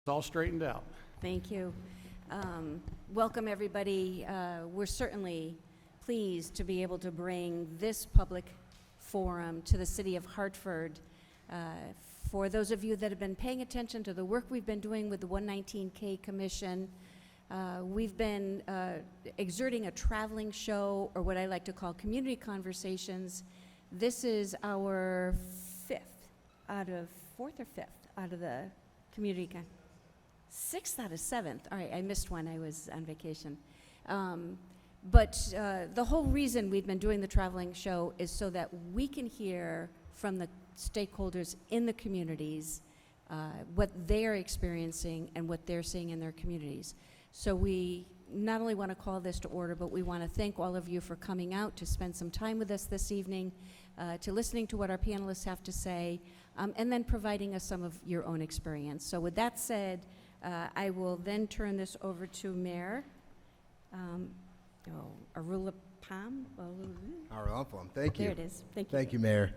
It's all straightened out. Thank you. Welcome, everybody. We're certainly pleased to be able to bring this public forum to the city of Hartford. For those of you that have been paying attention to the work we've been doing with the 119K Commission, we've been exerting a traveling show, or what I like to call community conversations. This is our fourth or fifth out of the community sixth out of seventh. All right, I missed one. I was on vacation. But the whole reason we've been doing the traveling show is so that we can hear from the stakeholders in the communities what they're experiencing and what they're seeing in their communities. So we not only want to call this to order, but we want to thank all of you for coming out to spend some time with us this evening, to listening to what our panelists have to say, and then providing us some of your own experience. So with that said, I will then turn this over to Mayor Arulapam. Arulapam, thank you. There it is. Thank you. Thank you, Mayor.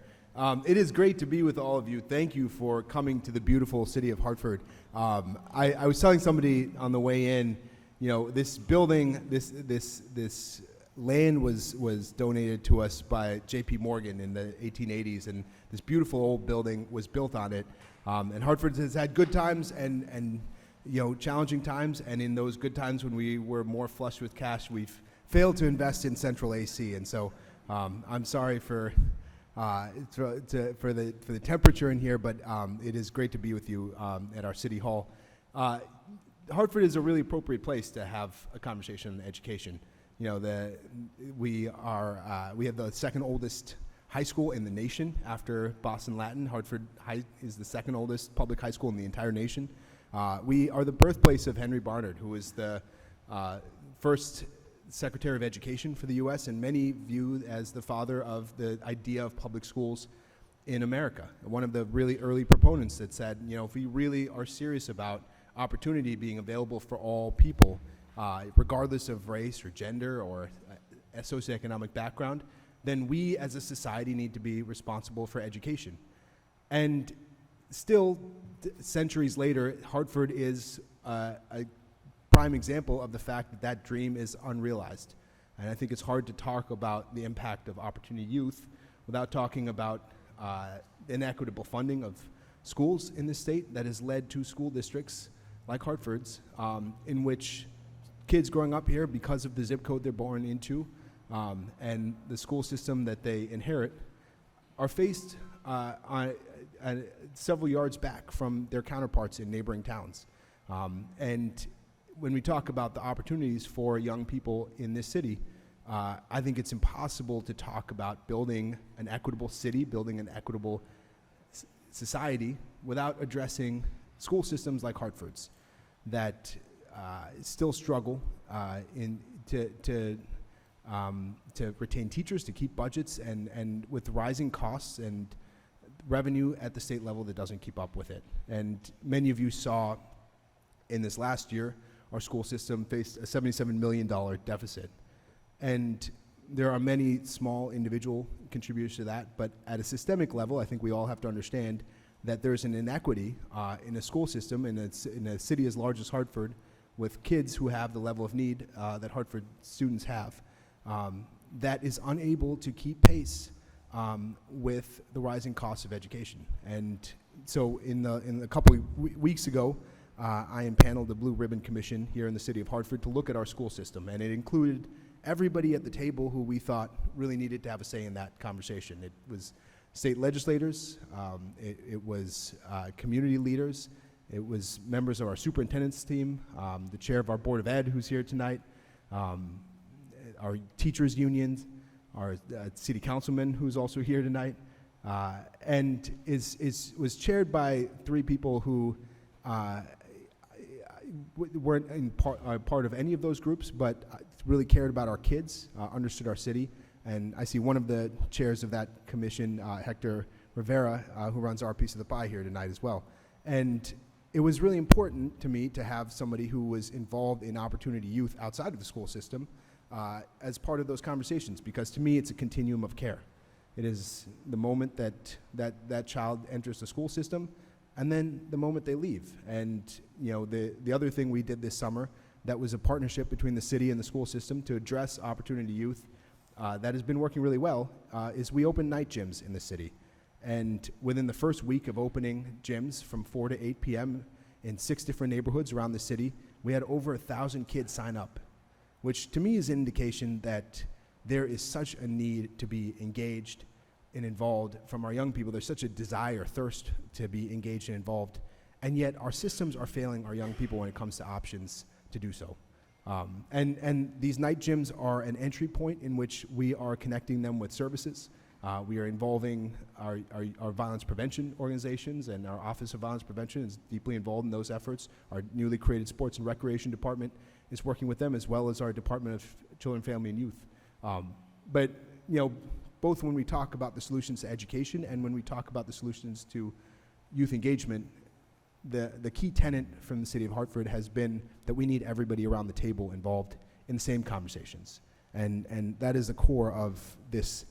It is great to be with all of you. Thank you for coming to the beautiful city of Hartford. I was telling somebody on the way in, you know, this building, this land was donated to us by J.P. Morgan in the 1880s, and this beautiful old building was built on it. And Hartford has had good times and you know, challenging times, and in those good times when we were more flush with cash, we've failed to invest in central AC. And so I'm sorry for the temperature in here, but it is great to be with you at our city hall. Hartford is a really appropriate place to have a conversation on education. You know, we have the second oldest high school in the nation after Boston Latin. Hartford High is the second oldest public high school in the entire nation. We are the birthplace of Henry Barnard, who was the first Secretary of Education for the U.S., and many view as the father of the idea of public schools in America. One of the really early proponents that said, you know, if we really are serious about opportunity being available for all people, regardless of race or gender or a socioeconomic background, then we as a society need to be responsible for education. And still, centuries later, Hartford is a prime example of the fact that that dream is unrealized. And I think it's hard to talk about the impact of Opportunity Youth without talking about inequitable funding of schools in this state that has led to school districts like Hartford's, in which kids growing up here, because of the zip code they're born into and the school system that they inherit, are faced several yards back from their counterparts in neighboring towns. And when we talk about the opportunities for young people in this city, I think it's impossible to talk about building an equitable city, building an equitable society without addressing school systems like Hartford's that still struggle to retain teachers, to keep budgets, and with rising costs and revenue at the state level that doesn't keep up with it. And many of you saw in this last year, our school system faced a $77 million deficit. And there are many small individual contributors to that, but at a systemic level, I think we all have to understand that there's an inequity in a school system in a city as large as Hartford, with kids who have the level of need that Hartford students have, that is unable to keep pace with the rising costs of education. And so in a couple of weeks ago, I impaneled the Blue Ribbon Commission here in the city of Hartford to look at our school system, and it included everybody at the table who we thought really needed to have a say in that conversation. It was state legislators, it was community leaders, it was members of our superintendent's team, the chair of our Board of Ed who's here tonight, our teachers unions, our city councilman who's also here tonight, and was chaired by three people who weren't in part of any of those groups, but really cared about our kids, understood our city. And I see one of the chairs of that commission, Hector Rivera, who runs our piece of the pie here tonight as well. And it was really important to me to have somebody who was involved in Opportunity Youth outside of the school system as part of those conversations, because to me it's a continuum of care. It is the moment that child enters the school system, and then the moment they leave. And the other thing we did this summer that was a partnership between the city and the school system to address opportunity youth that has been working really well is we opened night gyms in the city. And within the first week of opening gyms from 4 to 8 p.m. in 6 different neighborhoods around the city, we had over 1,000 kids sign up, which to me is an indication that there is such a need to be engaged and involved from our young people. There's such a desire, thirst to be engaged and involved, and yet our systems are failing our young people when it comes to options to do so. And these night gyms are an entry point in which we are connecting them with services. We are involving our violence prevention organizations, and our Office of Violence Prevention is deeply involved in those efforts. Our newly created Sports and Recreation Department is working with them, as well as our Department of Children, Family, and Youth. But both when we talk about the solutions to education and when we talk about the solutions to youth engagement, the key tenet from the city of Hartford has been that we need everybody around the table involved in the same conversations. And that is the core of this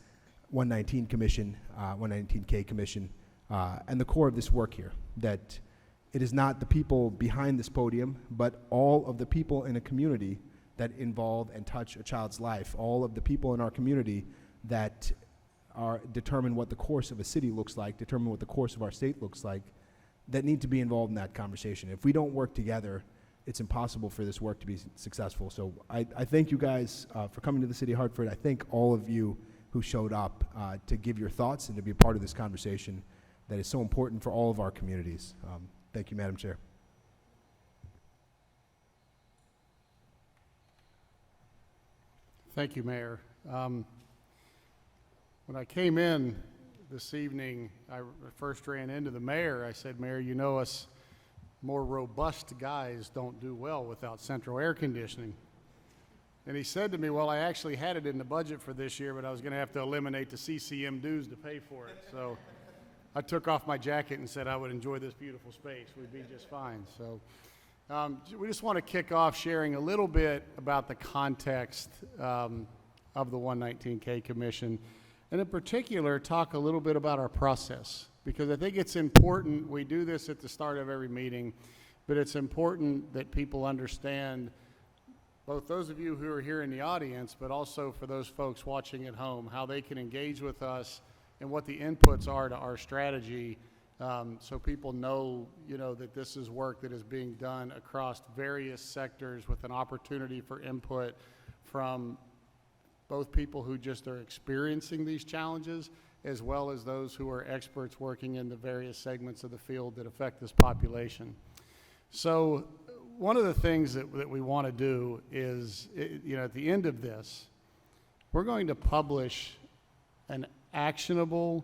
119 commission, 119K commission, and the core of this work here, that it is not the people behind this podium, but all of the people in a community that involve and touch a child's life, all of the people in our community that determine what the course of a city looks like, determine what the course of our state looks like, that need to be involved in that conversation. If we don't work together, it's impossible for this work to be successful. So I thank you guys for coming to the city of Hartford. I thank all of you who showed up to give your thoughts and to be a part of this conversation that is so important for all of our communities. Thank you, Madam Chair. Thank you, Mayor. When I came in this evening, I first ran into the mayor. I said, Mayor, you know us more robust guys don't do well without central air conditioning. And he said to me, well, I actually had it in the budget for this year, but I was going to have to eliminate the CCM dues to pay for it. So I took off my jacket and said I would enjoy this beautiful space. We'd be just fine. So we just want to kick off sharing a little bit about the context of the 119K Commission, and in particular, talk a little bit about our process, because I think it's important. We do this at the start of every meeting, but it's important that people understand, both those of you who are here in the audience, but also for those folks watching at home, how they can engage with us and what the inputs are to our strategy, so people know, that this is work that is being done across various sectors with an opportunity for input from both people who just are experiencing these challenges, as well as those who are experts working in the various segments of the field that affect this population. So one of the things that we want to do is, at the end of this, we're going to publish an actionable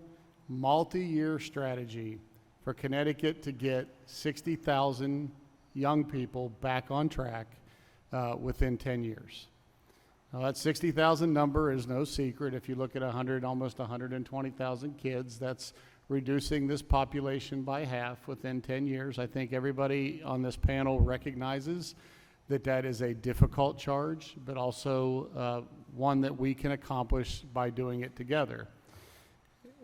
multi-year strategy for Connecticut to get 60,000 young people back on track within 10 years. Now, that 60,000 number is no secret. If you look at almost 120,000 kids, that's reducing this population by half within 10 years. I think everybody on this panel recognizes that that is a difficult charge, but also one that we can accomplish by doing it together.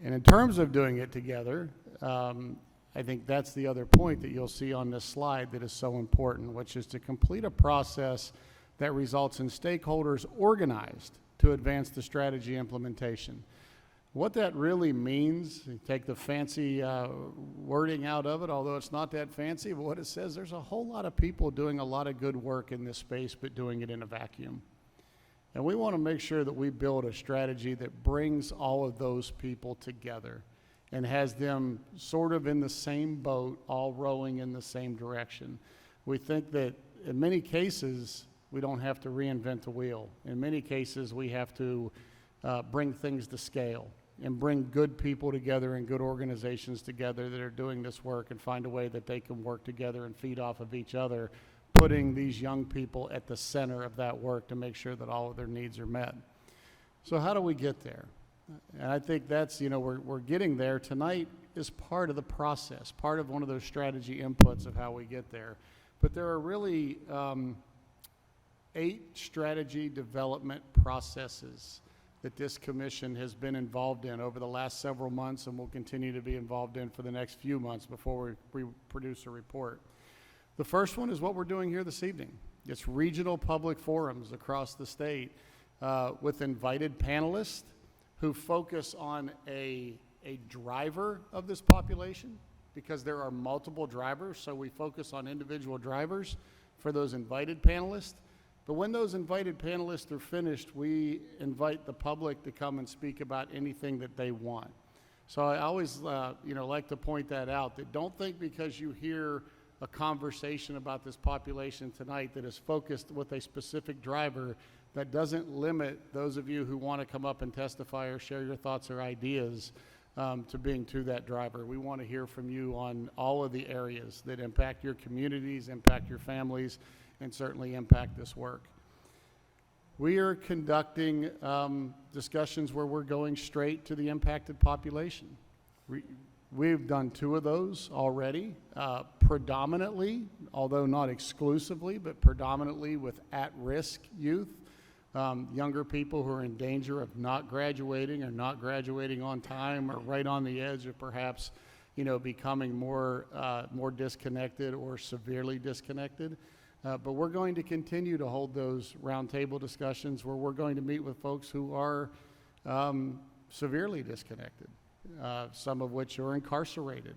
And in terms of doing it together, I think that's the other point that you'll see on this slide that is so important, which is to complete a process that results in stakeholders organized to advance the strategy implementation. What that really means, you take the fancy wording out of it, although it's not that fancy, but what it says, there's a whole lot of people doing a lot of good work in this space, but doing it in a vacuum. And we want to make sure that we build a strategy that brings all of those people together and has them sort of in the same boat, all rowing in the same direction. We think that in many cases, we don't have to reinvent the wheel. In many cases, we have to bring things to scale and bring good people together and good organizations together that are doing this work and find a way that they can work together and feed off of each other, putting these young people at the center of that work to make sure that all of their needs are met. So how do we get there? And I think that's, we're getting there. Tonight is part of the process, part of one of those strategy inputs of how we get there. But there are really 8 strategy development processes that this commission has been involved in over the last several months and will continue to be involved in for the next few months before we produce a report. The first one is what we're doing here this evening. It's regional public forums across the state with invited panelists who focus on a driver of this population, because there are multiple drivers, so we focus on individual drivers for those invited panelists. But when those invited panelists are finished, we invite the public to come and speak about anything that they want. So I always like to point that out, that don't think because you hear a conversation about this population tonight that is focused with a specific driver, that doesn't limit those of you who want to come up and testify or share your thoughts or ideas to being to that driver. We want to hear from you on all of the areas that impact your communities, impact your families, and certainly impact this work. We are conducting discussions where we're going straight to the impacted population. We've done 2 of those already, predominantly, although not exclusively, but predominantly with at-risk youth, younger people who are in danger of not graduating or not graduating on time, or right on the edge of perhaps, becoming more disconnected or severely disconnected. But we're going to continue to hold those roundtable discussions where we're going to meet with folks who are severely disconnected, some of which are incarcerated,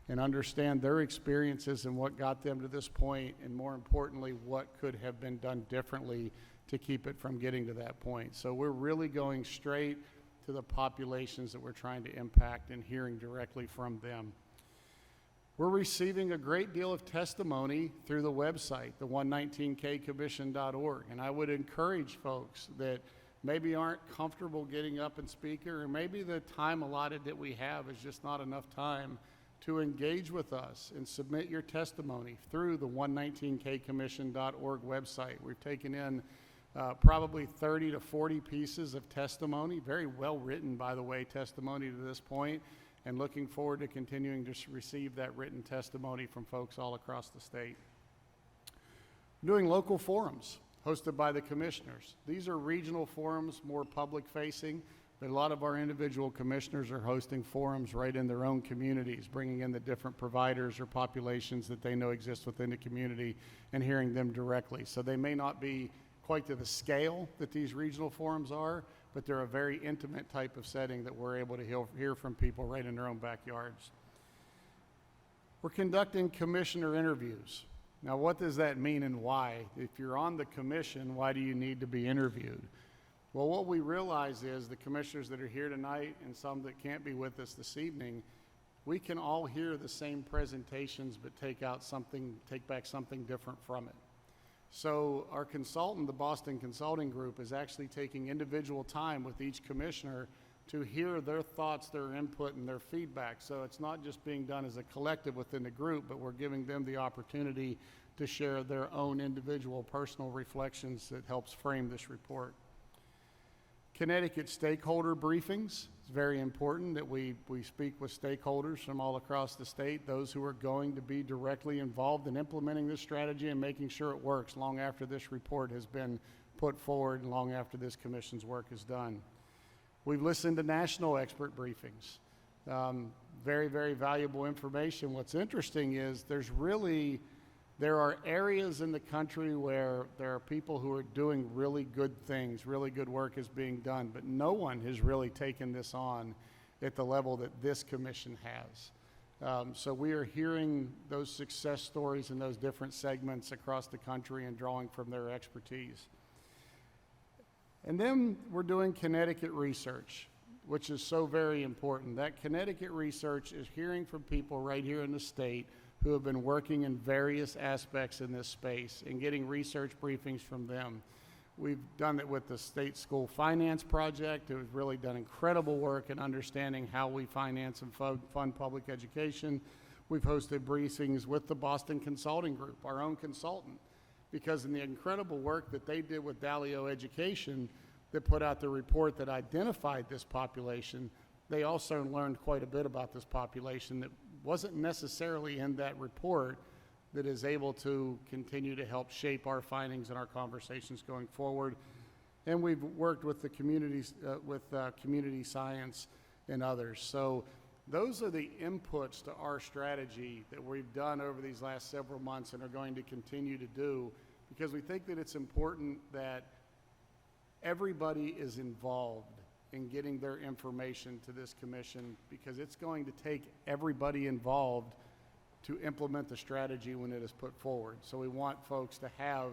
and understand their experiences and what got them to this point, and more importantly, what could have been done differently to keep it from getting to that point. So we're really going straight to the populations that we're trying to impact and hearing directly from them. We're receiving a great deal of testimony through the website, the 119kcommission.org, and I would encourage folks that maybe aren't comfortable getting up and speaking, or maybe the time allotted that we have is just not enough time, to engage with us and submit your testimony through the 119kcommission.org website. We've taken in probably 30 to 40 pieces of testimony, very well written, by the way, testimony to this point, and looking forward to continuing to receive that written testimony from folks all across the state. Doing local forums hosted by the commissioners. These are regional forums, more public facing, but a lot of our individual commissioners are hosting forums right in their own communities, bringing in the different providers or populations that they know exist within the community and hearing them directly. So they may not be quite to the scale that these regional forums are, but they're a very intimate type of setting that we're able to hear from people right in their own backyards. We're conducting commissioner interviews. Now, what does that mean and why? If you're on the commission, why do you need to be interviewed? Well, what we realize is the commissioners that are here tonight and some that can't be with us this evening, we can all hear the same presentations but take back something different from it. So our consultant, the Boston Consulting Group, is actually taking individual time with each commissioner to hear their thoughts, their input, and their feedback. So it's not just being done as a collective within the group, but we're giving them the opportunity to share their own individual personal reflections that helps frame this report. Connecticut stakeholder briefings. It's very important that we speak with stakeholders from all across the state, those who are going to be directly involved in implementing this strategy and making sure it works long after this report has been put forward and long after this commission's work is done. We've listened to national expert briefings. Very, very valuable information. What's interesting is there are areas in the country where there are people who are doing really good things, really good work is being done, but no one has really taken this on at the level that this commission has. So we are hearing those success stories in those different segments across the country and drawing from their expertise. And then we're doing Connecticut research, which is so very important. That Connecticut research is hearing from people right here in the state who have been working in various aspects in this space and getting research briefings from them. We've done it with the State School Finance Project, who has really done incredible work in understanding how we finance and fund public education. We've hosted briefings with the Boston Consulting Group, our own consultant, because in the incredible work that they did with Dalio Education that put out the report that identified this population, they also learned quite a bit about this population that wasn't necessarily in that report, that is able to continue to help shape our findings and our conversations going forward. And we've worked with the communities, community science and others. So those are the inputs to our strategy that we've done over these last several months and are going to continue to do, because we think that it's important that everybody is involved in getting their information to this commission, because it's going to take everybody involved to implement the strategy when it is put forward. So we want folks to have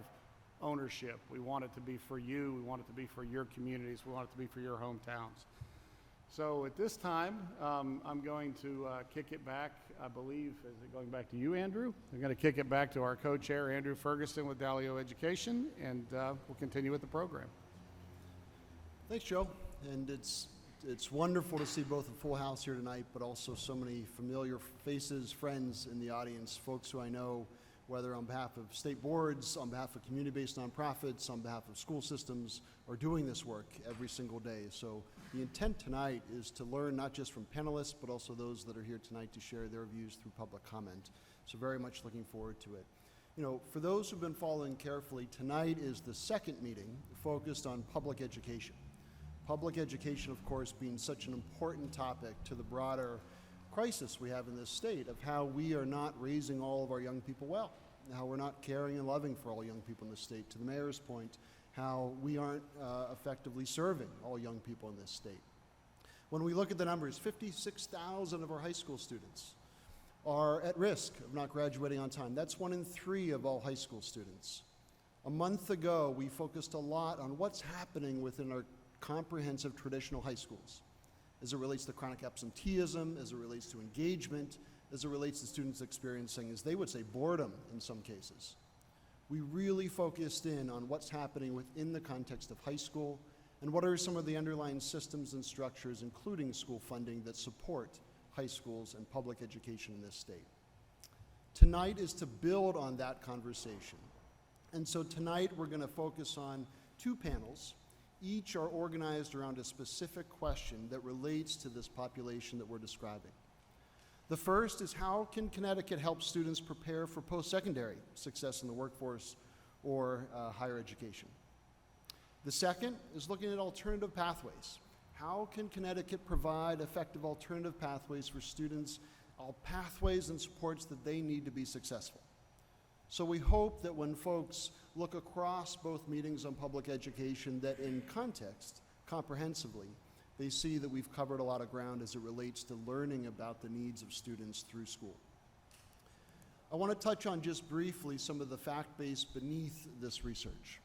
ownership. We want it to be for you. We want it to be for your communities. We want it to be for your hometowns. So at this time, I'm going to kick it back, I believe, is it going back to you, Andrew? I'm going to kick it back to our co-chair, Andrew Ferguson with Dalio Education, and we'll continue with the program. Thanks, Joe. And it's wonderful to see both a full house here tonight, but also so many familiar faces, friends in the audience, folks who I know, whether on behalf of state boards, on behalf of community-based nonprofits, on behalf of school systems, are doing this work every single day. So the intent tonight is to learn not just from panelists, but also those that are here tonight to share their views through public comment. So very much looking forward to it. You know, for those who've been following carefully, tonight is the second meeting focused on public education. Public education, of course, being such an important topic to the broader crisis we have in this state of how we are not raising all of our young people well, how we're not caring and loving for all young people in this state. To the mayor's point, how we aren't effectively serving all young people in this state. When we look at the numbers, 56,000 of our high school students are at risk of not graduating on time. That's 1 in 3 of all high school students. A month ago, we focused a lot on what's happening within our comprehensive traditional high schools as it relates to chronic absenteeism, as it relates to engagement, as it relates to students experiencing, as they would say, boredom in some cases. We really focused in on what's happening within the context of high school and what are some of the underlying systems and structures, including school funding, that support high schools and public education in this state. Tonight is to build on that conversation. And so tonight we're going to focus on 2 panels. Each are organized around a specific question that relates to this population that we're describing. The first is, how can Connecticut help students prepare for post-secondary success in the workforce or higher education? The second is looking at alternative pathways. How can Connecticut provide effective alternative pathways for students, all pathways and supports that they need to be successful? So we hope that when folks look across both meetings on public education, that in context, comprehensively, they see that we've covered a lot of ground as it relates to learning about the needs of students through school. I want to touch on just briefly some of the fact base beneath this research.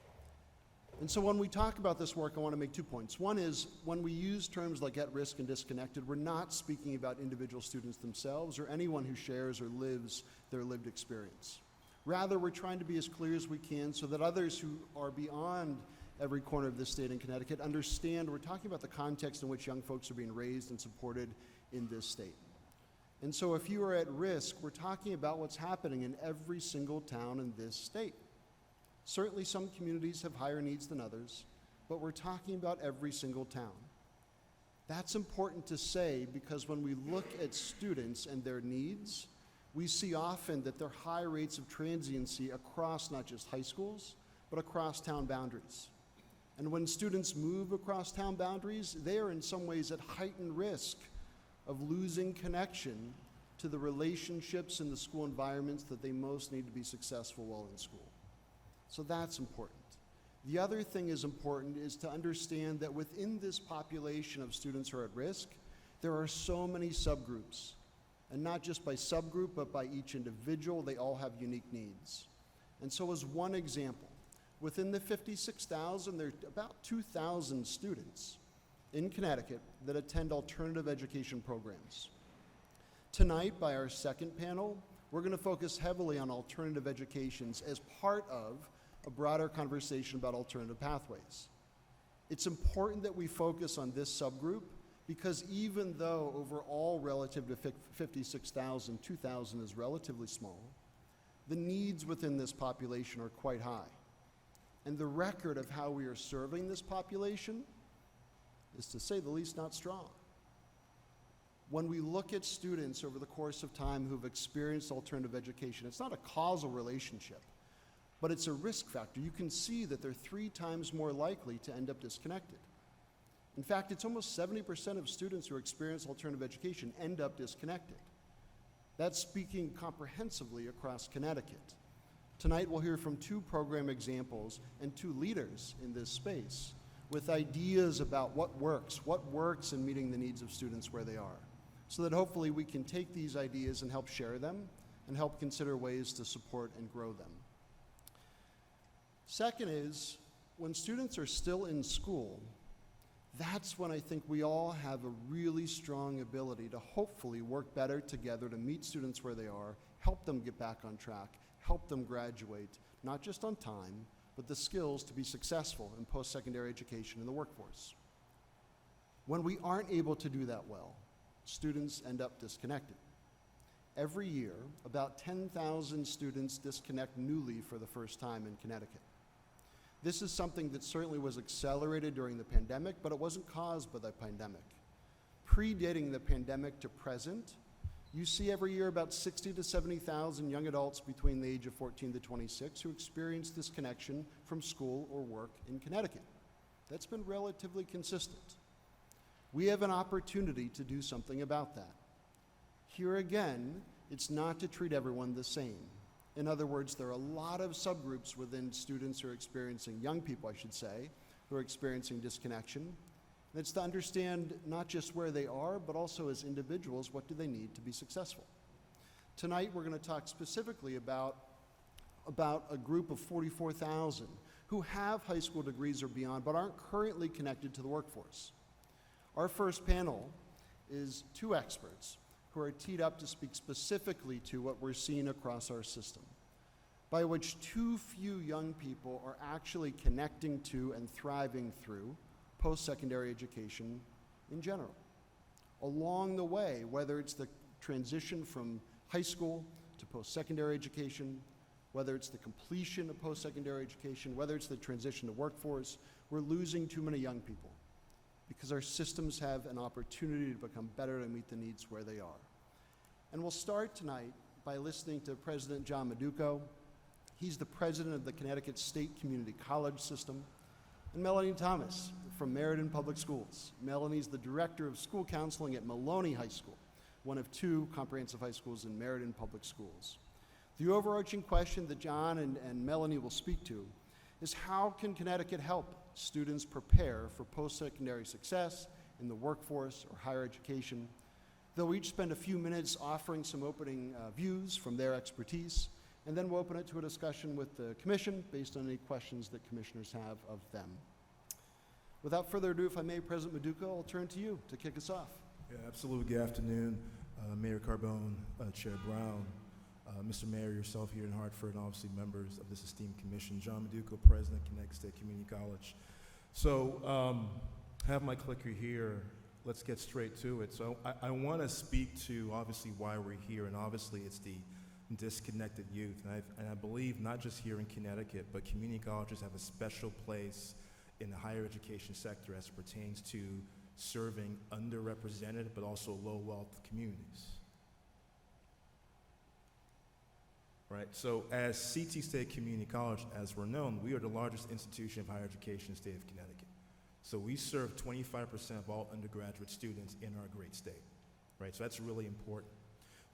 And so when we talk about this work, I want to make 2 points. One is, when we use terms like at risk and disconnected, we're not speaking about individual students themselves or anyone who shares or lives their lived experience. Rather, we're trying to be as clear as we can so that others who are beyond every corner of this state in Connecticut understand we're talking about the context in which young folks are being raised and supported in this state. And so if you are at risk, we're talking about what's happening in every single town in this state. Certainly some communities have higher needs than others, but we're talking about every single town. That's important to say, because when we look at students and their needs, we see often that there are high rates of transiency across not just high schools, but across town boundaries. And when students move across town boundaries, they are in some ways at heightened risk of losing connection to the relationships in the school environments that they most need to be successful while in school. So that's important. The other thing is important is to understand that within this population of students who are at risk, there are so many subgroups. And not just by subgroup, but by each individual, they all have unique needs. And so as one example, within the 56,000, there are about 2,000 students in Connecticut that attend alternative education programs. Tonight, by our second panel, we're going to focus heavily on alternative educations as part of a broader conversation about alternative pathways. It's important that we focus on this subgroup, because even though overall relative to 56,000, 2,000 is relatively small, the needs within this population are quite high. And the record of how we are serving this population is, to say the least, not strong. When we look at students over the course of time who've experienced alternative education, it's not a causal relationship, but it's a risk factor. You can see that they're 3 times more likely to end up disconnected. In fact, it's almost 70% of students who experience alternative education end up disconnected. That's speaking comprehensively across Connecticut. Tonight we'll hear from 2 program examples and 2 leaders in this space with ideas about what works in meeting the needs of students where they are, so that hopefully we can take these ideas and help share them and help consider ways to support and grow them. Second is, when students are still in school, that's when I think we all have a really strong ability to hopefully work better together to meet students where they are, help them get back on track, help them graduate, not just on time, but the skills to be successful in post-secondary education in the workforce. When we aren't able to do that well, students end up disconnected. Every year, about 10,000 students disconnect newly for the first time in Connecticut. This is something that certainly was accelerated during the pandemic, but it wasn't caused by the pandemic. Predating the pandemic to present, you see every year about 60 to 70,000 young adults between the age of 14 to 26 who experience disconnection from school or work in Connecticut. That's been relatively consistent. We have an opportunity to do something about that. Here again, it's not to treat everyone the same. In other words, there are a lot of subgroups within students who are experiencing, young people I should say, who are experiencing disconnection. And it's to understand not just where they are, but also as individuals, what do they need to be successful. Tonight we're going to talk specifically about a group of 44,000 who have high school degrees or beyond, but aren't currently connected to the workforce. Our first panel is 2 experts who are teed up to speak specifically to what we're seeing across our system, by which too few young people are actually connecting to and thriving through post-secondary education in general. Along the way, whether it's the transition from high school to post-secondary education, whether it's the completion of post-secondary education, whether it's the transition to workforce, we're losing too many young people, because our systems have an opportunity to become better to meet the needs where they are. And we'll start tonight by listening to President John Maduco. He's the president of the Connecticut State Community College System, and Melanie Thomas from Meriden Public Schools. Melanie's the director of school counseling at Maloney High School, one of 2 comprehensive high schools in Meriden Public Schools. The overarching question that John and Melanie will speak to is, how can Connecticut help students prepare for post-secondary success in the workforce or higher education? They'll each spend a few minutes offering some opening views from their expertise, and then we'll open it to a discussion with the commission based on any questions that commissioners have of them. Without further ado, if I may, President Maduco, I'll turn to you to kick us off. Yeah, absolutely. Good afternoon, Mayor Carbone, Chair Brown, Mr. Mayor, yourself here in Hartford, and obviously members of this esteemed commission. John Maduco, President, Connecticut State Community College. So, have my clicker here. Let's get straight to it. So I want to speak to obviously why we're here, and obviously it's the disconnected youth. And I believe not just here in Connecticut, but community colleges have a special place in the higher education sector as it pertains to serving underrepresented but also low-wealth communities. Right, so as CT State Community College, as we're known, we are the largest institution of higher education in the state of Connecticut. So we serve 25% of all undergraduate students in our great state, right? So that's really important.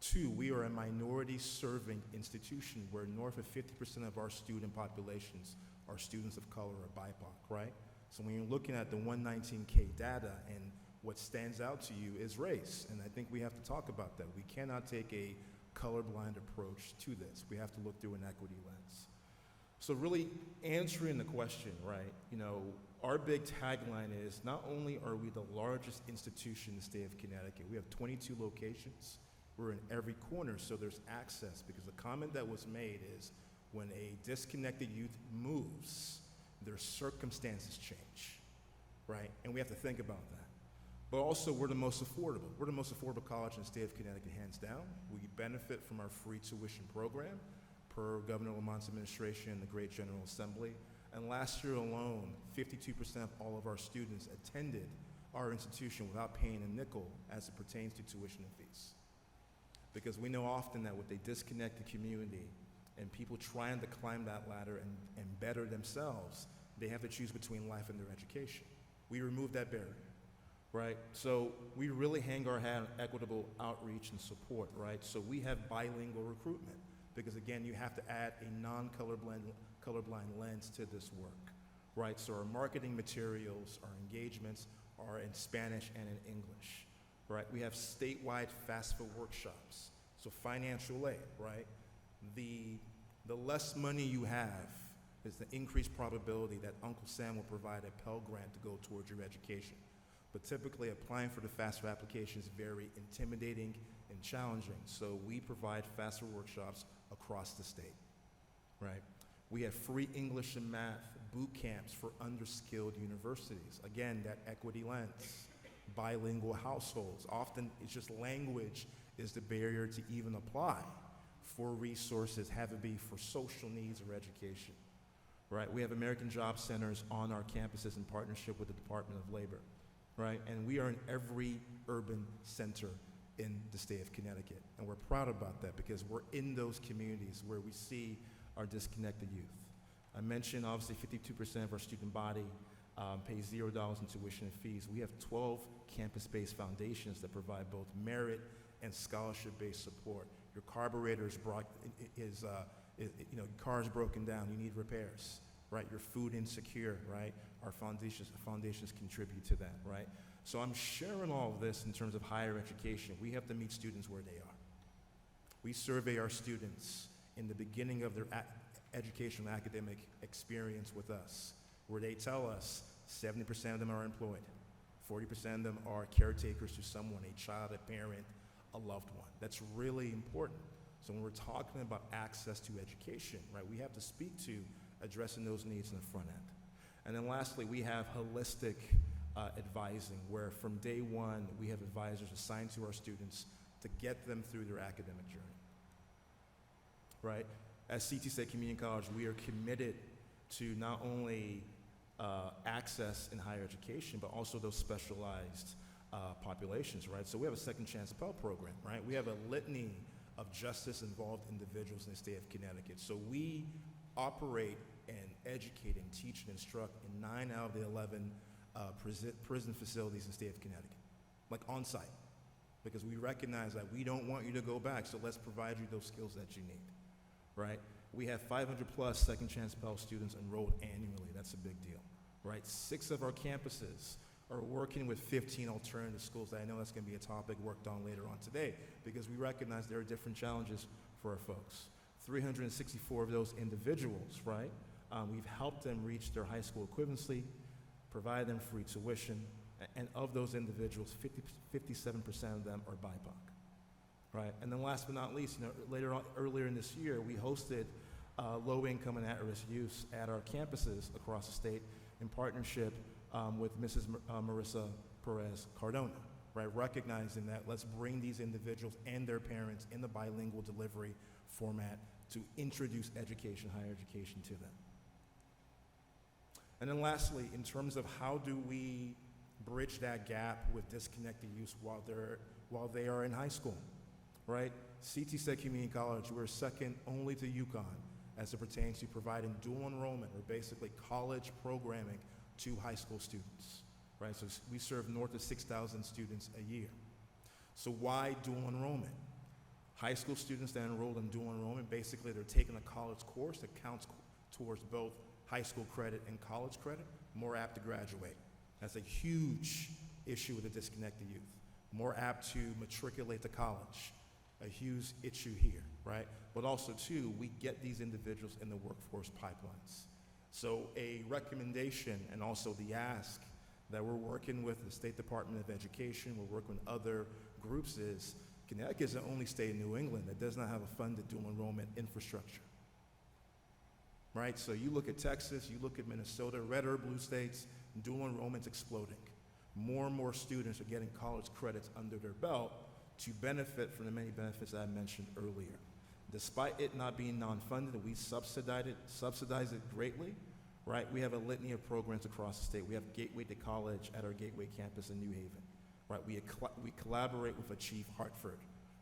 2, we are a minority serving institution where north of 50% of our student populations are students of color or BIPOC, right? So when you're looking at the 119K data, and what stands out to you is race, and I think we have to talk about that. We cannot take a colorblind approach to this. We have to look through an equity lens. So really answering the question, right, you know, our big tagline is, not only are we the largest institution in the state of Connecticut, we have 22 locations. We're in every corner, so there's access, because the comment that was made is, when a disconnected youth moves, their circumstances change, right? And we have to think about that. But also, we're the most affordable. We're the most affordable college in the state of Connecticut, hands down. We benefit from our free tuition program per Governor Lamont's administration and the Great General Assembly. And last year alone, 52% of all of our students attended our institution without paying a nickel as it pertains to tuition and fees. Because we know often that with a disconnected community and people trying to climb that ladder and better themselves, they have to choose between life and their education. We remove that barrier, right? So we really hang our hat on equitable outreach and support, right? So we have bilingual recruitment because, again, you have to add a colorblind lens to this work, right? So our marketing materials, our engagements are in Spanish and in English, right? We have statewide FAFSA workshops, so financial aid, right? The less money you have is the increased probability that Uncle Sam will provide a Pell Grant to go towards your education. But typically applying for the FAFSA application is very intimidating and challenging, so we provide FAFSA workshops across the state, right? We have free English and math boot camps for underskilled universities. Again, that equity lens. Bilingual households. Often it's just language is the barrier to even apply for resources, have it be for social needs or education, right? We have American Job Centers on our campuses in partnership with the Department of Labor, right? And we are in every urban center in the state of Connecticut. And we're proud about that because we're in those communities where we see our disconnected youth. I mentioned obviously 52% of our student body pays $0 in tuition and fees. We have 12 campus-based foundations that provide both merit and scholarship-based support. Your carburetor car's broken down, you need repairs, right? Your food insecure, right? Our foundations contribute to that, right? So I'm sharing all of this in terms of higher education. We have to meet students where they are. We survey our students in the beginning of their educational academic experience with us, where they tell us 70% of them are employed, 40% of them are caretakers to someone, a child, a parent, a loved one. That's really important. So when we're talking about access to education, right, we have to speak to addressing those needs in the front end. And then lastly, we have holistic advising, where from day one, we have advisors assigned to our students to get them through their academic journey, right? As CT State Community College, we are committed to not only access in higher education, but also those specialized populations, right? So we have a Second Chance Pell Program, right? We have a litany of justice-involved individuals in the state of Connecticut. So we operate and educate and teach and instruct in 9 out of the 11 prison facilities in the state of Connecticut, like on site, because we recognize that we don't want you to go back, so let's provide you those skills that you need, right? We have 500 plus Second Chance Pell students enrolled annually. That's a big deal, right? 6 of our campuses are working with 15 alternative schools. I know that's going to be a topic worked on later on today because we recognize there are different challenges for our folks. 364 of those individuals, right? We've helped them reach their high school equivalency, provide them free tuition, and of those individuals, 57% of them are BIPOC. Right, and then last but not least, earlier in this year, we hosted low-income and at-risk youth at our campuses across the state in partnership with Mrs. Marissa Perez Cardona, right, recognizing that let's bring these individuals and their parents in the bilingual delivery format to introduce education, higher education to them. And then lastly, in terms of how do we bridge that gap with disconnected youth while they are in high school, right? CT State Community College, we're second only to UConn as it pertains to providing dual enrollment, or basically college programming to high school students, right? So we serve north of 6,000 students a year. So why dual enrollment? High school students that enroll in dual enrollment, basically they're taking a college course that counts towards both high school credit and college credit, more apt to graduate. That's a huge issue with the disconnected youth. More apt to matriculate to college, a huge issue here, right? But also, too, we get these individuals in the workforce pipelines. So a recommendation and also the ask that we're working with the State Department of Education, we're working with other groups is, Connecticut is the only state in New England that does not have a funded dual enrollment infrastructure, right? So you look at Texas, you look at Minnesota, red or blue states, dual enrollment's exploding. More and more students are getting college credits under their belt to benefit from the many benefits that I mentioned earlier. Despite it not being non-funded, we subsidize it greatly, right? We have a litany of programs across the state. We have Gateway to College at our Gateway campus in New Haven, right? We collaborate with Achieve Hartford,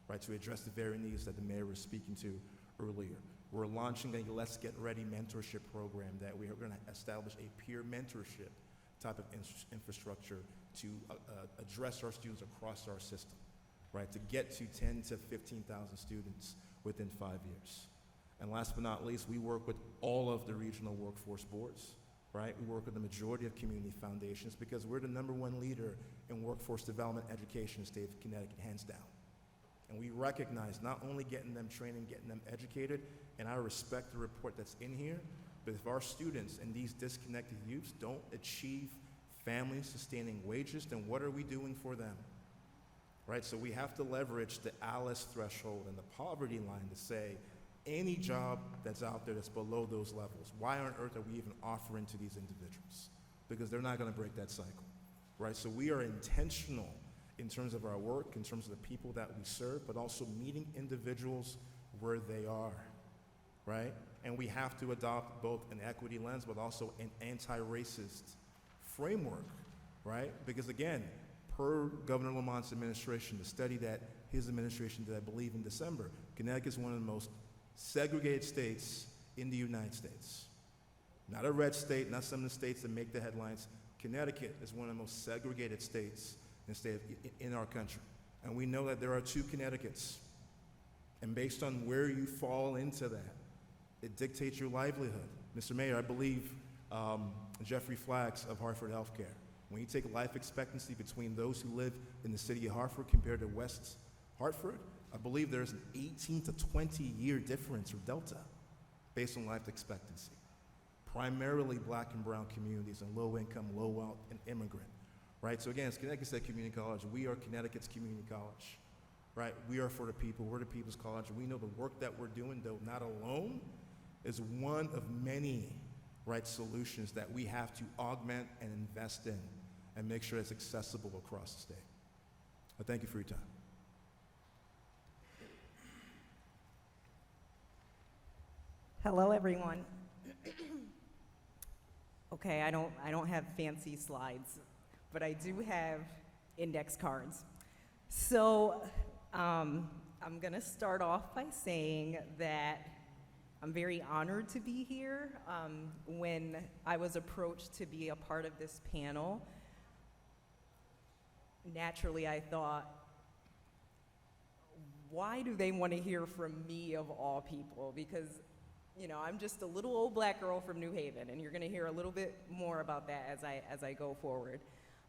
right, to address the very needs that the mayor was speaking to earlier. We're launching a Let's Get Ready mentorship program that we are going to establish a peer mentorship type of infrastructure to address our students across our system, right? To get to 10 to 15,000 students within 5 years. And last but not least, we work with all of the regional workforce boards, right? We work with the majority of community foundations because we're the #1 leader in workforce development education in the state of Connecticut, hands down. And we recognize not only getting them trained and getting them educated, and I respect the report that's in here, but if our students and these disconnected youths don't achieve family-sustaining wages, then what are we doing for them? Right, so we have to leverage the ALICE threshold and the poverty line to say, any job that's out there that's below those levels, why on earth are we even offering to these individuals? Because they're not gonna break that cycle, right? So we are intentional in terms of our work, in terms of the people that we serve, but also meeting individuals where they are, right? And we have to adopt both an equity lens, but also an anti-racist framework, right? Because again, per Governor Lamont's administration, the study that his administration did, I believe in December, Connecticut is one of the most segregated states in the United States. Not a red state, not some of the states that make the headlines. Connecticut is one of the most segregated states in our country. And we know that there are 2 Connecticut's. And based on where you fall into that, it dictates your livelihood. Mr. Mayor, I believe Jeffrey Flax of Hartford Healthcare, when you take life expectancy between those who live in the city of Hartford compared to West Hartford, I believe there's an 18 to 20 year difference or delta based on life expectancy. Primarily black and brown communities and low income, low wealth, and immigrant, right? So again, it's Connecticut State Community College. We are Connecticut's community college, right? We are for the people, we're the people's college. We know the work that we're doing, though not alone, is one of many, right, solutions that we have to augment and invest in and make sure it's accessible across the state. I thank you for your time. Hello, everyone. Okay, I don't have fancy slides, but I do have index cards. So I'm gonna start off by saying that I'm very honored to be here. When I was approached to be a part of this panel, naturally I thought, why do they want to hear from me of all people? Because, you know, I'm just a little old black girl from New Haven, and you're going to hear a little bit more about that as I go forward.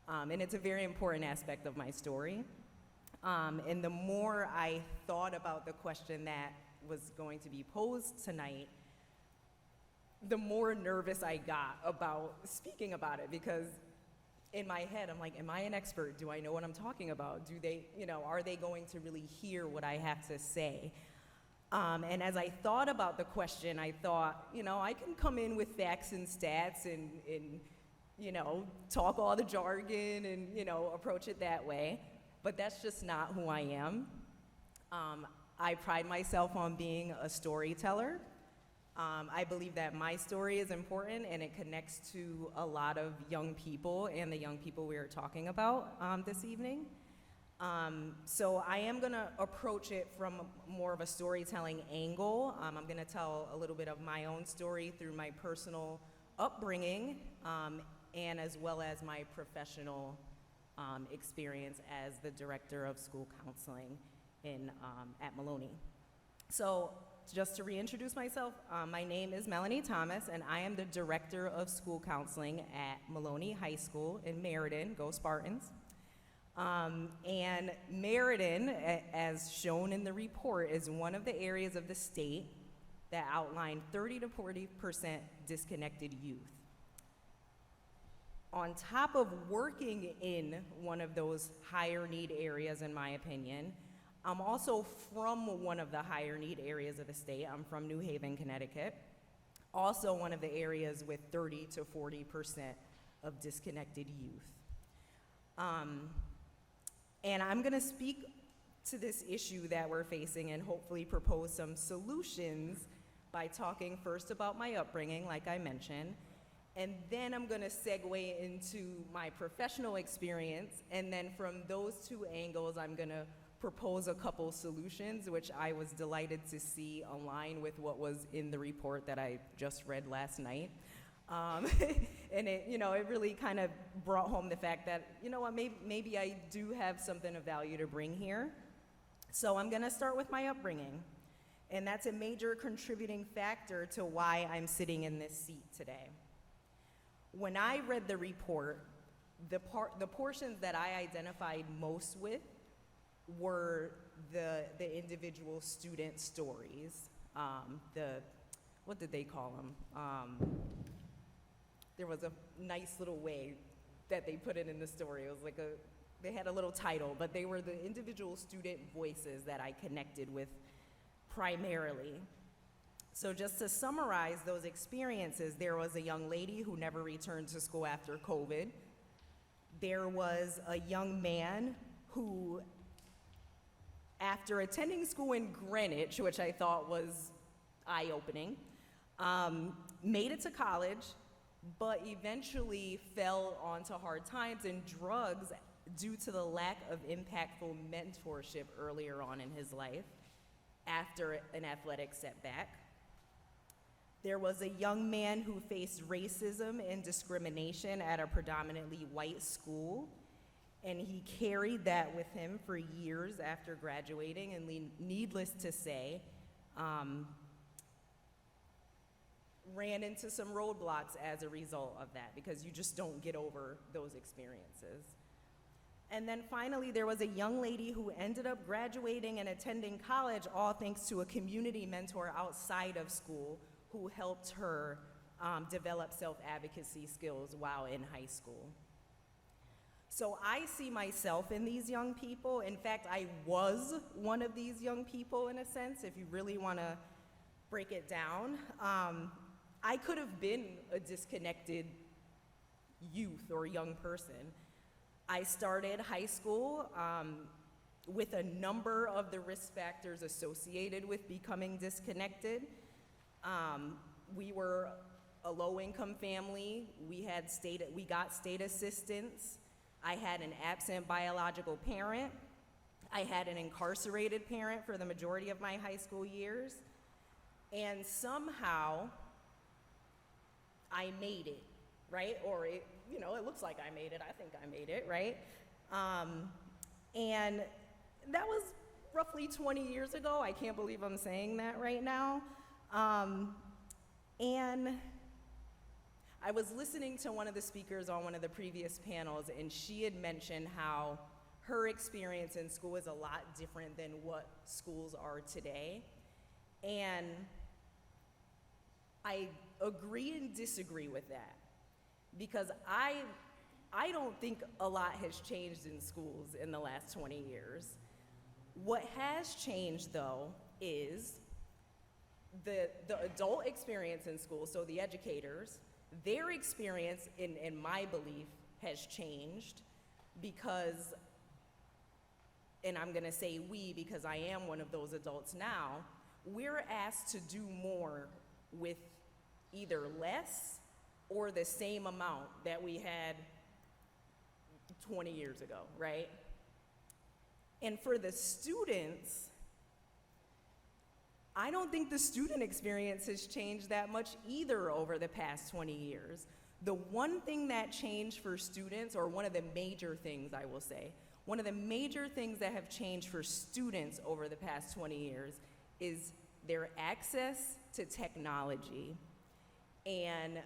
And it's a very important aspect of my story. And the more I thought about the question that was going to be posed tonight, the more nervous I got about speaking about it, because in my head, I'm like, am I an expert? Do I know what I'm talking about? Do they, you know, are they going to really hear what I have to say? And as I thought about the question, I thought, you know, I can come in with facts and stats and you know, talk all the jargon and, you know, approach it that way, but that's just not who I am. I pride myself on being a storyteller. I believe that my story is important and it connects to a lot of young people and the young people we are talking about this evening. So I am gonna approach it from more of a storytelling angle. I'm gonna tell a little bit of my own story through my personal upbringing and as well as my professional experience as the director of school counseling at Maloney. So just to reintroduce myself, my name is Melanie Thomas, and I am the Director of School Counseling at Maloney High School in Meriden. Go Spartans. And Meriden, as shown in the report, is one of the areas of the state that outline 30 to 40% disconnected youth. On top of working in one of those higher need areas, in my opinion, I'm also from one of the higher need areas of the state. I'm from New Haven, Connecticut. Also one of the areas with 30 to 40% of disconnected youth. And I'm gonna speak to this issue that we're facing and hopefully propose some solutions by talking first about my upbringing, like I mentioned, and then I'm gonna segue into my professional experience, and then from those two angles, I'm gonna propose a couple solutions, which I was delighted to see align with what was in the report that I just read last night. And it, it really kind of brought home the fact that, what, maybe I do have something of value to bring here. So I'm gonna start with my upbringing. And that's a major contributing factor to why I'm sitting in this seat today. When I read the report, the portions that I identified most with were the individual student stories. What did they call them? There was a nice little way that they put it in the story. It was like they had a little title, but they were the individual student voices that I connected with primarily. So just to summarize those experiences, there was a young lady who never returned to school after COVID. There was a young man who, after attending school in Greenwich, which I thought was eye-opening, made it to college, but eventually fell onto hard times and drugs due to the lack of impactful mentorship earlier on in his life after an athletic setback. There was a young man who faced racism and discrimination at a predominantly white school, and he carried that with him for years after graduating, and needless to say, ran into some roadblocks as a result of that, because you just don't get over those experiences. And then finally, there was a young lady who ended up graduating and attending college, all thanks to a community mentor outside of school who helped her develop self-advocacy skills while in high school. So I see myself in these young people. In fact, I was one of these young people in a sense, if you really want to break it down. I could have been a disconnected youth or young person. I started high school with a number of the risk factors associated with becoming disconnected. We were a low-income family. We got state assistance. I had an absent biological parent. I had an incarcerated parent for the majority of my high school years. And somehow, I made it, right? Or it looks like I made it. I think I made it, right? And that was roughly 20 years ago. I can't believe I'm saying that right now. And I was listening to one of the speakers on one of the previous panels, and she had mentioned how her experience in school is a lot different than what schools are today. And I agree and disagree with that, because I don't think a lot has changed in schools in the last 20 years. What has changed, though, is the adult experience in school, so the educators, their experience, in my belief, has changed because, and I'm gonna say we because I am one of those adults now, we're asked to do more with either less or the same amount that we had 20 years ago, right? And for the students, I don't think the student experience has changed that much either over the past 20 years. The one thing that changed for students, or one of the major things I will say, one of the major things that have changed for students over the past 20 years is their access to technology. And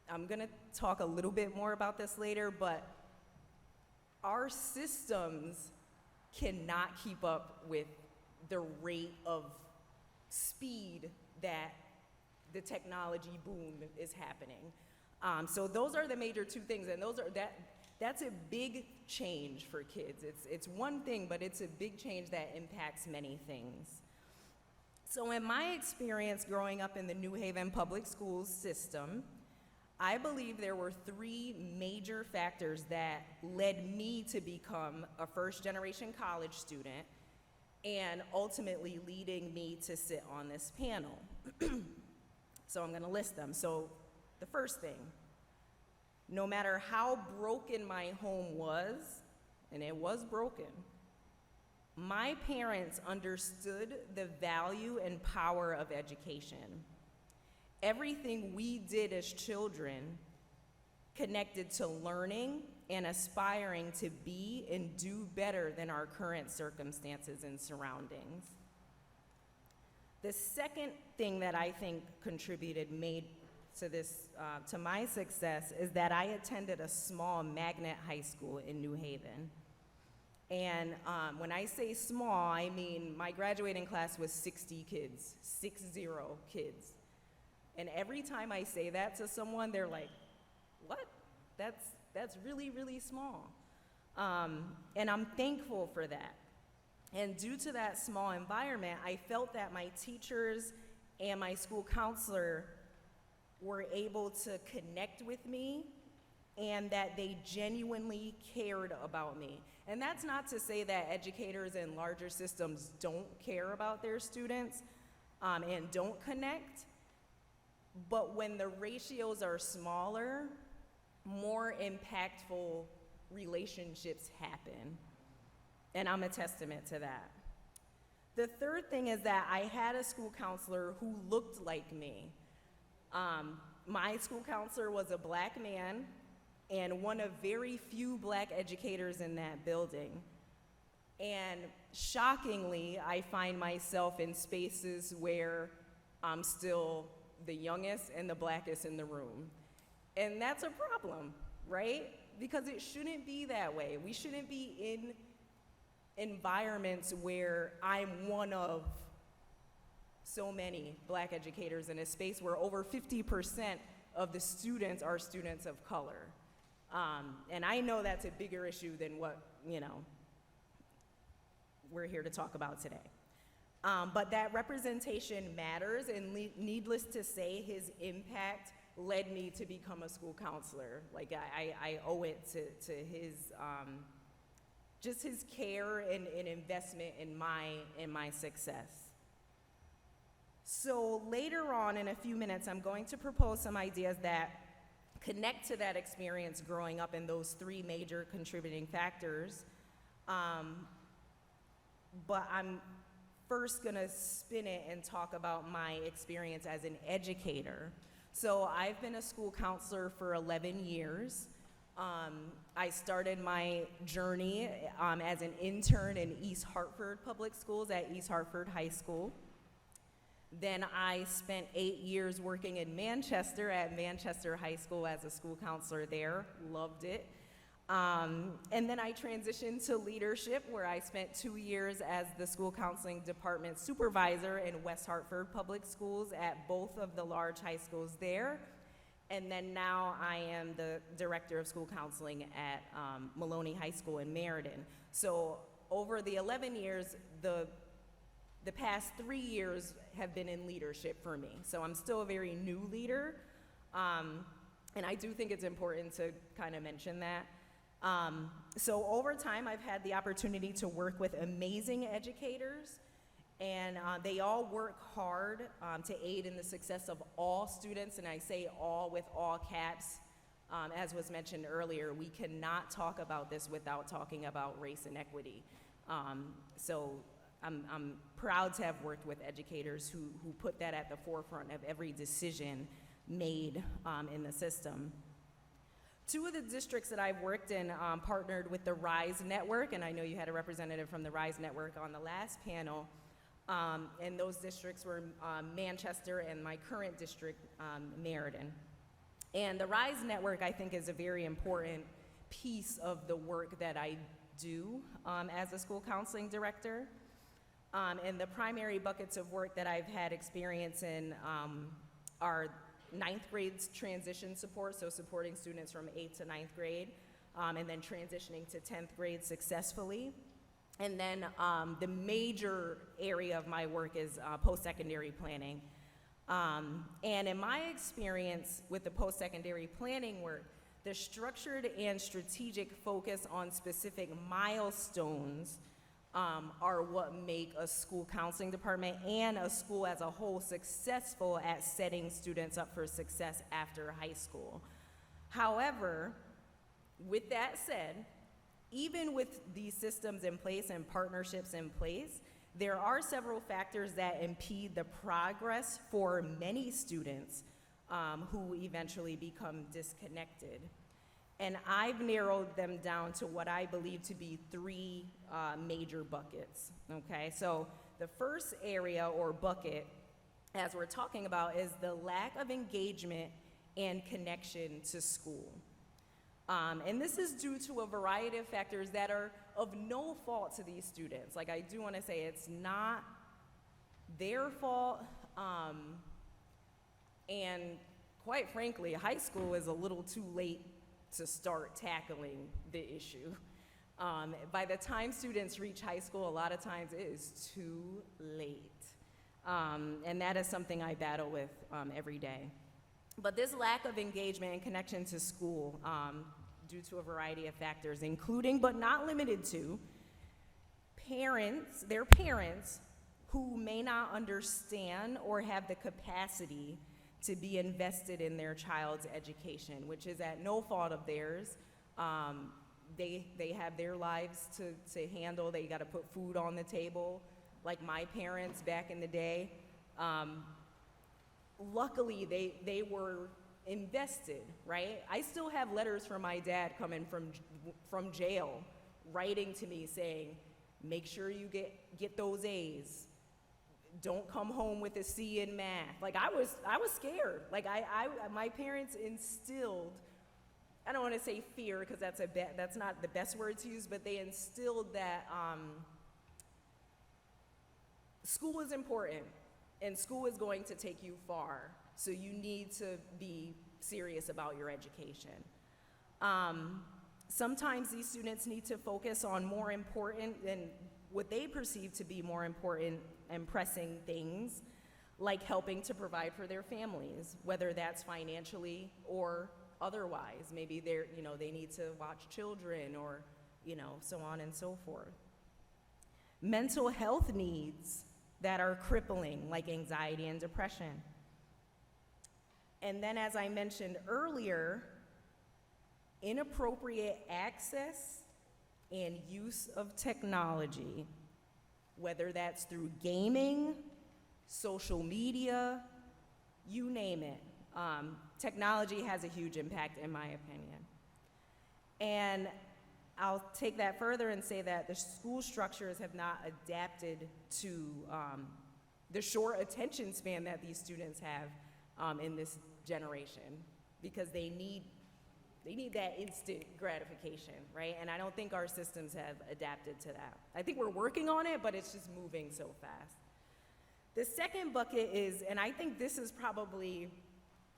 I'm gonna talk a little bit more about this later, but our systems cannot keep up with the rate of speed that the technology boom is happening. So those are the major two things, and that's a big change for kids. It's one thing, but it's a big change that impacts many things. So in my experience growing up in the New Haven public schools system, I believe there were three major factors that led me to become a first-generation college student and ultimately leading me to sit on this panel. So I'm gonna list them. So the first thing, no matter how broken my home was, and it was broken, My parents understood the value and power of education. Everything we did as children connected to learning and aspiring to be and do better than our current circumstances and surroundings. The second thing that I think made to this, to my success, is that I attended a small magnet high school in New Haven. And when I say small, I mean my graduating class was 60 kids, 60 kids. And every time I say that to someone, they're like, what? That's really, really small. And I'm thankful for that. And due to that small environment, I felt that my teachers and my school counselor were able to connect with me and that they genuinely cared about me. And that's not to say that educators in larger systems don't care about their students and don't connect, but when the ratios are smaller, more impactful relationships happen. And I'm a testament to that. The third thing is that I had a school counselor who looked like me. My school counselor was a black man and one of very few black educators in that building. And shockingly, I find myself in spaces where I'm still the youngest and the blackest in the room. And that's a problem, right? Because it shouldn't be that way. We shouldn't be in environments where I'm one of so many black educators in a space where over 50% of the students are students of color. And I know that's a bigger issue than what, we're here to talk about today. But that representation matters, and needless to say, his impact led me to become a school counselor. Like, I owe it to his, just his care and investment in my success. So later on, in a few minutes, I'm going to propose some ideas that connect to that experience growing up in those three major contributing factors. But I'm first gonna spin it and talk about my experience as an educator. So I've been a school counselor for 11 years. I started my journey as an intern in East Hartford Public Schools at East Hartford High School. Then I spent 8 years working in Manchester at Manchester High School as a school counselor there, loved it. And then I transitioned to leadership, where I spent 2 years as the school counseling department supervisor in West Hartford Public Schools at both of the large high schools there. And then now I am the director of school counseling at Maloney High School in Meriden. So over the 11 years, the past 3 years have been in leadership for me. So I'm still a very new leader. And I do think it's important to kind of mention that. So over time, I've had the opportunity to work with amazing educators, and they all work hard to aid in the success of all students, and I say all with all caps. As was mentioned earlier, we cannot talk about this without talking about race and equity. So I'm proud to have worked with educators who put that at the forefront of every decision made in the system. Two of the districts that I've worked in partnered with the RISE Network, and I know you had a representative from the RISE Network on the last panel, and those districts were Manchester and my current district, Meriden. And the RISE Network, I think, is a very important piece of the work that I do as a school counseling director. And the primary buckets of work that I've had experience in are 9th grade's transition support, so supporting students from 8th to 9th grade, and then transitioning to 10th grade successfully. And then the major area of my work is post-secondary planning. And in my experience with the post-secondary planning work, the structured and strategic focus on specific milestones are what make a school counseling department and a school as a whole successful at setting students up for success after high school. However, with that said, even with these systems in place and partnerships in place, there are several factors that impede the progress for many students who eventually become disconnected. And I've narrowed them down to what I believe to be three major buckets, okay? So the first area or bucket, as we're talking about, is the lack of engagement and connection to school. And this is due to a variety of factors that are of no fault to these students. Like, I do want to say it's not their fault, and quite frankly, high school is a little too late to start tackling the issue. By the time students reach high school, a lot of times it is too late. And that is something I battle with every day. But this lack of engagement and connection to school, due to a variety of factors, including but not limited to their parents who may not understand or have the capacity to be invested in their child's education, which is at no fault of theirs. They have their lives to handle. They got to put food on the table, like my parents back in the day. Luckily, they were invested, right? I still have letters from my dad coming from jail, writing to me saying, make sure you get those A's. Don't come home with a C in math. Like, I was scared. Like, my parents instilled, I don't want to say fear because that's not the best word to use, but they instilled that school is important and school is going to take you far. So you need to be serious about your education. Sometimes these students need to focus on more important than what they perceive to be more important and pressing things, like helping to provide for their families, whether that's financially or otherwise. Maybe they need to watch children or, so on and so forth. Mental health needs that are crippling, like anxiety and depression. And then, as I mentioned earlier, inappropriate access and use of technology, whether that's through gaming, social media, you name it. Technology has a huge impact, in my opinion. And I'll take that further and say that the school structures have not adapted to the short attention span that these students have in this generation, because they need that instant gratification, right? And I don't think our systems have adapted to that. I think we're working on it, but it's just moving so fast. The second bucket is, and I think this is probably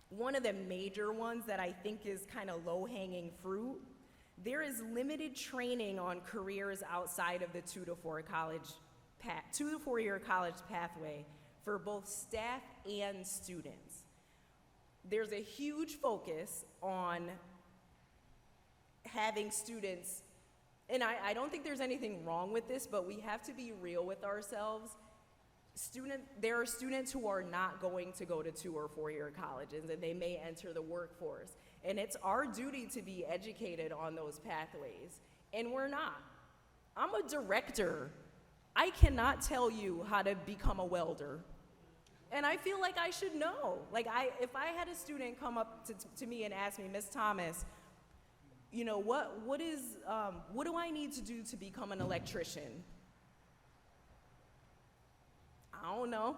one of the major ones that I think is kind of low-hanging fruit. There is limited training on careers outside of the 2 to 4 year college pathway for both staff and students. There's a huge focus on having students, and I don't think there's anything wrong with this, but we have to be real with ourselves. There are students who are not going to go to 2 or 4 year colleges, and they may enter the workforce. And it's our duty to be educated on those pathways, and we're not. I'm a director. I cannot tell you how to become a welder. And I feel like I should know. Like, if I had a student come up to me and ask me, Ms. Thomas, what do I need to do to become an electrician? I don't know,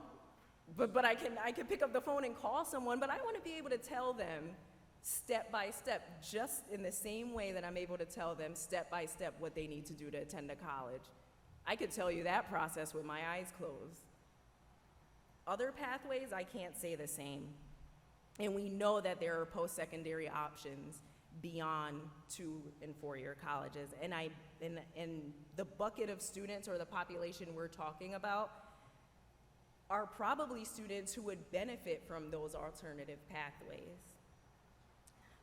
but I can pick up the phone and call someone, but I want to be able to tell them step by step, just in the same way that I'm able to tell them step by step what they need to do to attend a college. I could tell you that process with my eyes closed. Other pathways, I can't say the same. And we know that there are post-secondary options beyond 2 and 4 year colleges. And the bucket of students or the population we're talking about are probably students who would benefit from those alternative pathways.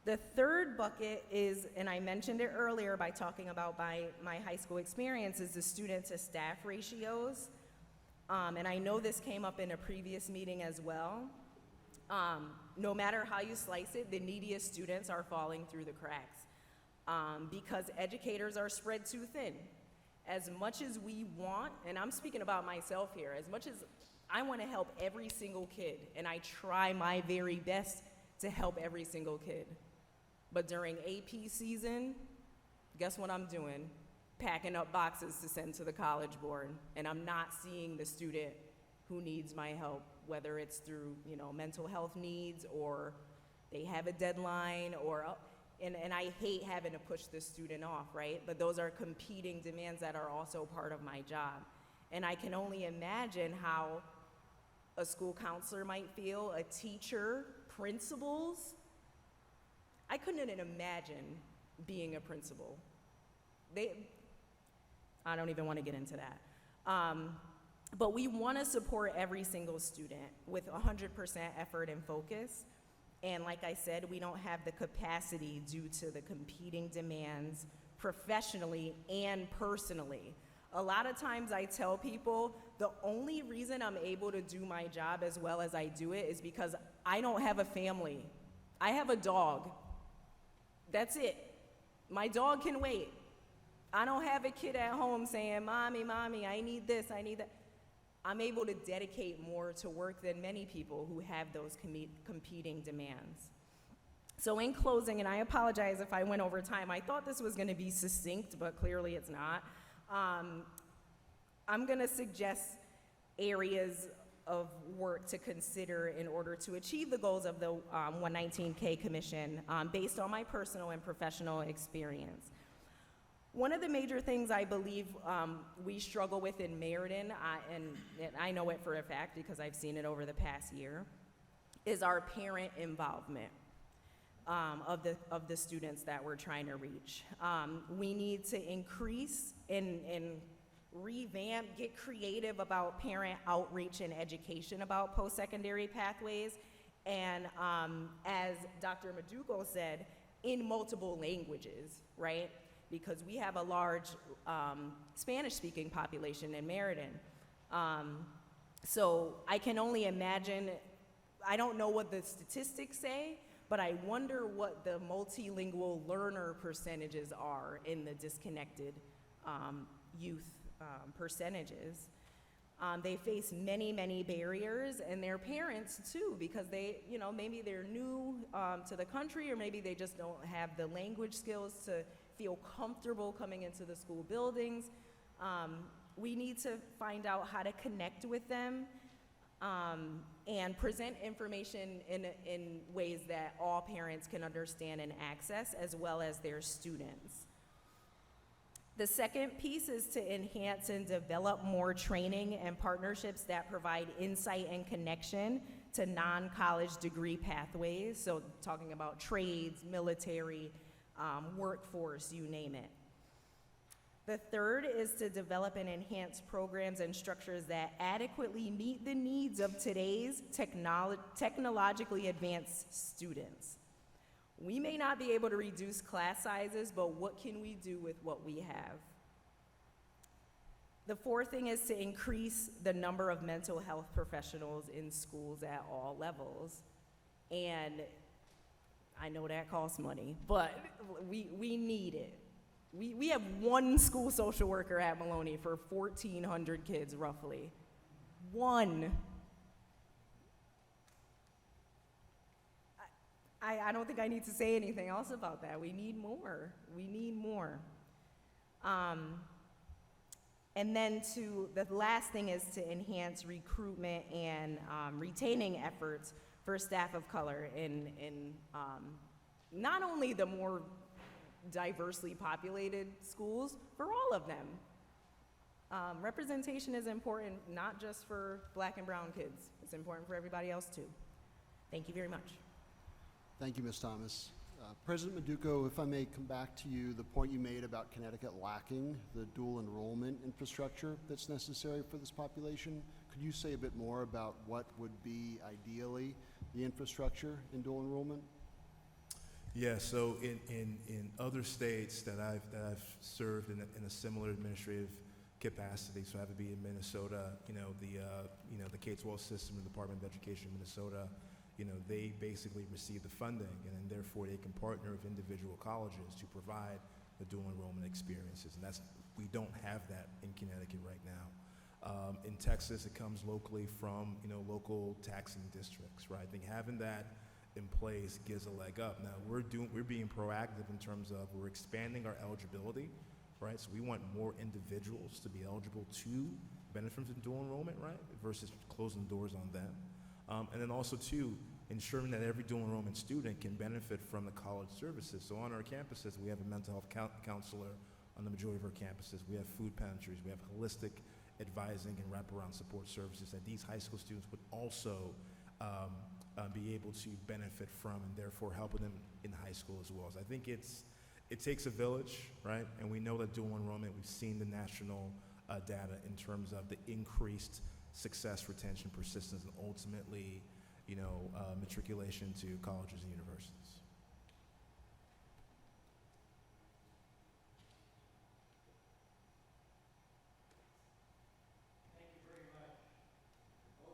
The third bucket is, and I mentioned it earlier by talking about my high school experience, is the student to staff ratios. And I know this came up in a previous meeting as well. No matter how you slice it, the neediest students are falling through the cracks. because educators are spread too thin. As much as we want, and I'm speaking about myself here, as much as I want to help every single kid, and I try my very best to help every single kid, but during AP season, guess what I'm doing? Packing up boxes to send to the College Board, and I'm not seeing the student who needs my help, whether it's through, mental health needs, or they have a deadline, and I hate having to push the student off, right? But those are competing demands that are also part of my job. And I can only imagine how a school counselor might feel, a teacher, principals. I couldn't imagine being a principal. I don't even want to get into that. But we want to support every single student with 100% effort and focus. And like I said, we don't have the capacity due to the competing demands professionally and personally. A lot of times I tell people the only reason I'm able to do my job as well as I do it is because I don't have a family. I have a dog. That's it. My dog can wait. I don't have a kid at home saying, Mommy, I need this, I need that. I'm able to dedicate more to work than many people who have those competing demands. So in closing, and I apologize if I went over time, I thought this was going to be succinct, but clearly it's not. I'm going to suggest areas of work to consider in order to achieve the goals of the 119K Commission based on my personal and professional experience. One of the major things I believe we struggle with in Meriden, and I know it for a fact because I've seen it over the past year, is our parent involvement of the students that we're trying to reach. We need to increase and revamp, get creative about parent outreach and education about post-secondary pathways, and as Dr. Maduko said, in multiple languages, right? Because we have a large Spanish-speaking population in Meriden. So I can only imagine, I don't know what the statistics say, but I wonder what the multilingual learner percentages are in the disconnected youth percentages. They face many, many barriers, and their parents too, because they, maybe they're new to the country, or maybe they just don't have the language skills to feel comfortable coming into the school buildings. We need to find out how to connect with them and present information in ways that all parents can understand and access, as well as their students. The second piece is to enhance and develop more training and partnerships that provide insight and connection to non-college degree pathways, so talking about trades, military, workforce, you name it. The third is to develop and enhance programs and structures that adequately meet the needs of today's technologically advanced students. We may not be able to reduce class sizes, but what can we do with what we have? The fourth thing is to increase the number of mental health professionals in schools at all levels. And I know that costs money, but we need it. We have one school social worker at Maloney for 1,400 kids, roughly. One. I don't think I need to say anything else about that. We need more. We need more. And then the last thing is to enhance recruitment and retaining efforts for staff of color in not only the more diversely populated schools, for all of them. Representation is important, not just for Black and brown kids. It's important for everybody else too. Thank you very much. Thank you, Ms. Thomas. President Maduko, if I may come back to you, the point you made about Connecticut lacking the dual enrollment infrastructure that's necessary for this population, could you say a bit more about what would be ideally the infrastructure in dual enrollment? Yeah, so in other states that I've served in a similar administrative capacity, so I have to be in Minnesota, the K-12 system, the Department of Education in Minnesota, they basically receive the funding, and then therefore they can partner with individual colleges to provide the dual enrollment experiences. And we don't have that in Connecticut right now. In Texas, it comes locally from, local taxing districts, right? I think having that in place gives a leg up. Now, we're being proactive in terms of we're expanding our eligibility, right? So we want more individuals to be eligible to benefit from dual enrollment, right? Versus closing doors on them. And then also, too, ensuring that every dual enrollment student can benefit from the college services. So on our campuses, we have a mental health counselor on the majority of our campuses. We have food pantries. We have holistic advising and wraparound support services that these high school students would also be able to benefit from, and therefore helping them in high school as well. So I think it takes a village, right? And we know that dual enrollment, we've seen the national data in terms of the increased success, retention, persistence, and ultimately, matriculation to colleges and universities.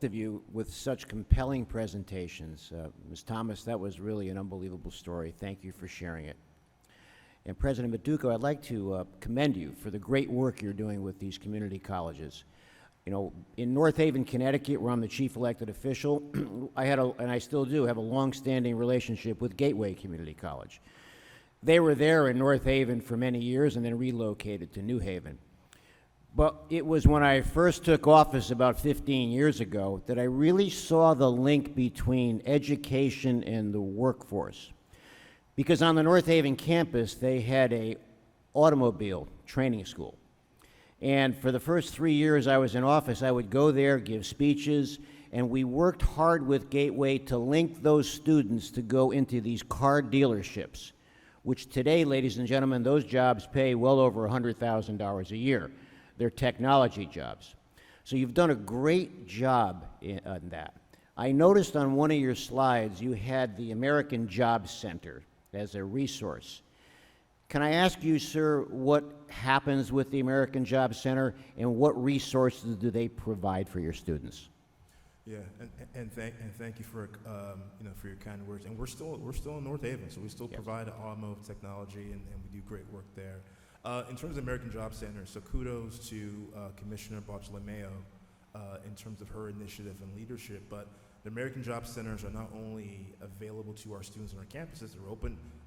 Of you with such compelling presentations. Ms. Thomas, that was really an unbelievable story. Thank you for sharing it. And President Maduco, I'd like to commend you for the great work you're doing with these community colleges. In North Haven, Connecticut, where I'm the chief elected official, I had and I still do, have a long-standing relationship with Gateway Community College. They were there in North Haven for many years and then relocated to New Haven. But it was when I first took office about 15 years ago that I really saw the link between education and the workforce. Because on the North Haven campus, they had an automobile training school. And for the first 3 years I was in office, I would go there, give speeches, and we worked hard with Gateway to link those students to go into these car dealerships, which today, ladies and gentlemen, those jobs pay well over $100,000 a year. They're technology jobs. So you've done a great job on that. I noticed on one of your slides you had the American Job Center as a resource. Can I ask you, sir, what happens with the American Job Center and what resources do they provide for your students? Yeah, and thank you for for your kind words. And we're still in North Haven, so we still provide automotive technology, and we do great work there. In terms of American Job Center, so kudos to Commissioner Bartolomeo in terms of her initiative and leadership. But the American Job Centers are not only available to our students on our campuses; they're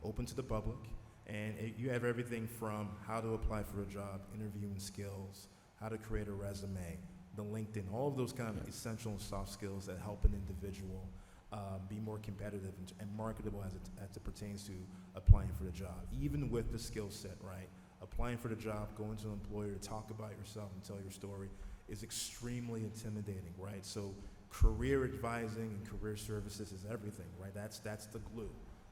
open to the public, and you have everything from how to apply for a job, interviewing skills, how to create a resume, the LinkedIn, all of those kind of essential and soft skills that help an individual be more competitive and marketable as it pertains to applying for the job. Even with the skill set, right? Applying for the job, going to an employer to talk about yourself and tell your story is extremely intimidating, right? So career advising and career services is everything, right? That's the glue.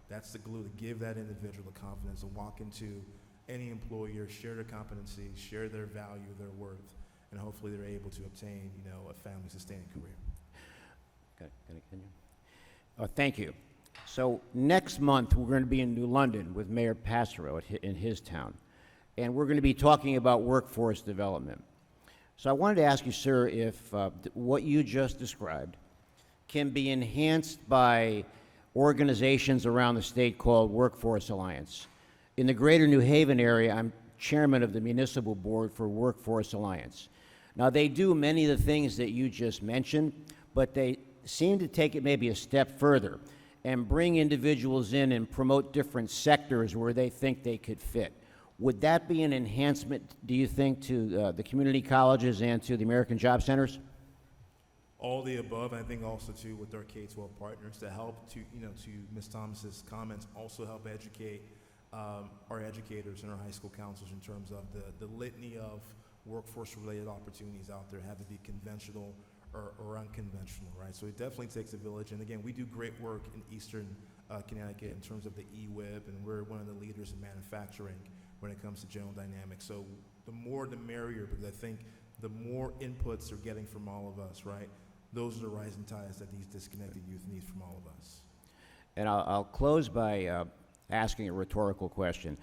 That's the glue to give that individual the confidence to walk into any employer, share their competencies, share their value, their worth, and hopefully they're able to obtain, a family-sustaining career. Can I continue? Thank you. So next month, we're going to be in New London with Mayor Passero in his town, and we're going to be talking about workforce development. So I wanted to ask you, sir, if what you just described can be enhanced by organizations around the state called Workforce Alliance. In the greater New Haven area, I'm chairman of the municipal board for Workforce Alliance. Now, they do many of the things that you just mentioned, but they seem to take it maybe a step further and bring individuals in and promote different sectors where they think they could fit. Would that be an enhancement, do you think, to the community colleges and to the American Job Centers? All the above, I think also too with our K-12 partners to help to Ms. Thomas's comments, also help educate our educators and our high school counselors in terms of the litany of workforce-related opportunities out there, have to be conventional or unconventional, right? So it definitely takes a village. And again, we do great work in Eastern Connecticut in terms of the EWIB, and we're one of the leaders in manufacturing when it comes to General Dynamics. So the more the merrier, because I think the more inputs they're getting from all of us, right? Those are the rising tides that these disconnected youth need from all of us. And I'll close by asking a rhetorical question.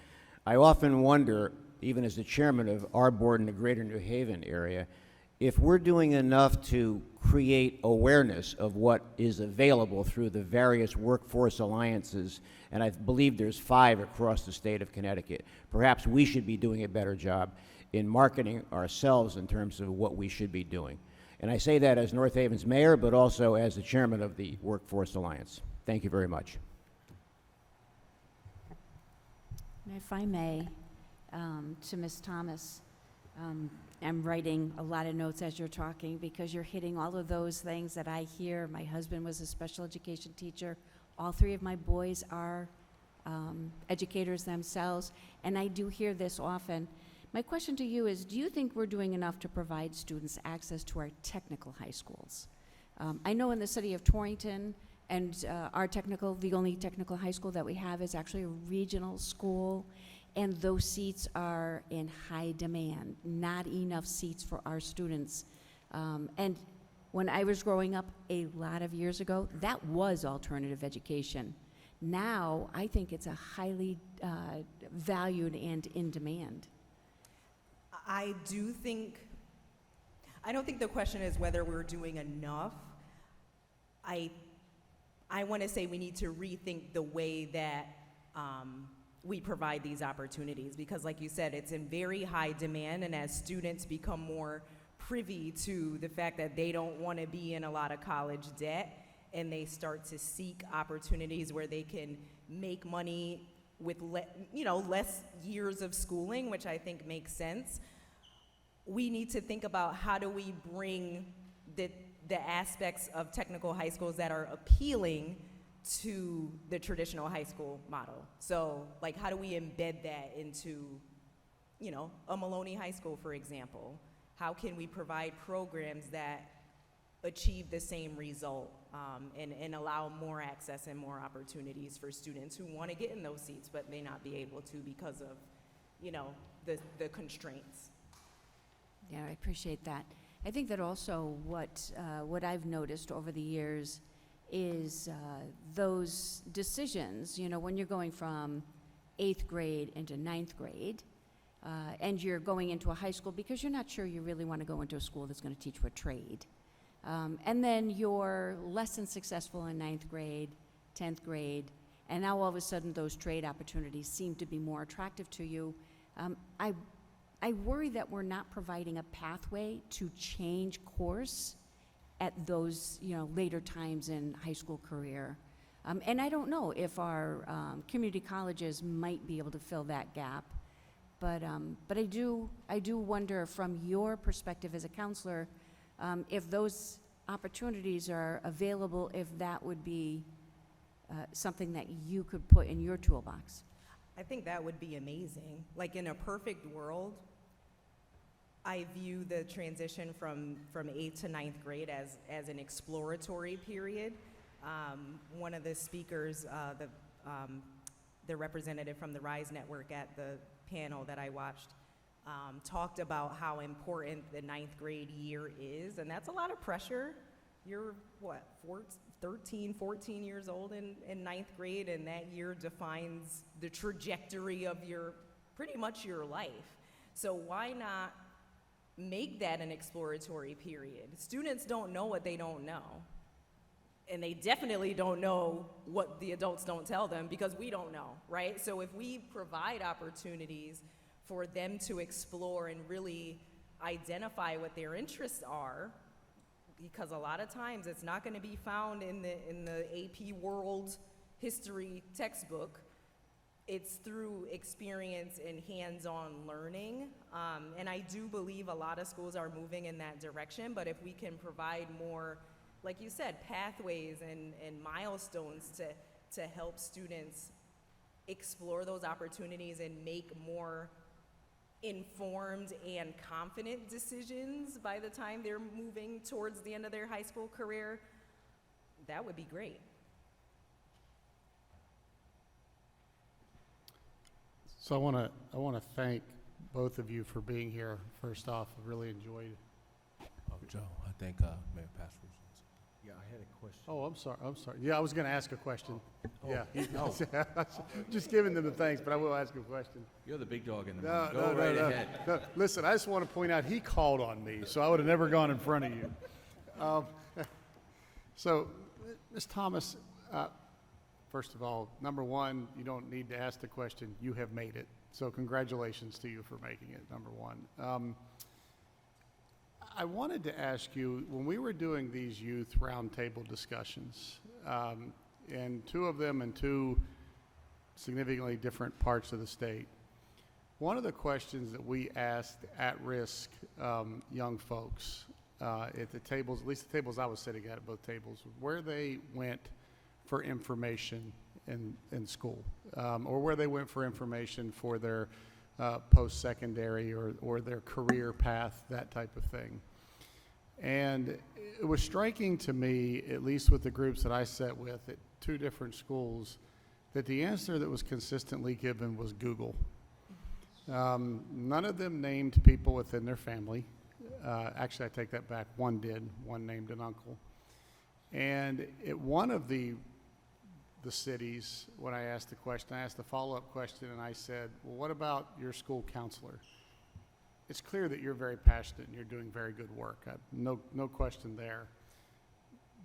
I often wonder, even as the chairman of our board in the greater New Haven area, if we're doing enough to create awareness of what is available through the various workforce alliances, and I believe there's 5 across the state of Connecticut, perhaps we should be doing a better job in marketing ourselves in terms of what we should be doing. And I say that as North Haven's mayor, but also as the chairman of the Workforce Alliance. Thank you very much. And if I may, to Ms. Thomas, I'm writing a lot of notes as you're talking because you're hitting all of those things that I hear. My husband was a special education teacher. All 3 of my boys are educators themselves, and I do hear this often. My question to you is, do you think we're doing enough to provide students access to our technical high schools? I know in the city of Torrington, and the only technical high school that we have is actually a regional school, and those seats are in high demand, not enough seats for our students. And when I was growing up a lot of years ago, that was alternative education. Now, I think it's a highly valued and in demand. I don't think the question is whether we're doing enough. I want to say we need to rethink the way that we provide these opportunities, because like you said, it's in very high demand, and as students become more privy to the fact that they don't want to be in a lot of college debt, and they start to seek opportunities where they can make money with less years of schooling, which I think makes sense. We need to think about how do we bring the aspects of technical high schools that are appealing to the traditional high school model. So, like, how do we embed that into, a Maloney High School, for example? How can we provide programs that achieve the same result and allow more access and more opportunities for students who want to get in those seats but may not be able to because of, the constraints? Yeah, I appreciate that. I think that also what I've noticed over the years is those decisions, when you're going from 8th grade into 9th grade, and you're going into a high school because you're not sure you really want to go into a school that's going to teach you a trade. And then you're less than successful in 9th grade, 10th grade, and now all of a sudden those trade opportunities seem to be more attractive to you. I worry that we're not providing a pathway to change course at those, later times in high school career. And I don't know if our community colleges might be able to fill that gap. But I do wonder from your perspective as a counselor, if those opportunities are available, if that would be something that you could put in your toolbox. I think that would be amazing. Like, in a perfect world, I view the transition from 8th to 9th grade as an exploratory period. One of the speakers, the representative from the RISE network at the panel that I watched, talked about how important the 9th grade year is, and that's a lot of pressure. You're, 13, 14 years old in 9th grade, and that year defines the trajectory of pretty much your life. So why not make that an exploratory period? Students don't know what they don't know. And they definitely don't know what the adults don't tell them, because we don't know, right? So if we provide opportunities for them to explore and really identify what their interests are, because a lot of times it's not going to be found in the AP World History textbook. It's through experience and hands-on learning. And I do believe a lot of schools are moving in that direction, but if we can provide more, like you said, pathways and milestones to help students explore those opportunities and make more informed and confident decisions by the time they're moving towards the end of their high school career, that would be great. So I want to thank both of you for being here. First off, I really enjoyed Joe, I think Mayor Passwords. Yeah, I had a question. Oh, I'm sorry, I'm sorry. Yeah, I was gonna ask a question. Yeah. Oh. Just giving them the thanks, but I will ask a question. You're the big dog in the No, room. no, Go no, right no, ahead. no. Listen, I just want to point out, he called on me, so I would have never gone in front of you. So, Ms. Thomas, first of all, number one, you don't need to ask the question. You have made it. So congratulations to you for making it, number one. I wanted to ask you, when we were doing these youth roundtable discussions, and two of them in two significantly different parts of the state, one of the questions that we asked at-risk young folks at the tables, at least the tables I was sitting at both tables, where they went for information in school, or where they went for information for their post-secondary or their career path, that type of thing. And it was striking to me, at least with the groups that I sat with at two different schools, that the answer that was consistently given was Google. None of them named people within their family. Actually, I take that back. One did. One named an uncle. And at one of the cities, when I asked the question, I asked a follow-up question, and I said, well, what about your school counselor? It's clear that you're very passionate and you're doing very good work. No question there.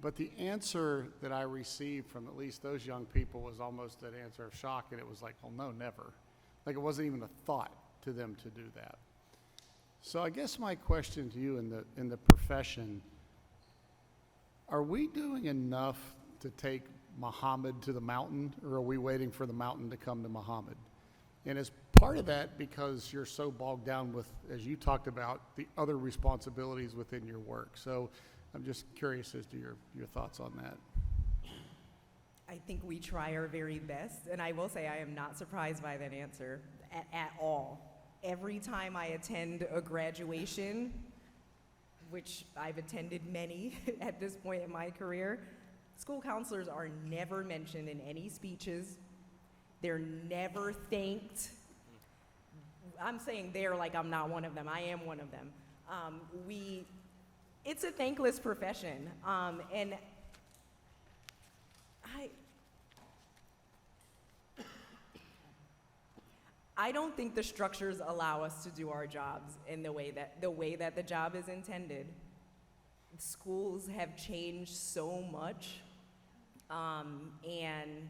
But the answer that I received from at least those young people was almost an answer of shock, and it was like, well, no, never. Like it wasn't even a thought to them to do that. So I guess my question to you in the profession, are we doing enough to take Muhammad to the mountain, or are we waiting for the mountain to come to Muhammad? And is part of that because you're so bogged down with, as you talked about, the other responsibilities within your work? So I'm just curious as to your thoughts on that. I think we try our very best, and I will say I am not surprised by that answer at all. Every time I attend a graduation, which I've attended many at this point in my career, school counselors are never mentioned in any speeches. They're never thanked. I'm saying they're like I'm not one of them. I am one of them. It's a thankless profession, and I don't think the structures allow us to do our jobs in the way that the job is intended. Schools have changed so much, and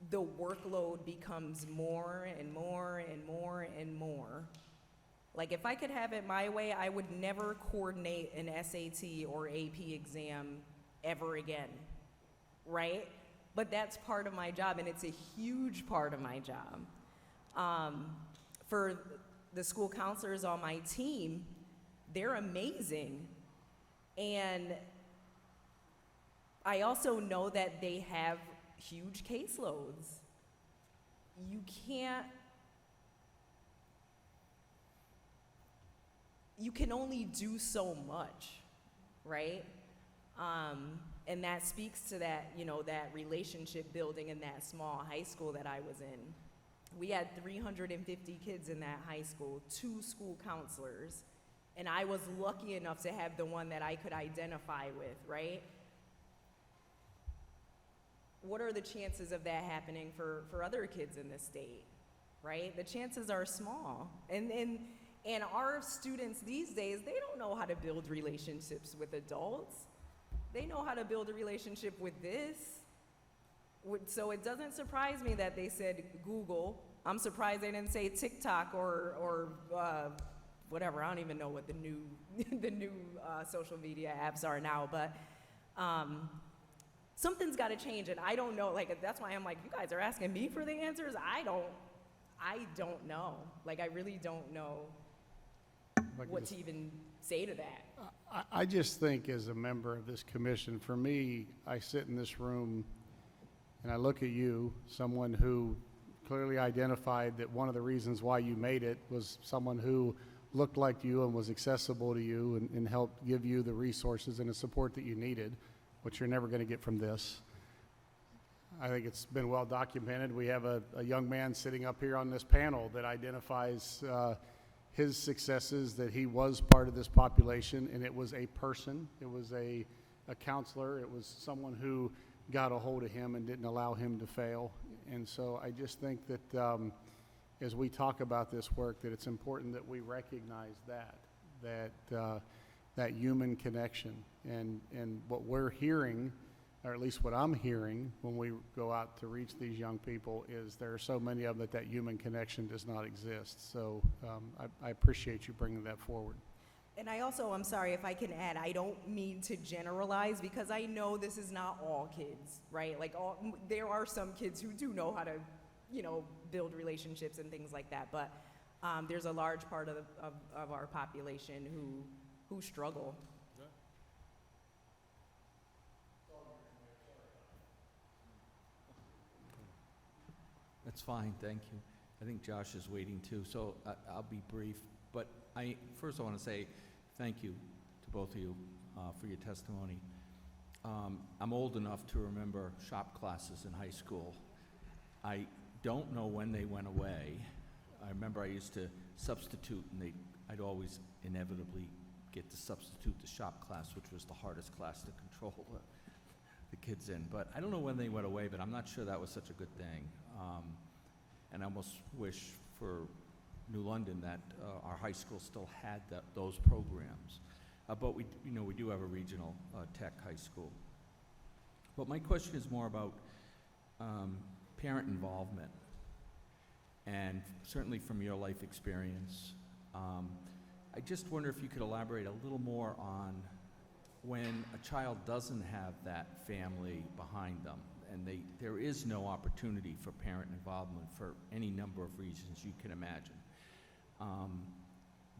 the workload becomes more and more and more and more. Like if I could have it my way, I would never coordinate an SAT or AP exam ever again, right? But that's part of my job, and it's a huge part of my job. For the school counselors on my team, they're amazing. And I also know that they have huge caseloads. You can only do so much, right? And that speaks to that, that relationship building in that small high school that I was in. We had 350 kids in that high school, 2 school counselors, and I was lucky enough to have the one that I could identify with, right? What are the chances of that happening for other kids in this state, right? The chances are small. And our students these days, they don't know how to build relationships with adults. They know how to build a relationship with this. So it doesn't surprise me that they said Google. I'm surprised they didn't say TikTok or whatever. I don't even know what the new social media apps are now. But something's got to change, and I don't know. Like that's why I'm like, you guys are asking me for the answers. I don't know. Like I really don't know what to even say to that. I just think as a member of this commission, for me, I sit in this room and I look at you, someone who clearly identified that one of the reasons why you made it was someone who looked like you and was accessible to you and helped give you the resources and the support that you needed, which you're never going to get from this. I think it's been well documented. We have a young man sitting up here on this panel that identifies his successes, that he was part of this population, and it was a person, it was a a counselor. It was someone who got a hold of him and didn't allow him to fail. And so I just think that as we talk about this work, that it's important that we recognize that human connection. And what we're hearing, or at least what I'm hearing when we go out to reach these young people, is there are so many of them that human connection does not exist. So I appreciate you bringing that forward. And I also, I'm sorry if I can add, I don't mean to generalize, because I know this is not all kids, right? Like, there are some kids who do know how to, build relationships and things like that, but there's a large part of our population who struggle. That's fine, thank you. I think Josh is waiting too, so I'll be brief. But first I want to say thank you to both of you for your testimony. I'm old enough to remember shop classes in high school. I don't know when they went away. I remember I used to substitute, and I'd always inevitably get to substitute the shop class, which was the hardest class to control the kids in. But I don't know when they went away, but I'm not sure that was such a good thing. And I almost wish for New London that our high school still had those programs. But we do have a regional tech high school. But my question is more about parent involvement. And certainly from your life experience, I just wonder if you could elaborate a little more on when a child doesn't have that family behind them, and there is no opportunity for parent involvement for any number of reasons you can imagine.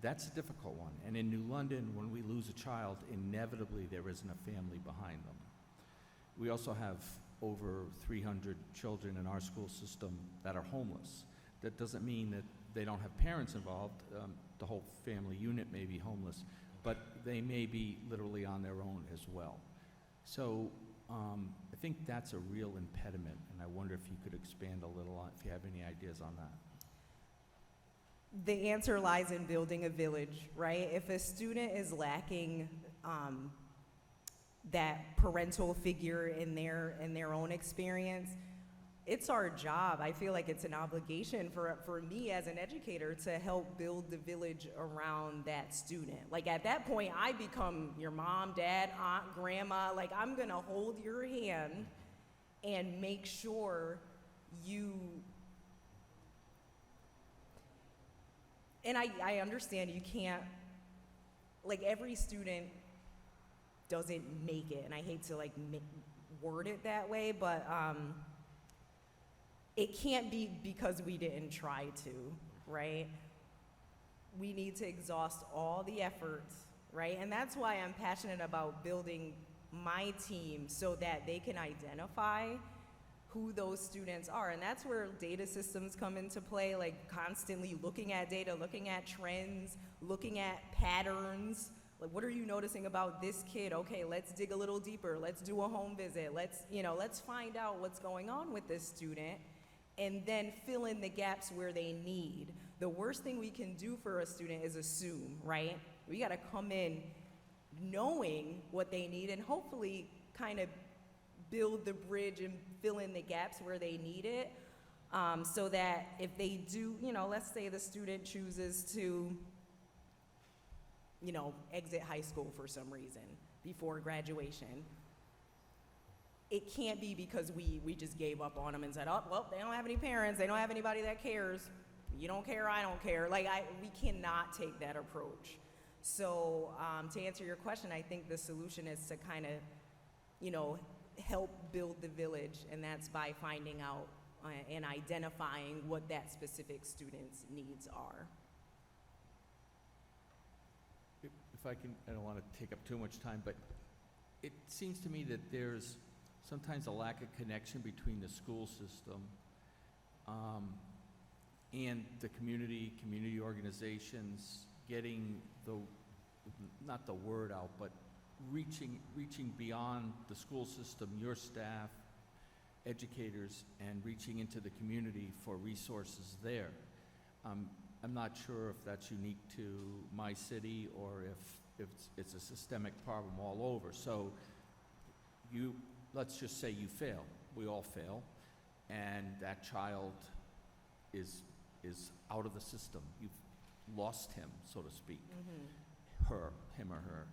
That's a difficult one. And in New London, when we lose a child, inevitably there isn't a family behind them. We also have over 300 children in our school system that are homeless. That doesn't mean that they don't have parents involved. The whole family unit may be homeless, but they may be literally on their own as well. So I think that's a real impediment, and I wonder if you could expand a little on, if you have any ideas on that. The answer lies in building a village, right? If a student is lacking that parental figure in their own experience, it's our job. I feel like it's an obligation for me as an educator to help build the village around that student. Like, at that point, I become your mom, dad, aunt, grandma. Like, I'm gonna hold your hand and make sure you. And I understand you can't, like, every student doesn't make it, and I hate to word it that way, but it can't be because we didn't try to, right? We need to exhaust all the efforts, right? And that's why I'm passionate about building my team so that they can identify who those students are. And that's where data systems come into play, like constantly looking at data, looking at trends, looking at patterns. Like, what are you noticing about this kid? Okay, let's dig a little deeper. Let's do a home visit. Let's find out what's going on with this student, and then fill in the gaps where they need. The worst thing we can do for a student is assume, right? We gotta come in knowing what they need and hopefully kind of build the bridge and fill in the gaps where they need it, so that if they do, let's say the student chooses to, exit high school for some reason before graduation. It can't be because we just gave up on them and said, oh, well, they don't have any parents, they don't have anybody that cares. You don't care, I don't care. We cannot take that approach. So to answer your question, I think the solution is to kind of, help build the village, and that's by finding out and identifying what that specific student's needs are. If I can, I don't want to take up too much time, but it seems to me that there's sometimes a lack of connection between the school system and the community organizations getting not the word out, but reaching beyond the school system, your staff, educators, and reaching into the community for resources there. I'm not sure if that's unique to my city or if it's a systemic problem all over. So let's just say you fail, we all fail, and that child is out of the system. You've lost him, so to speak. Him or her.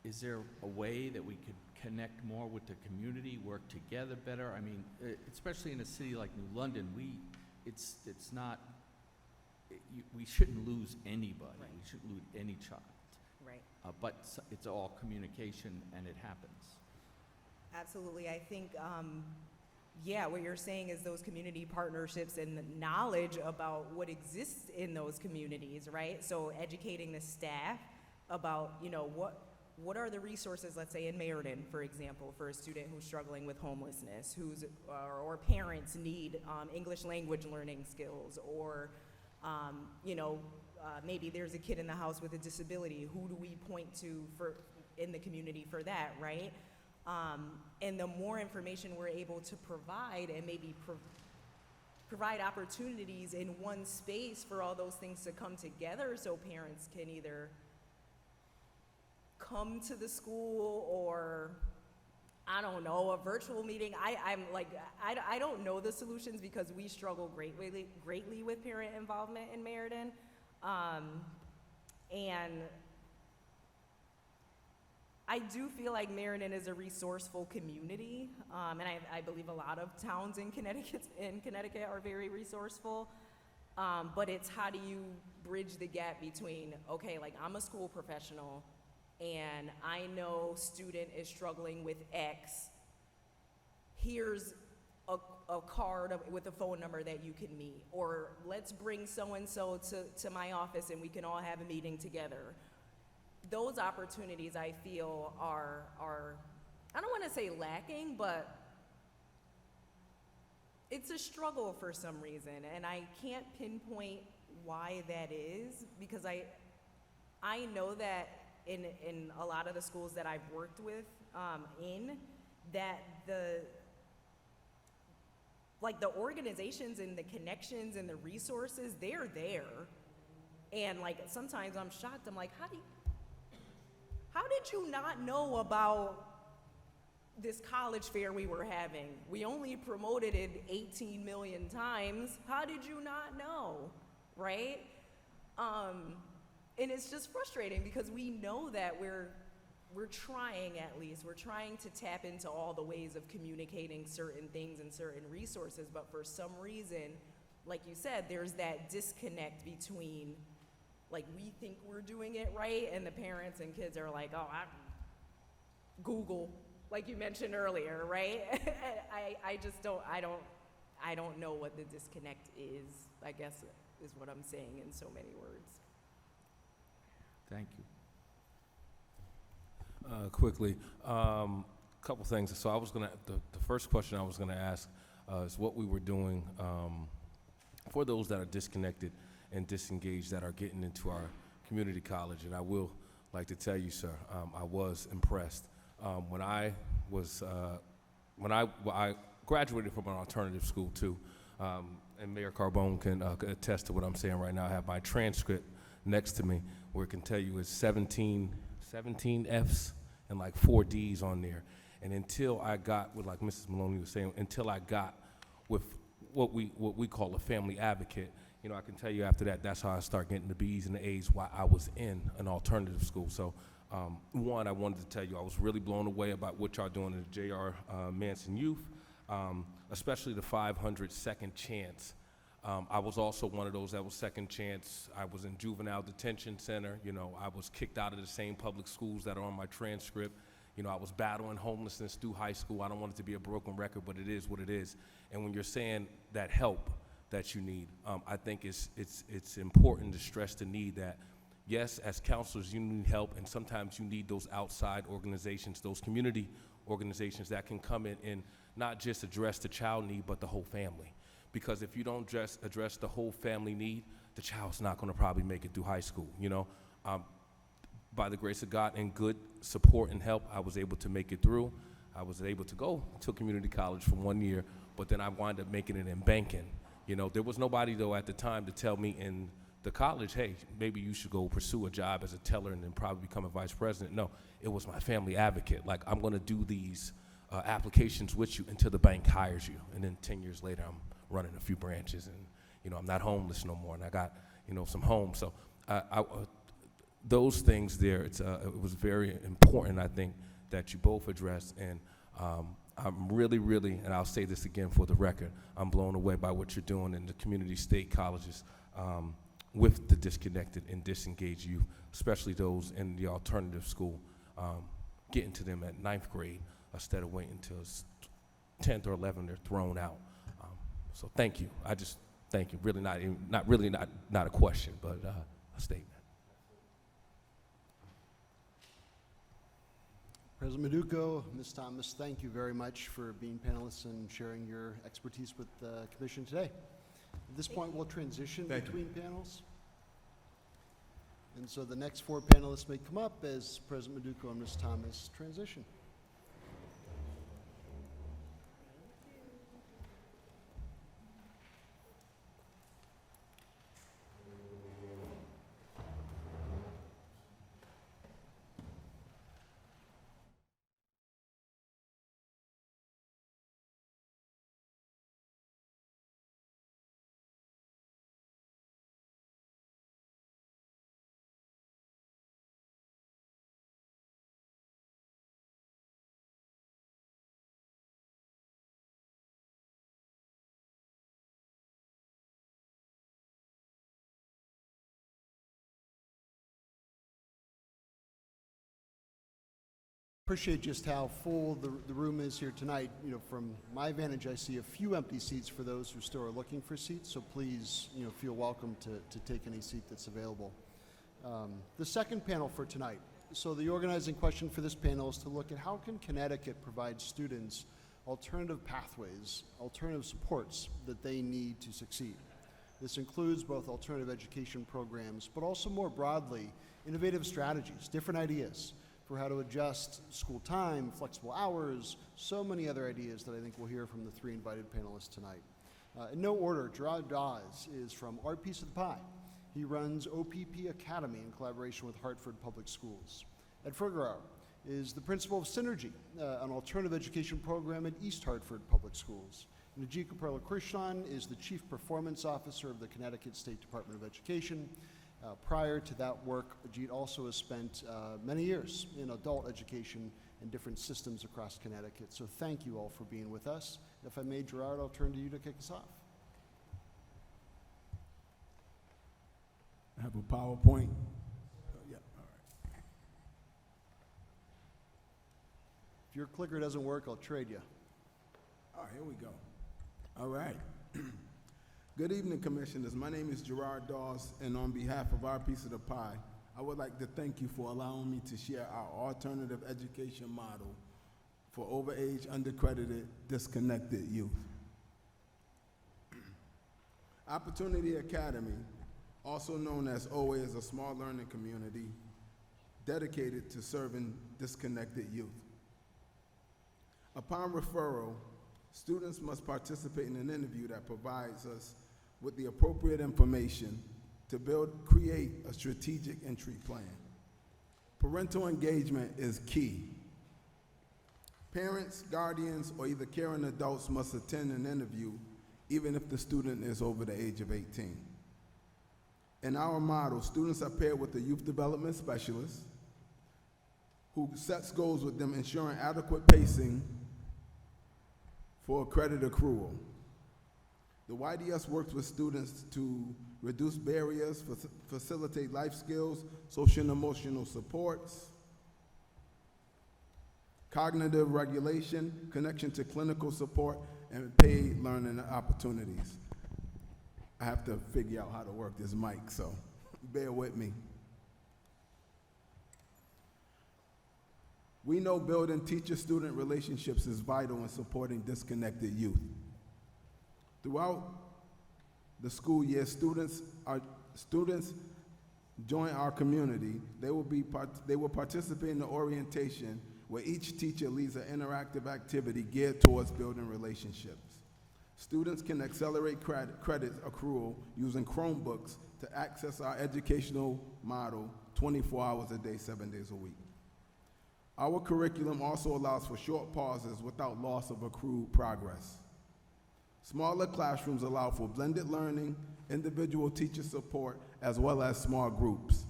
Is there a way that we could connect more with the community, work together better? I mean, especially in a city like New London, it's not, we shouldn't lose anybody. Right. We shouldn't lose any child. Right. But it's all communication, and it happens. Absolutely. I think, what you're saying is those community partnerships and the knowledge about what exists in those communities, right? So educating the staff about, what are the resources, let's say in Meriden, for example, for a student who's struggling with homelessness, or parents need English language learning skills, or, maybe there's a kid in the house with a disability. Who do we point to in the community for that, right? And the more information we're able to provide, and maybe provide opportunities in one space for all those things to come together, so parents can either come to the school, or I don't know, a virtual meeting. I don't know the solutions, because we struggle greatly with parent involvement in Meriden. And I do feel like Meriden is a resourceful community, and I believe a lot of towns in Connecticut are very resourceful. But it's, how do you bridge the gap between, okay, like, I'm a school professional, and I know student is struggling with X. Here's a card with a phone number that you can meet, or let's bring so-and-so to my office and we can all have a meeting together. Those opportunities, I feel, are I don't want to say lacking, but it's a struggle for some reason, and I can't pinpoint why that is, because I know that in a lot of the schools that I've worked with, that the organizations and the connections and the resources, they're there. And sometimes I'm shocked. I'm like, how did you not know about this college fair we were having? We only promoted it 18 million times. How did you not know, right? And it's just frustrating, because we know that we're trying, at least, we're trying to tap into all the ways of communicating certain things and certain resources, but for some reason, like you said, there's that disconnect between, we think we're doing it right, and the parents and kids are like, oh, Google, like you mentioned earlier, right? I don't know what the disconnect is, I guess, is what I'm saying in so many words. Thank you. Quickly, couple things. So the first question I was gonna ask is what we were doing for those that are disconnected and disengaged, that are getting into our community college. And I will like to tell you, sir, I was impressed. When I graduated from an alternative school too, and Mayor Carbone can attest to what I'm saying right now. I have my transcript next to me, where it can tell you it's 17 Fs and 4 Ds on there. And until I got, with like Mrs. Maloney was saying, until I got with what we call a family advocate, I can tell you after that, that's how I start getting the B's and the A's while I was in an alternative school. So one, I wanted to tell you, I was really blown away about what y'all doing in the J.R. Manson Youth, especially the 500 second chance. I was also one of those that was second chance. I was in juvenile detention center. I was kicked out of the same public schools that are on my transcript. I was battling homelessness through high school. I don't want it to be a broken record, but it is what it is. And when you're saying that help that you need, I think it's important to stress the need that, yes, as counselors, you need help, and sometimes you need those outside organizations, those community organizations that can come in and not just address the child need, but the whole family. Because if you don't just address the whole family need, the child's not going to probably make it through high school. By the grace of God and good support and help, I was able to make it through. I was able to go to community college for 1 year, but then I wound up making it in banking. There was nobody, though, at the time to tell me in the college, hey, maybe you should go pursue a job as a teller and then probably become a vice president. No, it was my family advocate. Like, I'm going to do these applications with you until the bank hires you. And then 10 years later, I'm running a few branches, and, you know, I'm not homeless no more, and I got, you know, some homes. So those things there, it was very important, I think, that you both addressed. And I'm really, really, and I'll say this again for the record, I'm blown away by what you're doing in the community state colleges with the disconnected and disengaged youth, especially those in the alternative school, getting to them at 9th grade instead of waiting until 10th or 11th they're thrown out. So thank you. I just thank you. Really not a question, but a statement. President Maduco, Ms. Thomas, thank you very much for being panelists and sharing your expertise with the commission today. At this point, we'll transition between panels. And so the next 4 panelists may come up as President Maduco and Ms. Thomas transition. Appreciate just how full the room is here tonight. You know, from my vantage, I see a few empty seats for those who still are looking for seats, so please, you know, feel welcome to take any seat that's available. The second panel for tonight. So the organizing question for this panel is to look at how can Connecticut provide students alternative pathways, alternative supports that they need to succeed. This includes both alternative education programs, but also more broadly, innovative strategies, different ideas for how to adjust school time, flexible hours, so many other ideas that I think we'll hear from the 3 invited panelists tonight. In no order, Gerard Dawes is from Our Piece of the Pie. He runs OPP Academy in collaboration with Hartford Public Schools. Ed Fergerow is the principal of Synergy, an alternative education program at East Hartford Public Schools. Najika Perla-Krishnan is the Chief Performance Officer of the Connecticut State Department of Education. Prior to that work, Ajit also has spent many years in adult education and different systems across Connecticut. So thank you all for being with us. If I may, Gerard, I'll turn to you to kick us off. I have a PowerPoint. Yeah, all right. If your clicker doesn't work, I'll trade you. Oh, here we go. All right. Good evening, Commissioners. My name is Gerard Dawes, and on behalf of Our Piece of the Pie, I would like to thank you for allowing me to share our alternative education model for overage, undercredited, disconnected youth. Opportunity Academy, also known as OA, is a small learning community dedicated to serving disconnected youth. Upon referral, students must participate in an interview that provides us with the appropriate information to create a strategic entry plan. Parental engagement is key. Parents, guardians, or either caring adults must attend an interview even if the student is over the age of 18. In our model, students are paired with a youth development specialist who sets goals with them, ensuring adequate pacing for credit accrual. The YDS works with students to reduce barriers, facilitate life skills, social and emotional supports, cognitive regulation, connection to clinical support, and paid learning opportunities. I have to figure out how to work this mic, so bear with me. We know building teacher-student relationships is vital in supporting disconnected youth. Throughout the school year, students join our community. They will participate in the orientation where each teacher leads an interactive activity geared towards building relationships. Students can accelerate credit accrual using Chromebooks to access our educational model 24 hours a day, 7 days a week. Our curriculum also allows for short pauses without loss of accrued progress. Smaller classrooms allow for blended learning, individual teacher support, as well as small groups.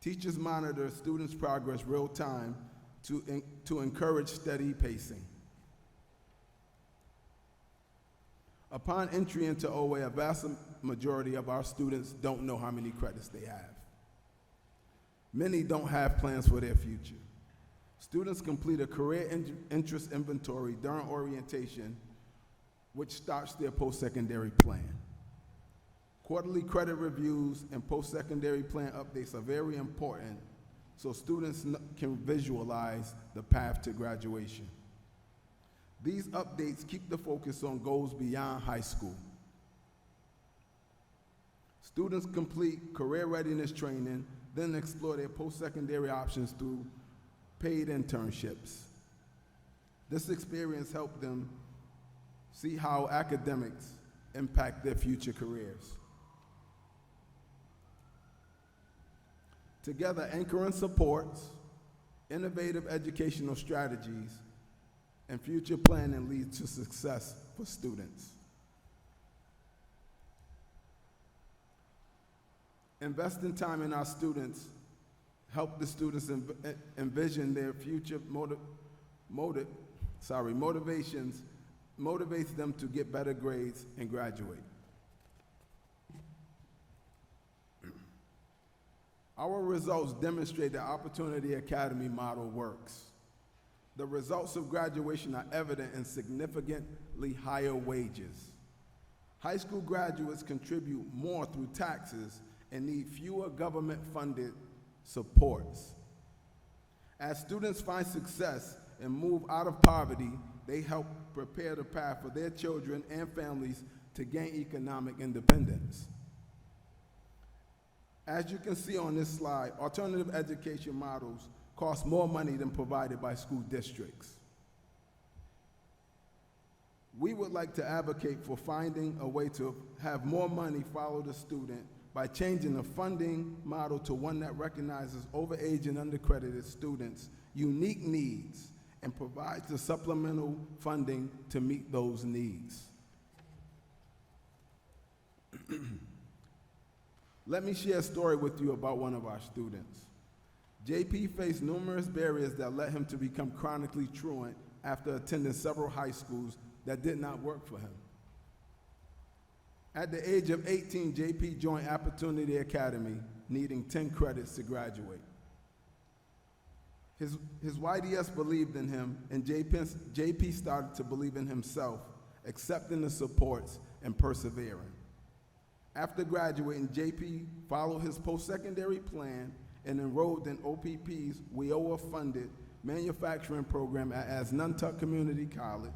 Teachers monitor students' progress real time to encourage steady pacing. Upon entry into OA, a vast majority of our students don't know how many credits they have. Many don't have plans for their future. Students complete a career interest inventory during orientation, which starts their post-secondary plan. Quarterly credit reviews and post-secondary plan updates are very important so students can visualize the path to graduation. These updates keep the focus on goals beyond high school. Students complete career readiness training, then explore their post-secondary options through paid internships. This experience helped them see how academics impact their future careers. Together, anchoring supports, innovative educational strategies, and future planning leads to success for students. Investing time in our students help the students envision their future motivates them to get better grades and graduate. Our results demonstrate the Opportunity Academy model works. The results of graduation are evident in significantly higher wages. High school graduates contribute more through taxes and need fewer government-funded supports. As students find success and move out of poverty, they help prepare the path for their children and families to gain economic independence. As you can see on this slide, alternative education models cost more money than provided by school districts. We would like to advocate for finding a way to have more money follow the student by changing the funding model to one that recognizes overage and undercredited students' unique needs and provides the supplemental funding to meet those needs. Let me share a story with you about one of our students. JP faced numerous barriers that led him to become chronically truant after attending several high schools that did not work for him. At the age of 18, JP joined Opportunity Academy, needing 10 credits to graduate. His YDS believed in him, and JP started to believe in himself, accepting the supports and persevering. After graduating, JP followed his post-secondary plan and enrolled in OPP's WIOA-funded manufacturing program at Asnuntuck Community College.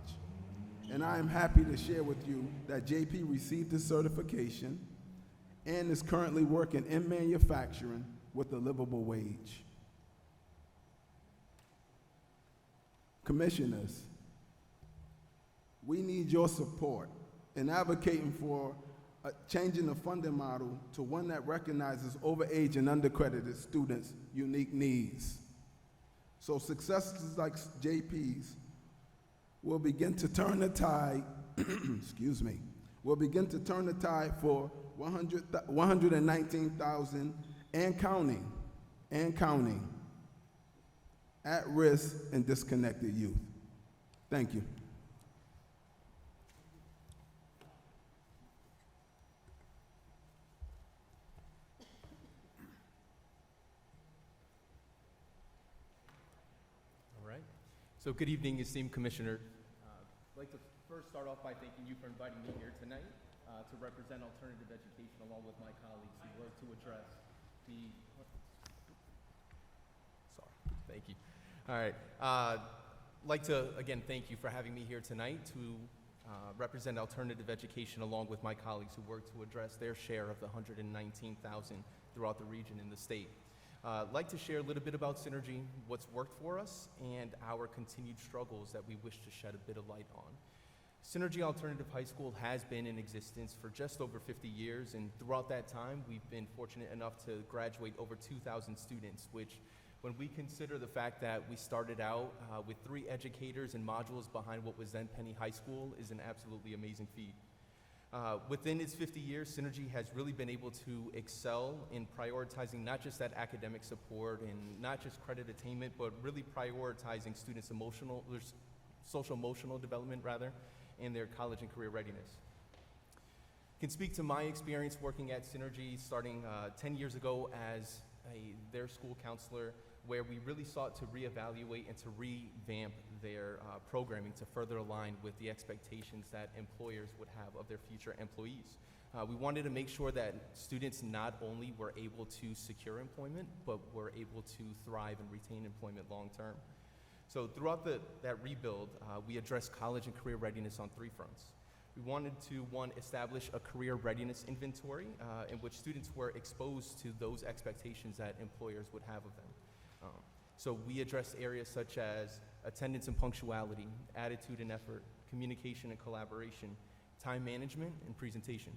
And I am happy to share with you that JP received his certification and is currently working in manufacturing with a livable wage. Commissioners, we need your support in advocating for changing the funding model to one that recognizes overage and undercredited students' unique needs. So successes like JP's will begin to turn the tide, will begin to turn the tide for 119,000 and counting at risk and disconnected youth. Thank you. So good evening, esteemed Commissioner. I'd like to first start off by thanking you for inviting me here tonight to represent alternative education along with my colleagues who work to address the... Sorry, thank you. All right. I'd like to, again, thank you for having me here tonight to represent alternative education along with my colleagues who work to address their share of the 119,000 throughout the region and the state. I'd like to share a little bit about Synergy, what's worked for us, and our continued struggles that we wish to shed a bit of light on. Synergy Alternative High School has been in existence for just over 50 years, and throughout that time, we've been fortunate enough to graduate over 2,000 students, which, when we consider the fact that we started out with 3 educators and modules behind what was then Penny High School, is an absolutely amazing feat. Within its 50 years, Synergy has really been able to excel in prioritizing not just that academic support and not just credit attainment, but really prioritizing students' social emotional development, rather, and their college and career readiness. I can speak to my experience working at Synergy starting 10 years ago as their school counselor, where we really sought to reevaluate and to revamp their programming to further align with the expectations that employers would have of their future employees. We wanted to make sure that students not only were able to secure employment, but were able to thrive and retain employment long term. So throughout that rebuild, we addressed college and career readiness on 3 fronts. We wanted to, 1, establish a career readiness inventory in which students were exposed to those expectations that employers would have of them. So we addressed areas such as attendance and punctuality, attitude and effort, communication and collaboration, time management, and presentation.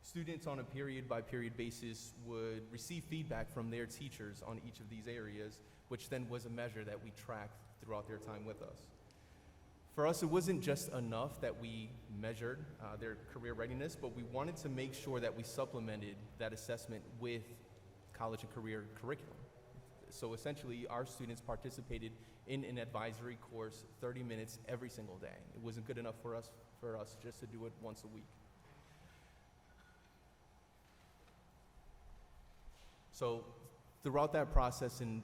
Students on a period-by-period basis would receive feedback from their teachers on each of these areas, which then was a measure that we tracked throughout their time with us. For us, it wasn't just enough that we measured their career readiness, but we wanted to make sure that we supplemented that assessment with college and career curriculum. So essentially, our students participated in an advisory course 30 minutes every single day. It wasn't good enough for us just to do it once a week. So throughout that process, and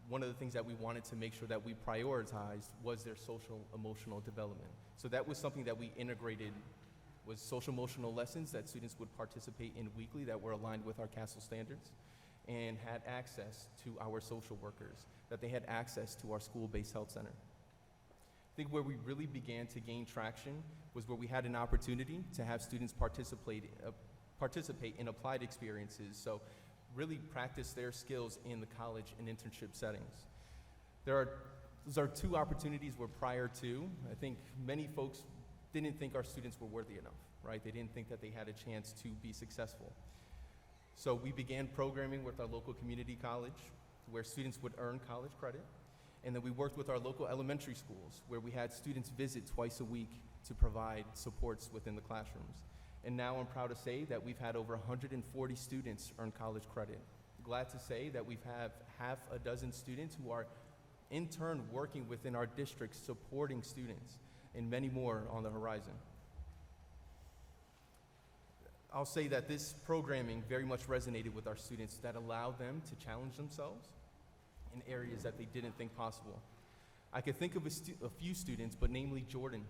one of the things that we wanted to make sure that we prioritized was their social emotional development. So that was something that we integrated, was social emotional lessons that students would participate in weekly that were aligned with our CASEL standards, and had access to our social workers, that they had access to our school-based health center. I think where we really began to gain traction was where we had an opportunity to have students participate in applied experiences, so really practice their skills in the college and internship settings. Those are 2 opportunities where prior to, I think many folks didn't think our students were worthy enough, right? They didn't think that they had a chance to be successful. So we began programming with our local community college, where students would earn college credit. And then we worked with our local elementary schools, where we had students visit twice a week to provide supports within the classrooms. And now I'm proud to say that we've had over 140 students earn college credit. Glad to say that we've had half a dozen students who are in turn working within our district supporting students, and many more on the horizon. I'll say that this programming very much resonated with our students, that allowed them to challenge themselves in areas that they didn't think possible. I could think of a few students, but namely Jordan.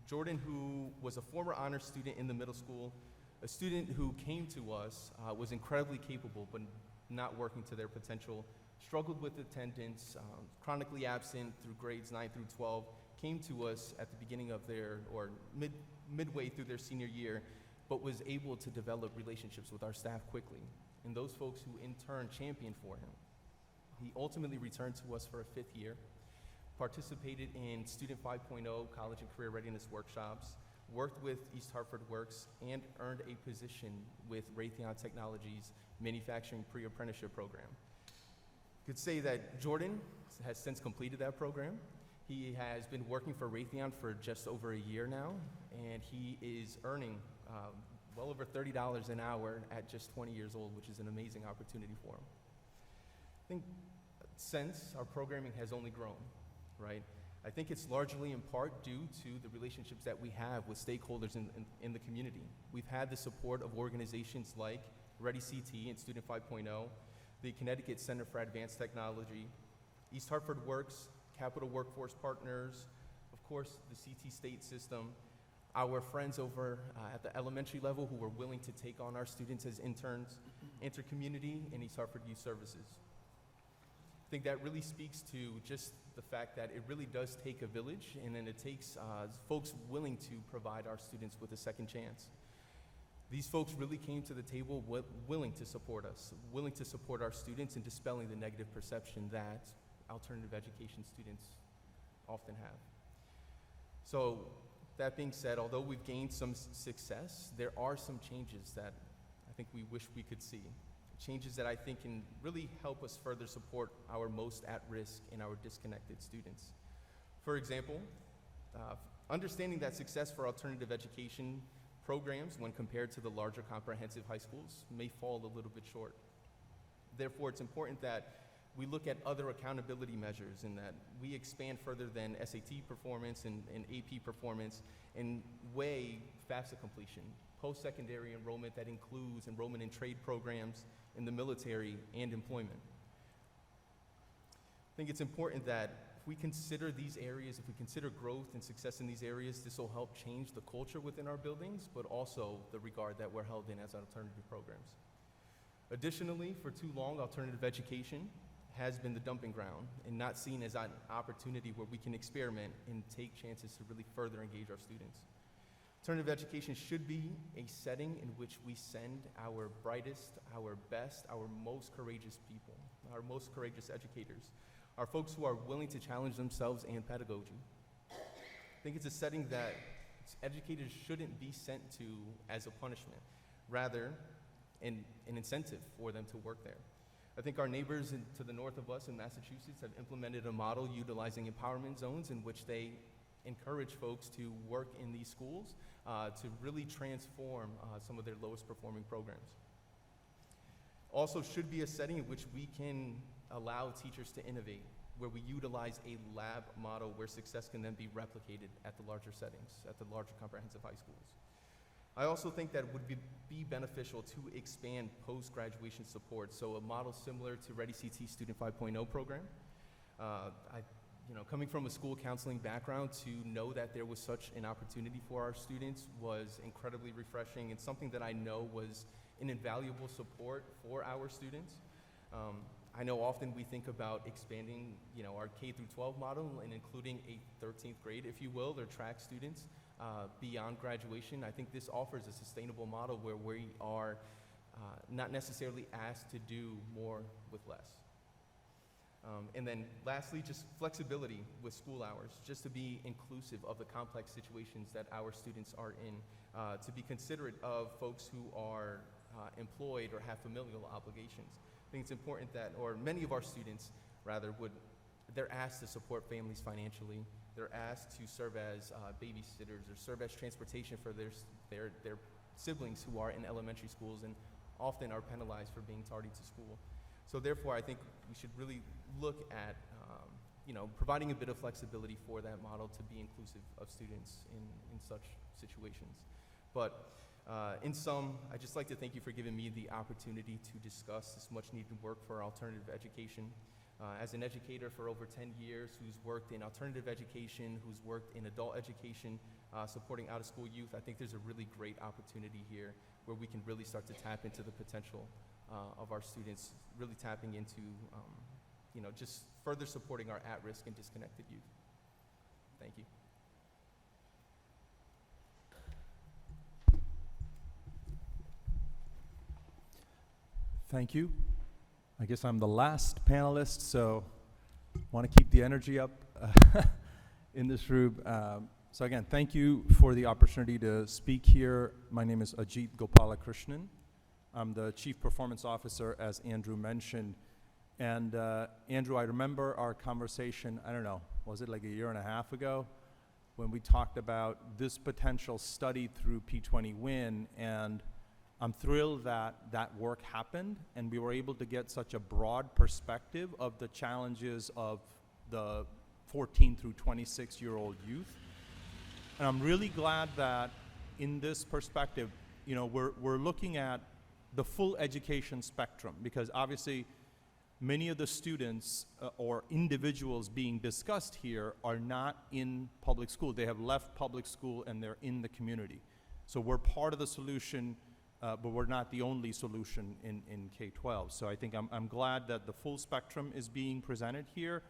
Jordan, who was a former honors student in the middle school, a student who came to us, was incredibly capable, but not working to their potential, struggled with attendance, chronically absent through grades 9 through 12, came to us at the beginning of midway through their senior year, but was able to develop relationships with our staff quickly, and those folks who in turn championed for him. He ultimately returned to us for a 5th year, participated in Student 5.0 college and career readiness workshops, worked with East Hartford Works, and earned a position with Raytheon Technologies' manufacturing pre-apprenticeship program. Could say that Jordan has since completed that program. He has been working for Raytheon for just over a year now, and he is earning well over $30 an hour at just 20 years old, which is an amazing opportunity for him. I think since our programming has only grown, right? I think it's largely in part due to the relationships that we have with stakeholders in the community. We've had the support of organizations like Ready CT and Student 5.0, the Connecticut Center for Advanced Technology, East Hartford Works, Capital Workforce Partners, of course, the CT state system, our friends over at the elementary level who were willing to take on our students as interns, Intercommunity, and East Hartford Youth Services. I think that really speaks to just the fact that it really does take a village, and then it takes folks willing to provide our students with a second chance. These folks really came to the table willing to support us, willing to support our students in dispelling the negative perception that alternative education students often have. So That being said, although we've gained some success, there are some changes that I think we wish we could see. Changes that I think can really help us further support our most at-risk and our disconnected students. For example, understanding that success for alternative education programs when compared to the larger comprehensive high schools may fall a little bit short. Therefore, it's important that we look at other accountability measures and that we expand further than SAT performance and AP performance and weigh FAFSA completion, post-secondary enrollment that includes enrollment in trade programs, in the military, and employment. I think it's important that if we consider these areas, if we consider growth and success in these areas, this will help change the culture within our buildings, but also the regard that we're held in as alternative programs. Additionally, for too long, alternative education has been the dumping ground and not seen as an opportunity where we can experiment and take chances to really further engage our students. Alternative education should be a setting in which we send our brightest, our best, our most courageous people, our most courageous educators, our folks who are willing to challenge themselves and pedagogy. I think it's a setting that educators shouldn't be sent to as a punishment, rather an incentive for them to work there. I think our neighbors to the north of us in Massachusetts have implemented a model utilizing empowerment zones in which they encourage folks to work in these schools to really transform some of their lowest performing programs. Also should be a setting in which we can allow teachers to innovate, where we utilize a lab model where success can then be replicated at the larger settings, at the larger comprehensive high schools. I also think that it would be beneficial to expand post-graduation support, so a model similar to Ready CT Student 5.0 program. Coming from a school counseling background, to know that there was such an opportunity for our students was incredibly refreshing and something that I know was an invaluable support for our students. I know often we think about expanding, our K through 12 model and including a 13th grade, if you will, or track students beyond graduation. I think this offers a sustainable model where we are not necessarily asked to do more with less. And then lastly, just flexibility with school hours, just to be inclusive of the complex situations that our students are in, to be considerate of folks who are employed or have familial obligations. I think it's important that, or many of our students rather, they're asked to support families financially. They're asked to serve as babysitters or serve as transportation for their siblings who are in elementary schools and often are penalized for being tardy to school. So therefore, I think we should really look at providing a bit of flexibility for that model to be inclusive of students in such situations. But in sum, I'd just like to thank you for giving me the opportunity to discuss this much needed work for alternative education. As an educator for over 10 years who's worked in alternative education, who's worked in adult education, supporting out-of-school youth, I think there's a really great opportunity here where we can really start to tap into the potential of our students, really tapping into, just further supporting our at-risk and disconnected youth. Thank you. Thank you. I guess I'm the last panelist, so want to keep the energy up in this room. So again, thank you for the opportunity to speak here. My name is Ajit Gopalakrishnan. I'm the Chief Performance Officer, as Andrew mentioned. And Andrew, I remember our conversation, I don't know, was it like a year and a half ago, when we talked about this potential study through P20 Win, and I'm thrilled that that work happened and we were able to get such a broad perspective of the challenges of the 14 through 26-year-old youth. And I'm really glad that in this perspective, we're looking at the full education spectrum, because obviously many of the students or individuals being discussed here are not in public school. They have left public school and they're in the community. So we're part of the solution, but we're not the only solution in K-12. So I think I'm glad that the full spectrum is being presented here.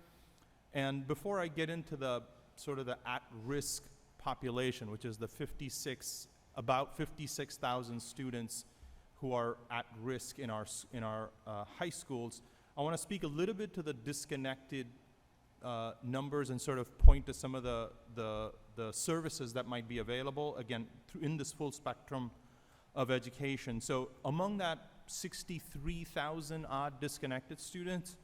And before I get into the sort of the at-risk population, which is the about 56,000 students who are at risk in our high schools, I want to speak a little bit to the disconnected numbers and sort of point to some of the the services that might be available, again, in this full spectrum of education. So among that 63,000 odd disconnected students,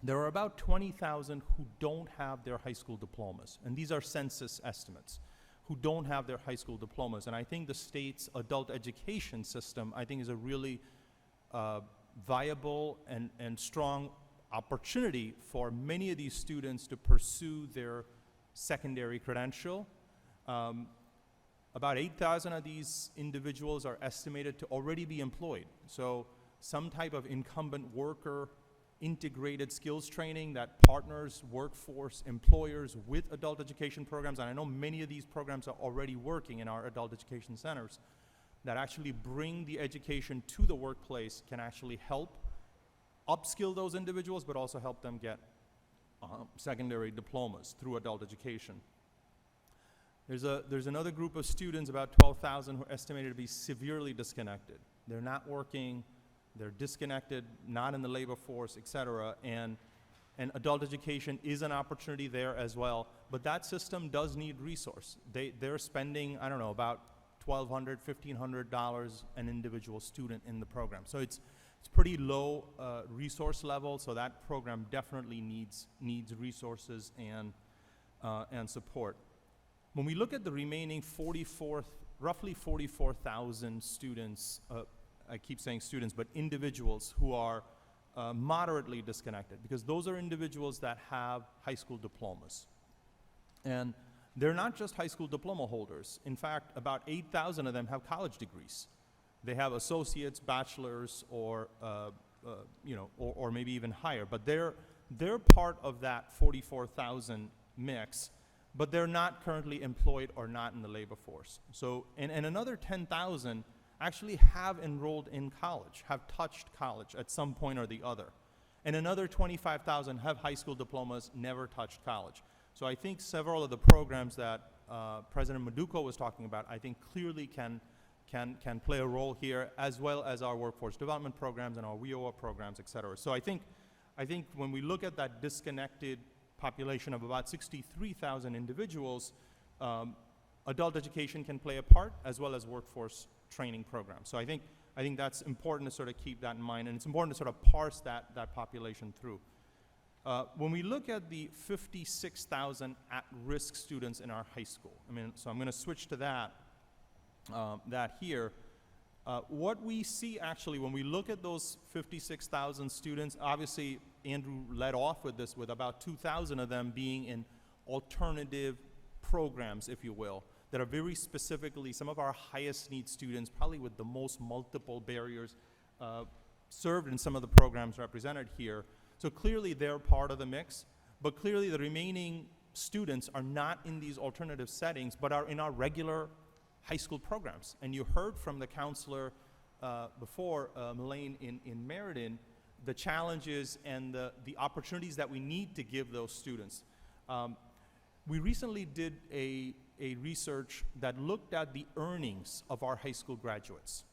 there are about 20,000 who don't have their high school diplomas. And these are census estimates, who don't have their high school diplomas. And I think the state's adult education system, I think, is a really viable and strong opportunity for many of these students to pursue their secondary credential. About 8,000 of these individuals are estimated to already be employed. So some type of incumbent worker integrated skills training that partners workforce employers with adult education programs, and I know many of these programs are already working in our adult education centers, that actually bring the education to the workplace, can actually help upskill those individuals, but also help them get secondary diplomas through adult education. There's another group of students, about 12,000, who are estimated to be severely disconnected. They're not working, they're disconnected, not in the labor force, et cetera, and adult education is an opportunity there as well, but that system does need resource. They're spending, I don't know, about $1,200, $1,500 an individual student in the program. So it's pretty low resource level, so that program definitely needs resources and support. When we look at the remaining roughly 44,000 students, I keep saying students, but individuals who are moderately disconnected, because those are individuals that have high school diplomas. And they're not just high school diploma holders. In fact, about 8,000 of them have college degrees. They have associates, bachelors, or or maybe even higher. But they're part of that 44,000 mix, but they're not currently employed or not in the labor force. So, and another 10,000 actually have enrolled in college, have touched college at some point or the other. And another 25,000 have high school diplomas, never touched college. So I think several of the programs that President Maduko was talking about, I think clearly can play a role here, as well as our workforce development programs and our WIOA programs, et cetera. So I think when we look at that disconnected population of about 63,000 individuals, adult education can play a part, as well as workforce training programs. So I think that's important to sort of keep that in mind, and it's important to sort of parse that population through. When we look at the 56,000 at-risk students in our high school, so I'm going to switch to that here. What we see actually when we look at those 56,000 students, obviously Andrew led off with this, with about 2,000 of them being in alternative programs, if you will, that are very specifically some of our highest need students, probably with the most multiple barriers served in some of the programs represented here. So clearly they're part of the mix, but clearly the remaining students are not in these alternative settings, but are in our regular high school programs. And you heard from the counselor before, Melaine in Meriden, the challenges and the opportunities that we need to give those students. We recently did a research that looked at the earnings of our high school graduates.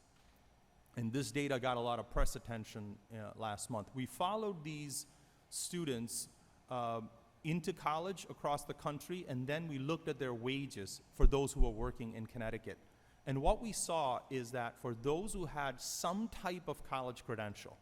And this data got a lot of press attention last month. We followed these students into college across the country, and then we looked at their wages for those who were working in Connecticut. And what we saw is that for those who had some type of college credential,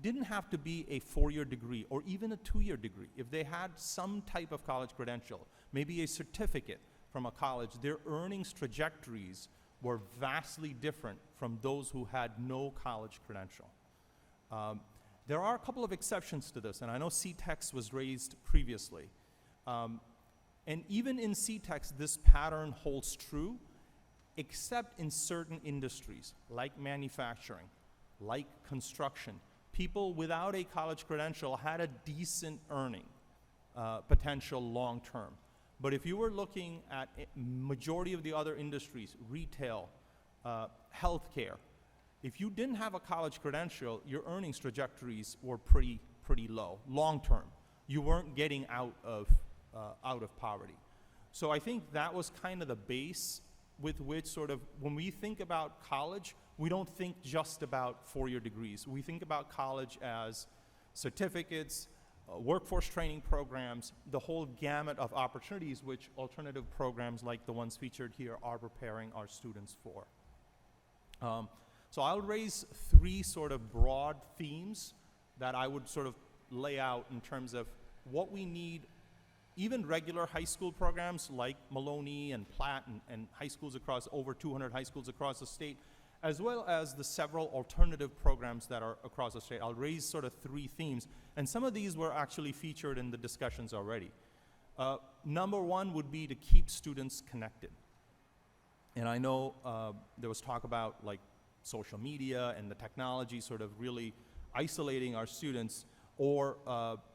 didn't have to be a 4-year degree or even a 2-year degree. If they had some type of college credential, maybe a certificate from a college, their earnings trajectories were vastly different from those who had no college credential. There are a couple of exceptions to this, and I know CTEX was raised previously. And even in CTEX, this pattern holds true, except in certain industries, like manufacturing, like construction. People without a college credential had a decent earning potential long term. But if you were looking at majority of the other industries, retail, healthcare, if you didn't have a college credential, your earnings trajectories were pretty low, long term. You weren't getting out of poverty. So I think that was kind of the base with which sort of, when we think about college, we don't think just about 4-year degrees. We think about college as certificates, workforce training programs, the whole gamut of opportunities which alternative programs like the ones featured here are preparing our students for. So I'll raise three sort of broad themes that I would sort of lay out in terms of what we need. Even regular high school programs like Maloney and Platt and high schools across, over 200 high schools across the state, as well as the several alternative programs that are across the state. I'll raise sort of three themes, and some of these were actually featured in the discussions already. Number one would be to keep students connected. And I know there was talk about like social media and the technology sort of really isolating our students, or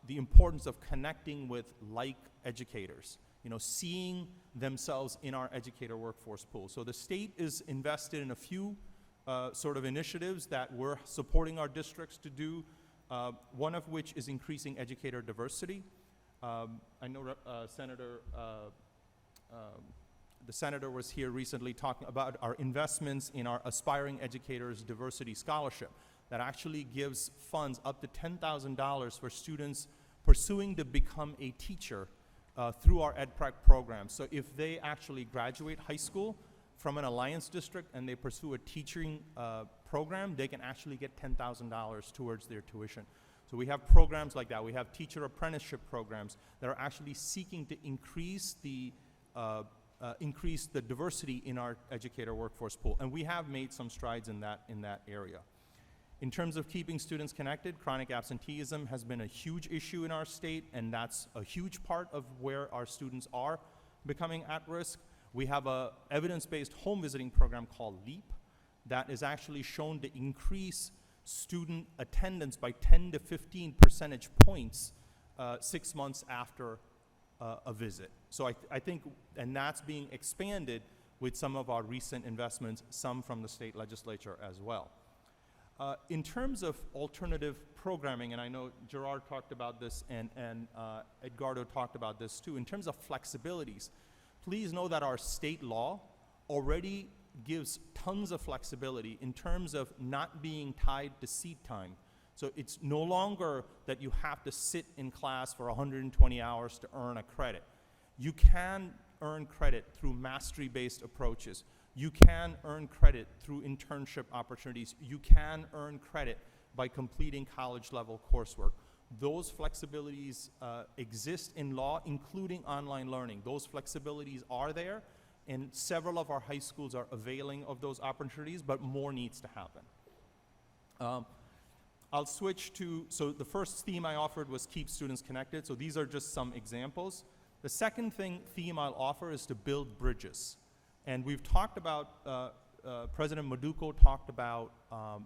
the importance of connecting with like educators, seeing themselves in our educator workforce pool. So the state is invested in a few sort of initiatives that we're supporting our districts to do, one of which is increasing educator diversity. I know the senator was here recently talking about our investments in our Aspiring Educators Diversity Scholarship that actually gives funds up to $10,000 for students pursuing to become a teacher through our EdPrec program. So if they actually graduate high school from an alliance district and they pursue a teaching program, they can actually get $10,000 towards their tuition. So we have programs like that. We have teacher apprenticeship programs that are actually seeking to increase the diversity in our educator workforce pool, and we have made some strides in that area. In terms of keeping students connected, chronic absenteeism has been a huge issue in our state, and that's a huge part of where our students are becoming at risk. We have a evidence-based home visiting program called LEAP that is actually shown to increase student attendance by 10 to 15 percentage points 6 months after a visit. So I think, and that's being expanded with some of our recent investments, some from the state legislature as well. In terms of alternative programming, and I know Gerard talked about this and Edgardo talked about this too, in terms of flexibilities, please know that our state law already gives tons of flexibility in terms of not being tied to seat time. So it's no longer that you have to sit in class for 120 hours to earn a credit. You can earn credit through mastery-based approaches. You can earn credit through internship opportunities. You can earn credit by completing college-level coursework. Those flexibilities exist in law, including online learning. Those flexibilities are there, and several of our high schools are availing of those opportunities, but more needs to happen. I'll switch to, so the first theme I offered was keep students connected. So these are just some examples. The second theme I'll offer is to build bridges. And we've talked about, President Maduco talked about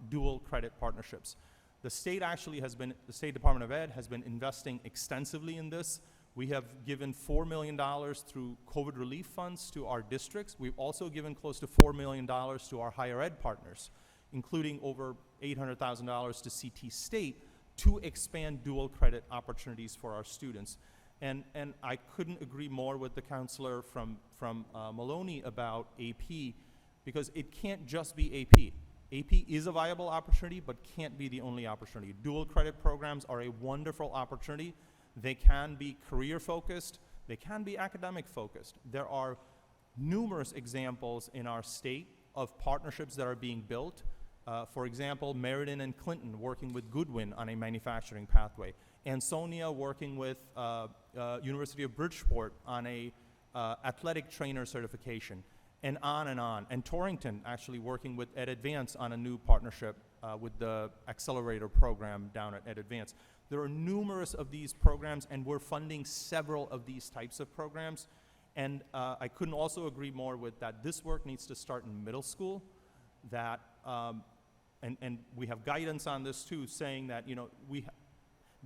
dual credit partnerships. The state actually has been, the State Department of Ed has been investing extensively in this. We have given $4 million through COVID relief funds to our districts. We've also given close to $4 million to our higher ed partners, including over $800,000 to CT State to expand dual credit opportunities for our students. And I couldn't agree more with the counselor from Maloney about AP, because it can't just be AP. AP is a viable opportunity, but can't be the only opportunity. Dual credit programs are a wonderful opportunity. They can be career focused, they can be academic focused. There are numerous examples in our state of partnerships that are being built. For example, Meriden and Clinton working with Goodwin on a manufacturing pathway. Ansonia working with University of Bridgeport on a athletic trainer certification, and on and on. And Torrington actually working with Ed Advance on a new partnership with the accelerator program down at Ed Advance. There are numerous of these programs, and we're funding several of these types of programs. And I couldn't also agree more with that. This work needs to start in middle school. That and we have guidance on this too, saying that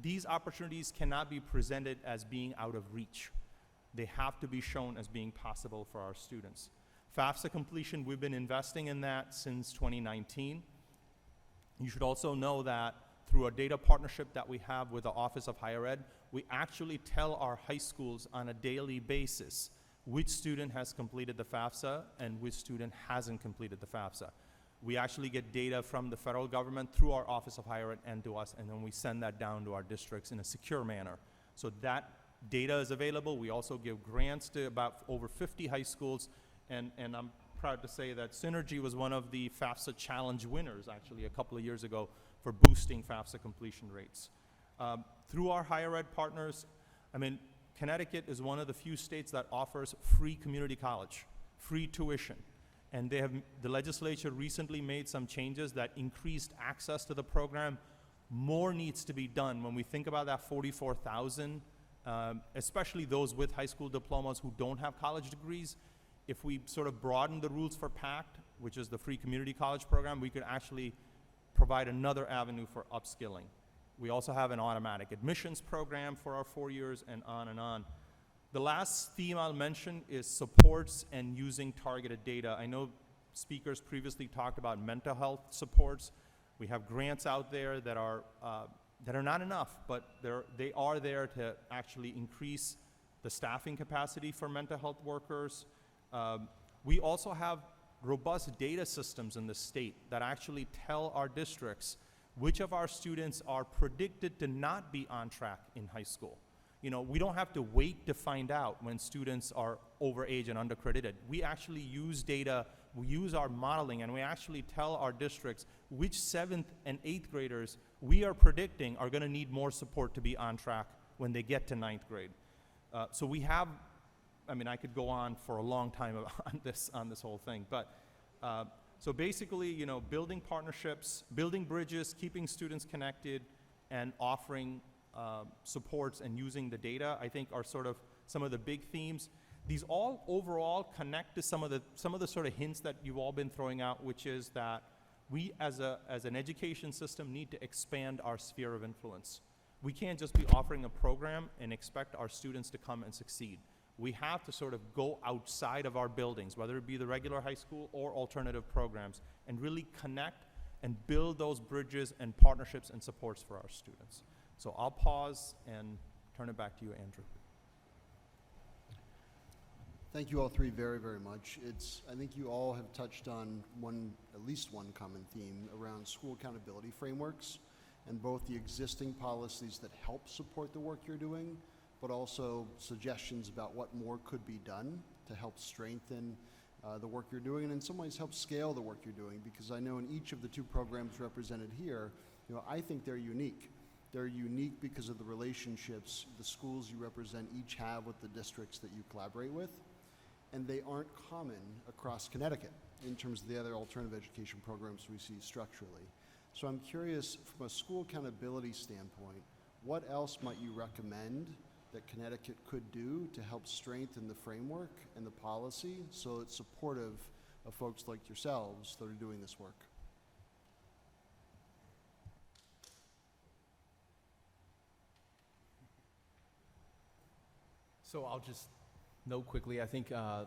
these opportunities cannot be presented as being out of reach. They have to be shown as being possible for our students. FAFSA completion, we've been investing in that since 2019. You should also know that through a data partnership that we have with the Office of Higher Ed, we actually tell our high schools on a daily basis which student has completed the FAFSA and which student hasn't completed the FAFSA. We actually get data from the federal government through our Office of Higher Ed and to us, and then we send that down to our districts in a secure manner. So that data is available. We also give grants to about over 50 high schools, and I'm proud to say that Synergy was one of the FAFSA Challenge winners, actually, a couple of years ago for boosting FAFSA completion rates. Through our higher ed partners, I mean, Connecticut is one of the few states that offers free community college, free tuition. And the legislature recently made some changes that increased access to the program. More needs to be done when we think about that 44,000, especially those with high school diplomas who don't have college degrees. If we sort of broaden the rules for PACT, which is the free community college program, we could actually provide another avenue for upskilling. We also have an automatic admissions program for our 4 years, and on and on. The last theme I'll mention is supports and using targeted data. I know speakers previously talked about mental health supports. We have grants out there that are not enough, but they are there to actually increase the staffing capacity for mental health workers. We also have robust data systems in the state that actually tell our districts which of our students are predicted to not be on track in high school. You know, we don't have to wait to find out when students are over age and undercredited. We actually use data, we use our modeling, and we actually tell our districts which 7th and 8th graders we are predicting are gonna need more support to be on track when they get to 9th grade. So we have, I mean, I could go on for a long time on this whole thing, but so basically, you know, building partnerships, building bridges, keeping students connected, and offering supports and using the data, I think, are sort of some of the big themes. These all overall connect to some of the sort of hints that you've all been throwing out, which is that we as an education system need to expand our sphere of influence. We can't just be offering a program and expect our students to come and succeed. We have to sort of go outside of our buildings, whether it be the regular high school or alternative programs, and really connect and build those bridges and partnerships and supports for our students. So I'll pause and turn it back to you, Andrew. Thank you all three very, very much. I think you all have touched on at least one common theme around school accountability frameworks and both the existing policies that help support the work you're doing, but also suggestions about what more could be done to help strengthen the work you're doing, and in some ways help scale the work you're doing, because I know in each of the two programs represented here, you know, I think they're unique. They're unique because of the relationships the schools you represent each have with the districts that you collaborate with, and they aren't common across Connecticut in terms of the other alternative education programs we see structurally. So I'm curious, from a school accountability standpoint, what else might you recommend that Connecticut could do to help strengthen the framework and the policy so it's supportive of folks like yourselves that are doing this work? So I'll just note quickly, I think I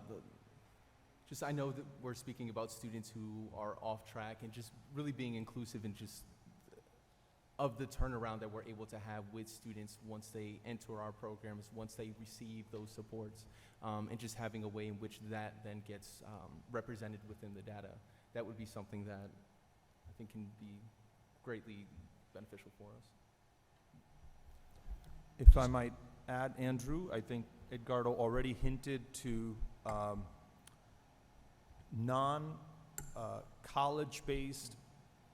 know that we're speaking about students who are off track, and just really being inclusive and just of the turnaround that we're able to have with students once they enter our programs, once they receive those supports, and just having a way in which that then gets represented within the data. That would be something that I think can be greatly beneficial for us. If I might add, Andrew, I think Edgardo already hinted to non-college-based,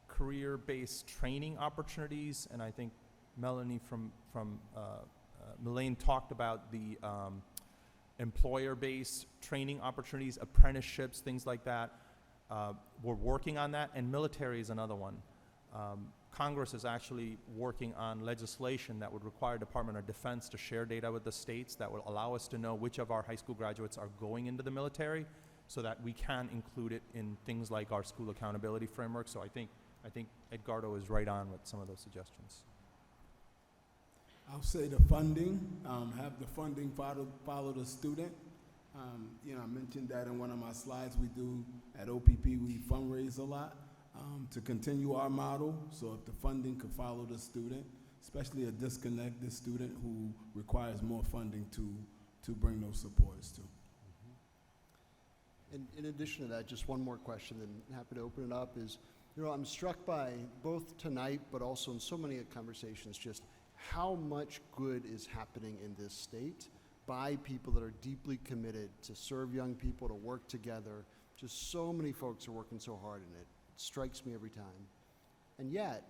career-based training opportunities, and I think Melanie from Mullane talked about the employer-based training opportunities, apprenticeships, things like that. We're working on that, and military is another one. Congress is actually working on legislation that would require Department of Defense to share data with the states that will allow us to know which of our high school graduates are going into the military, so that we can include it in things like our school accountability framework. So I think Edgardo is right on with some of those suggestions. I'll say the funding, have the funding follow the student. You know, I mentioned that in one of my slides. We do, at OPP, we fundraise a lot to continue our model. So if the funding could follow the student, especially a disconnected student who requires more funding to bring those supports to. And in addition to that, just one more question, then happy to open it up, is, I'm struck by both tonight, but also in so many conversations, just how much good is happening in this state by people that are deeply committed to serve young people, to work together. Just so many folks are working so hard in it. It strikes me every time. And yet,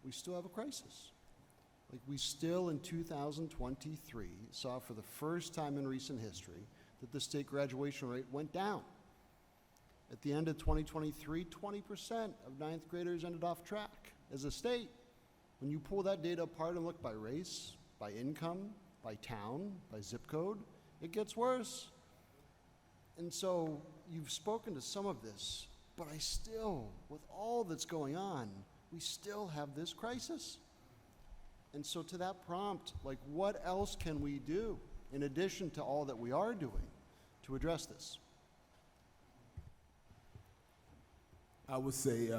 we still have a crisis. Like, we still in 2023 saw for the first time in recent history that the state graduation rate went down. At the end of 2023, 20% of ninth graders ended off track as a state. When you pull that data apart and look by race, by income, by town, by zip code, it gets worse. And so you've spoken to some of this, but I still, with all that's going on, we still have this crisis. And so to that prompt, like, what else can we do in addition to all that we are doing to address this? I would say,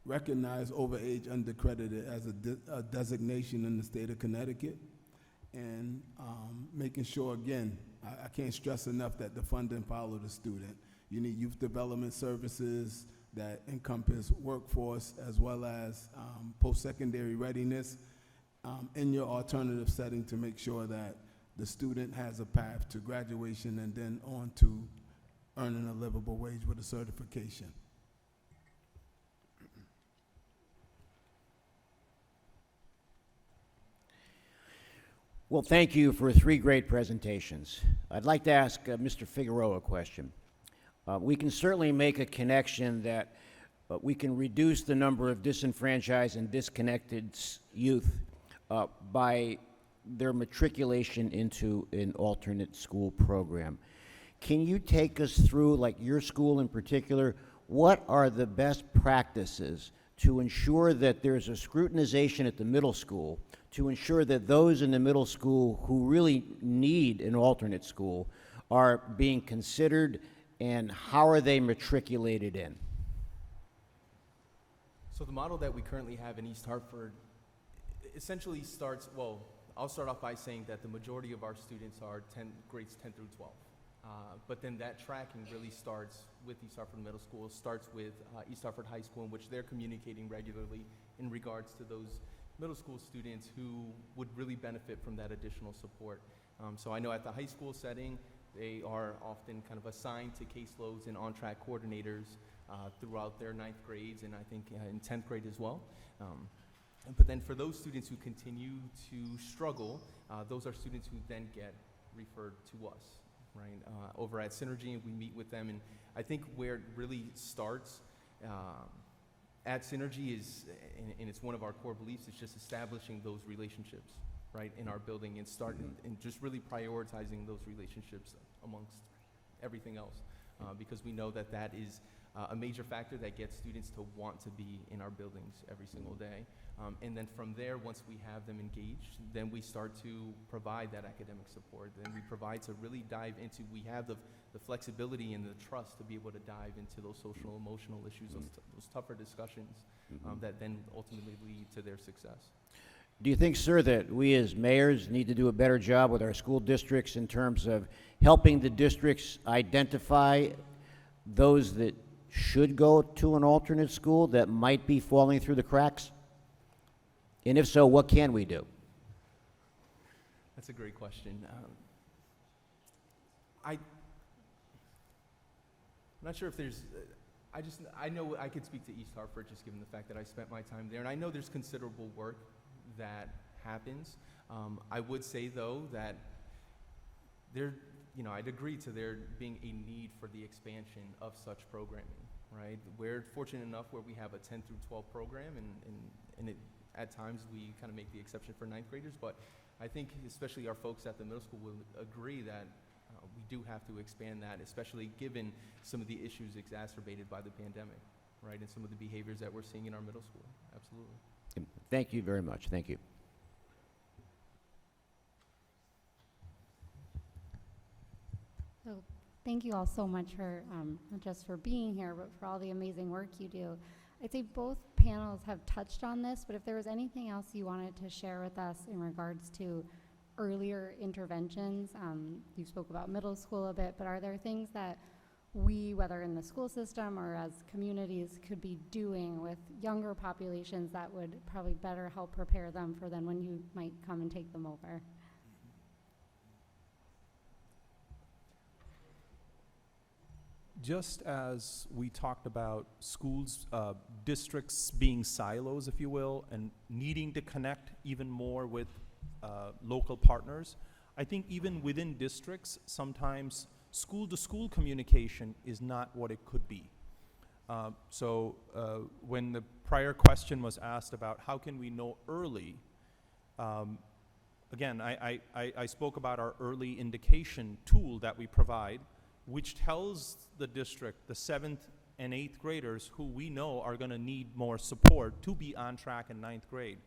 recognize overage undercredited as a designation in the state of Connecticut, and making sure, again, I can't stress enough that the funding follow the student. You need youth development services that encompass workforce as well as post-secondary readiness in your alternative setting to make sure that the student has a path to graduation and then on to earning a livable wage with a certification. Well, thank you for 3 great presentations. I'd like to ask Mr. Figueroa a question. We can certainly make a connection that we can reduce the number of disenfranchised and disconnected youth by their matriculation into an alternate school program. Can you take us through, like your school in particular, what are the best practices to ensure that there's a scrutinization at the middle school, to ensure that those in the middle school who really need an alternate school are being considered, and how are they matriculated in? So the model that we currently have in East Hartford essentially starts, well, I'll start off by saying that the majority of our students are grades 10 through 12. But then that tracking really starts with East Hartford Middle School, starts with East Hartford High School, in which they're communicating regularly in regards to those middle school students who would really benefit from that additional support. So I know at the high school setting, they are often kind of assigned to caseloads and on-track coordinators throughout their 9th grades, and I think in 10th grade as well. But then for those students who continue to struggle, those are students who then get referred to us, right? Over at Synergy, and we meet with them, and I think where it really starts at Synergy is, and it's one of our core beliefs, is just establishing those relationships, right, in our building, and starting and just really prioritizing those relationships amongst everything else, because we know that that is a major factor that gets students to want to be in our buildings every single day. And then from there, once we have them engaged, then we start to provide that academic support. Then we provide to really dive into, we have the flexibility and the trust to be able to dive into those social, emotional issues, those tougher discussions that then ultimately lead to their success. Do you think, sir, that we as mayors need to do a better job with our school districts in terms of helping the districts identify those that should go to an alternate school that might be falling through the cracks? And if so, what can we do? That's a great question. I'm not sure if there's, I know I could speak to East Hartford just given the fact that I spent my time there, and I know there's considerable work that happens. I would say though that I'd agree to there being a need for the expansion of such programming, right? We're fortunate enough where we have a 10 through 12 program, and at times we kind of make the exception for 9th graders, but I think especially our folks at the middle school will agree that we do have to expand that, especially given some of the issues exacerbated by the pandemic, right, and some of the behaviors that we're seeing in our middle school. Absolutely. Thank you very much. Thank you. So thank you all so much for not just for being here, but for all the amazing work you do. I'd say both panels have touched on this, but if there was anything else you wanted to share with us in regards to earlier interventions? You spoke about middle school a bit, but are there things that we, whether in the school system or as communities, could be doing with younger populations that would probably better help prepare them for then when you might come and take them over? Just as we talked about schools, districts being silos, if you will, and needing to connect even more with local partners, I think even within districts, sometimes school-to-school communication is not what it could be. So when the prior question was asked about how can we know early, again, I spoke about our early indication tool that we provide, which tells the district, the 7th and 8th graders who we know are going to need more support to be on track in 9th grade.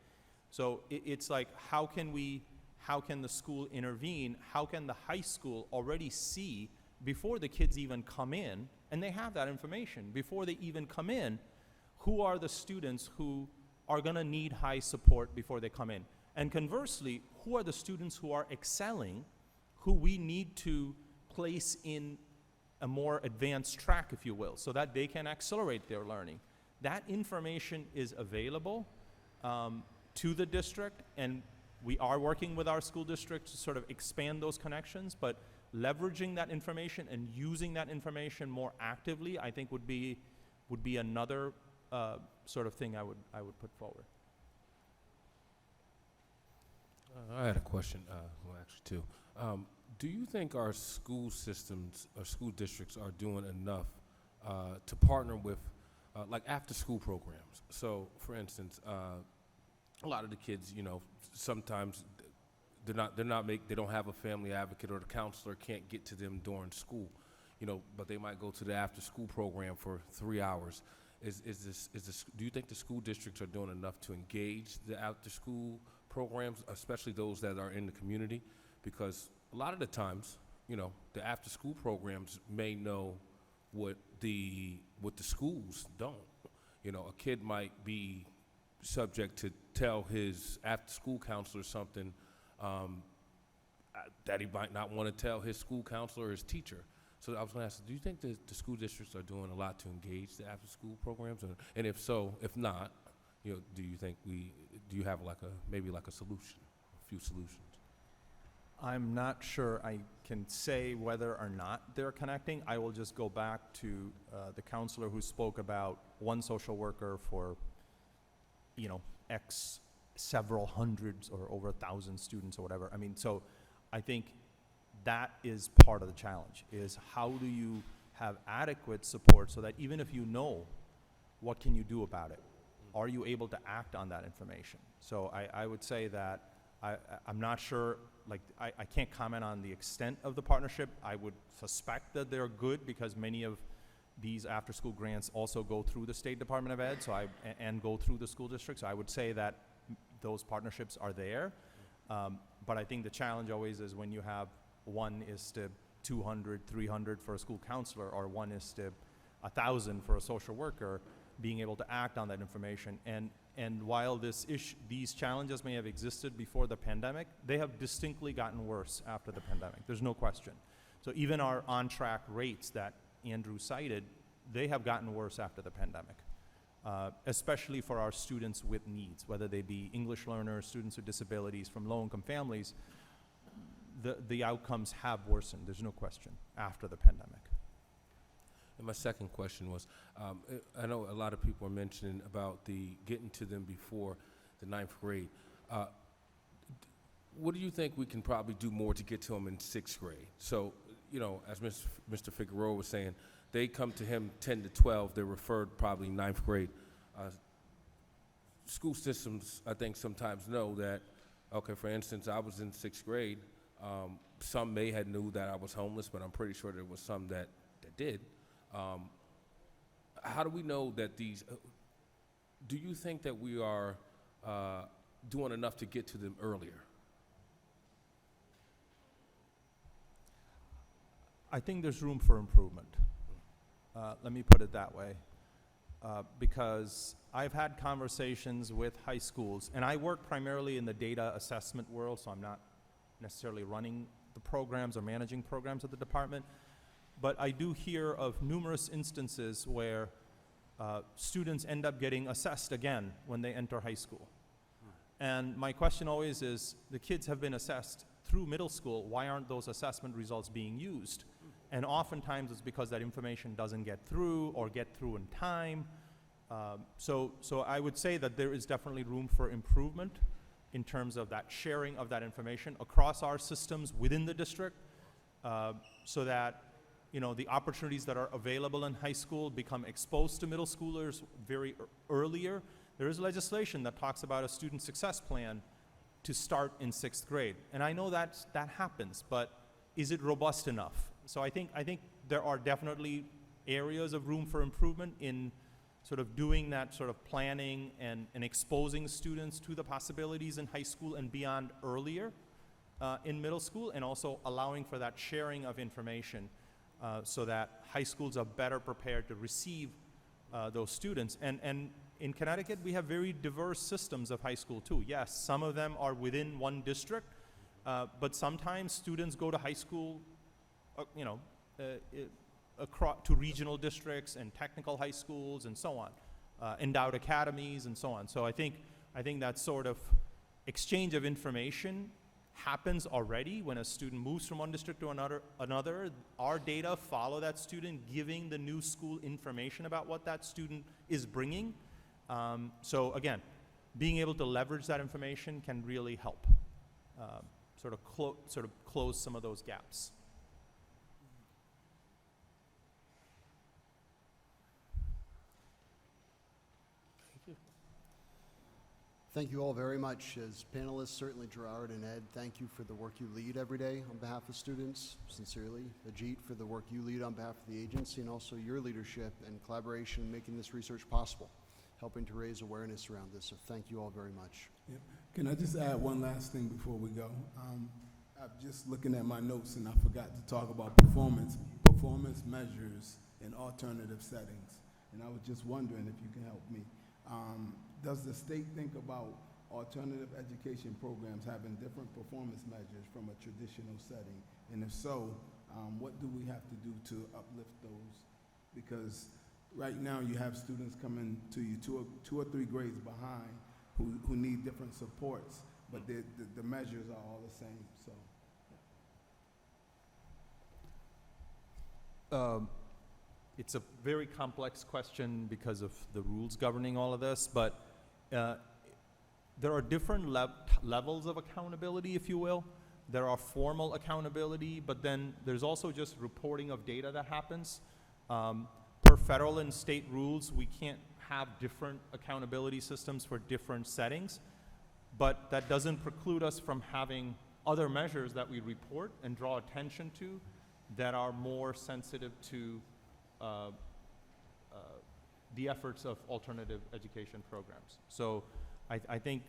So it's like, how can the school intervene? How can the high school already see before the kids even come in, and they have that information, before they even come in, who are the students who are going to need high support before they come in? And conversely, who are the students who are excelling, who we need to place in a more advanced track, if you will, so that they can accelerate their learning. That information is available to the district, and we are working with our school district to sort of expand those connections, but leveraging that information and using that information more actively, I think would be another sort of thing I would put forward. I had a question, well, actually two. Do you think our school systems or school districts are doing enough to partner with like after-school programs? So, for instance, a lot of the kids, you know, sometimes they don't have a family advocate, or the counselor can't get to them during school, you know, but they might go to the after-school program for 3 hours. Do you think the school districts are doing enough to engage the after-school programs, especially those that are in the community? Because a lot of the times, you know, the after-school programs may know what the schools don't. You know, a kid might be subject to tell his after-school counselor something that he might not want to tell his school counselor or his teacher. So I was going to ask, do you think the school districts are doing a lot to engage the after-school programs? And if so, if not, you know, do you have maybe a solution, a few solutions? I'm not sure I can say whether or not they're connecting. I will just go back to the counselor who spoke about one social worker for, you know, X several hundreds or over 1,000 students or whatever. I mean, so I think that is part of the challenge, is how do you have adequate support so that even if you know, what can you do about it? Are you able to act on that information? So I would say that I'm not sure, like, I can't comment on the extent of the partnership. I would suspect that they're good because many of these after-school grants also go through the State Department of Ed, and go through the school district. So I would say that those partnerships are there. But I think the challenge always is when you have 1 is to 200, 300 for a school counselor, or 1 is to 1,000 for a social worker, being able to act on that information. And while these challenges may have existed before the pandemic, they have distinctly gotten worse after the pandemic. There's no question. So even our on-track rates that Andrew cited, they have gotten worse after the pandemic, especially for our students with needs, whether they be English learners, students with disabilities, from low-income families. The outcomes have worsened, there's no question, after the pandemic. And my second question was, I know a lot of people are mentioning about getting to them before the 9th grade. What do you think we can probably do more to get to them in 6th grade? So, you know, as Mr. Figueroa was saying, they come to him 10 to 12, they're referred probably 9th grade. School systems, I think, sometimes know that, okay, for instance, I was in 6th grade. Some may have knew that I was homeless, but I'm pretty sure there was some that did. How do we know that do you think that we are doing enough to get to them earlier? I think there's room for improvement. Let me put it that way. Because I've had conversations with high schools, and I work primarily in the data assessment world, so I'm not necessarily running the programs or managing programs at the department. But I do hear of numerous instances where students end up getting assessed again when they enter high school. And my question always is, the kids have been assessed through middle school, why aren't those assessment results being used? And oftentimes it's because that information doesn't get through or get through in time. So I would say that there is definitely room for improvement in terms of that sharing of that information across our systems within the district, so that the opportunities that are available in high school become exposed to middle schoolers very earlier. There is legislation that talks about a student success plan to start in 6th grade. And I know that happens, but is it robust enough? So I think there are definitely areas of room for improvement in sort of doing that sort of planning and exposing students to the possibilities in high school and beyond earlier in middle school, and also allowing for that sharing of information so that high schools are better prepared to receive those students. And in Connecticut, we have very diverse systems of high school too. Yes, some of them are within one district, but sometimes students go to high school, across to regional districts and technical high schools and so on, endowed academies and so on. So I think that sort of exchange of information happens already when a student moves from one district to another. Our data follow that student, giving the new school information about what that student is bringing. So again, being able to leverage that information can really help sort of close some of those gaps. Thank you all very much. As panelists, certainly Gerard and Ed, thank you for the work you lead every day on behalf of students. Sincerely, Ajit, for the work you lead on behalf of the agency, and also your leadership and collaboration in making this research possible, helping to raise awareness around this. So thank you all very much. Yep. Can I just add one last thing before we go? I'm just looking at my notes and I forgot to talk about performance measures in alternative settings. And I was just wondering if you can help me. Does the state think about alternative education programs having different performance measures from a traditional setting? And if so, what do we have to do to uplift those? Because right now you have students coming to you two or three grades behind who need different supports, but the measures are all the same. So. It's a very complex question because of the rules governing all of this, but there are different levels of accountability, if you will. There are formal accountability, but then there's also just reporting of data that happens. Per federal and state rules, we can't have different accountability systems for different settings, but that doesn't preclude us from having other measures that we report and draw attention to that are more sensitive to the efforts of alternative education programs. So I think,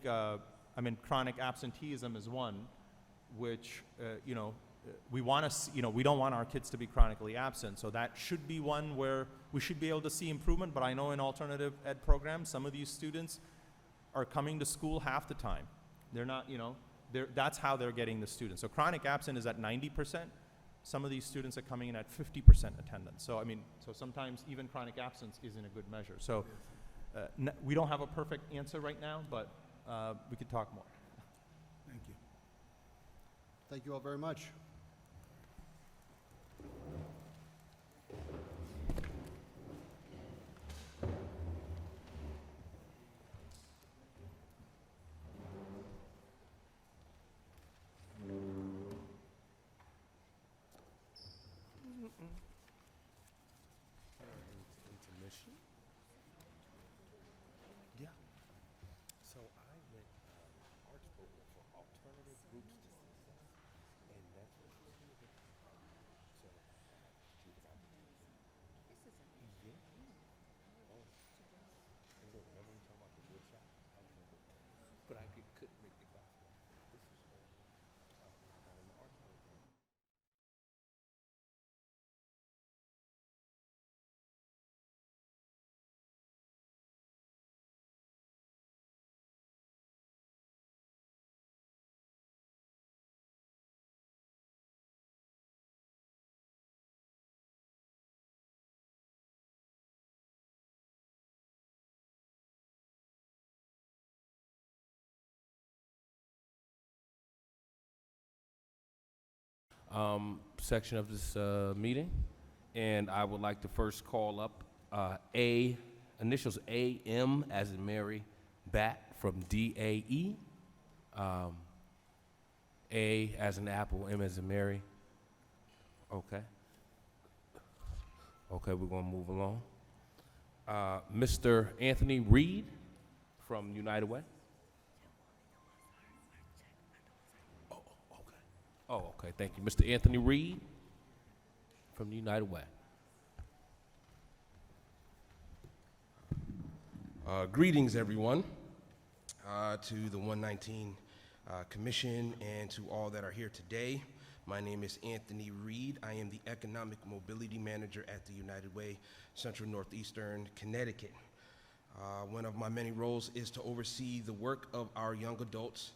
chronic absenteeism is one, which, we want to, we don't want our kids to be chronically absent. So that should be one where we should be able to see improvement. But I know in alternative ed programs, some of these students are coming to school half the time. They're not, that's how they're getting the students. So chronic absent is at 90%. Some of these students are coming in at 50% attendance. So, so sometimes even chronic absence isn't a good measure. So we don't have a perfect answer right now, but we could talk more. Thank you. Thank you all very much. section of this meeting, and I would like to first call up initials A.M. as in Mary, Bat from DAE, A as in Apple, M as in Mary. Okay. Okay, we're going to move along. Mr. Anthony Reed from United Way. Oh, okay, thank you. Mr. Anthony Reed from the United Way. Greetings, everyone, to the 119 Commission and to all that are here today. My name is Anthony Reed. I am the Economic Mobility Manager at the United Way, Central Northeastern Connecticut. One of my many roles is to oversee the work of our young adults,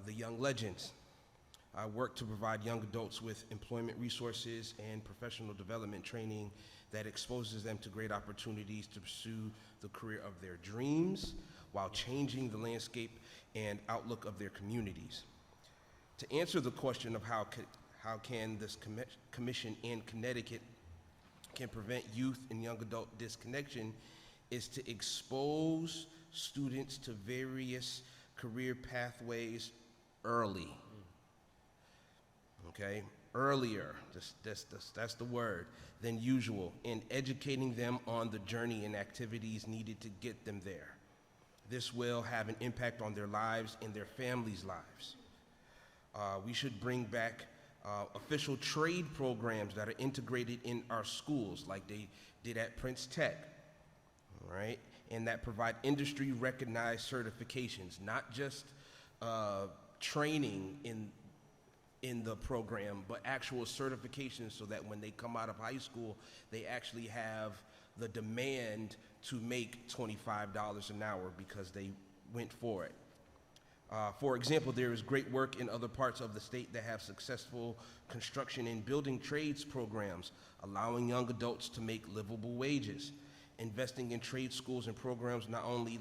the Young Legends. I work to provide young adults with employment resources and professional development training that exposes them to great opportunities to pursue the career of their dreams while changing the landscape and outlook of their communities. To answer the question of how can this commission in Connecticut can prevent youth and young adult disconnection is to expose students to various career pathways early. Okay, earlier, that's the word, than usual, and educating them on the journey and activities needed to get them there. This will have an impact on their lives and their families' lives. We should bring back official trade programs that are integrated in our schools, like they did at Prince Tech, all right? And that provide industry-recognized certifications, not just training in the program, but actual certifications so that when they come out of high school, they actually have the demand to make $25 an hour because they went for it. For example, there is great work in other parts of the state that have successful construction and building trades programs, allowing young adults to make livable wages. Investing in trade schools and programs not only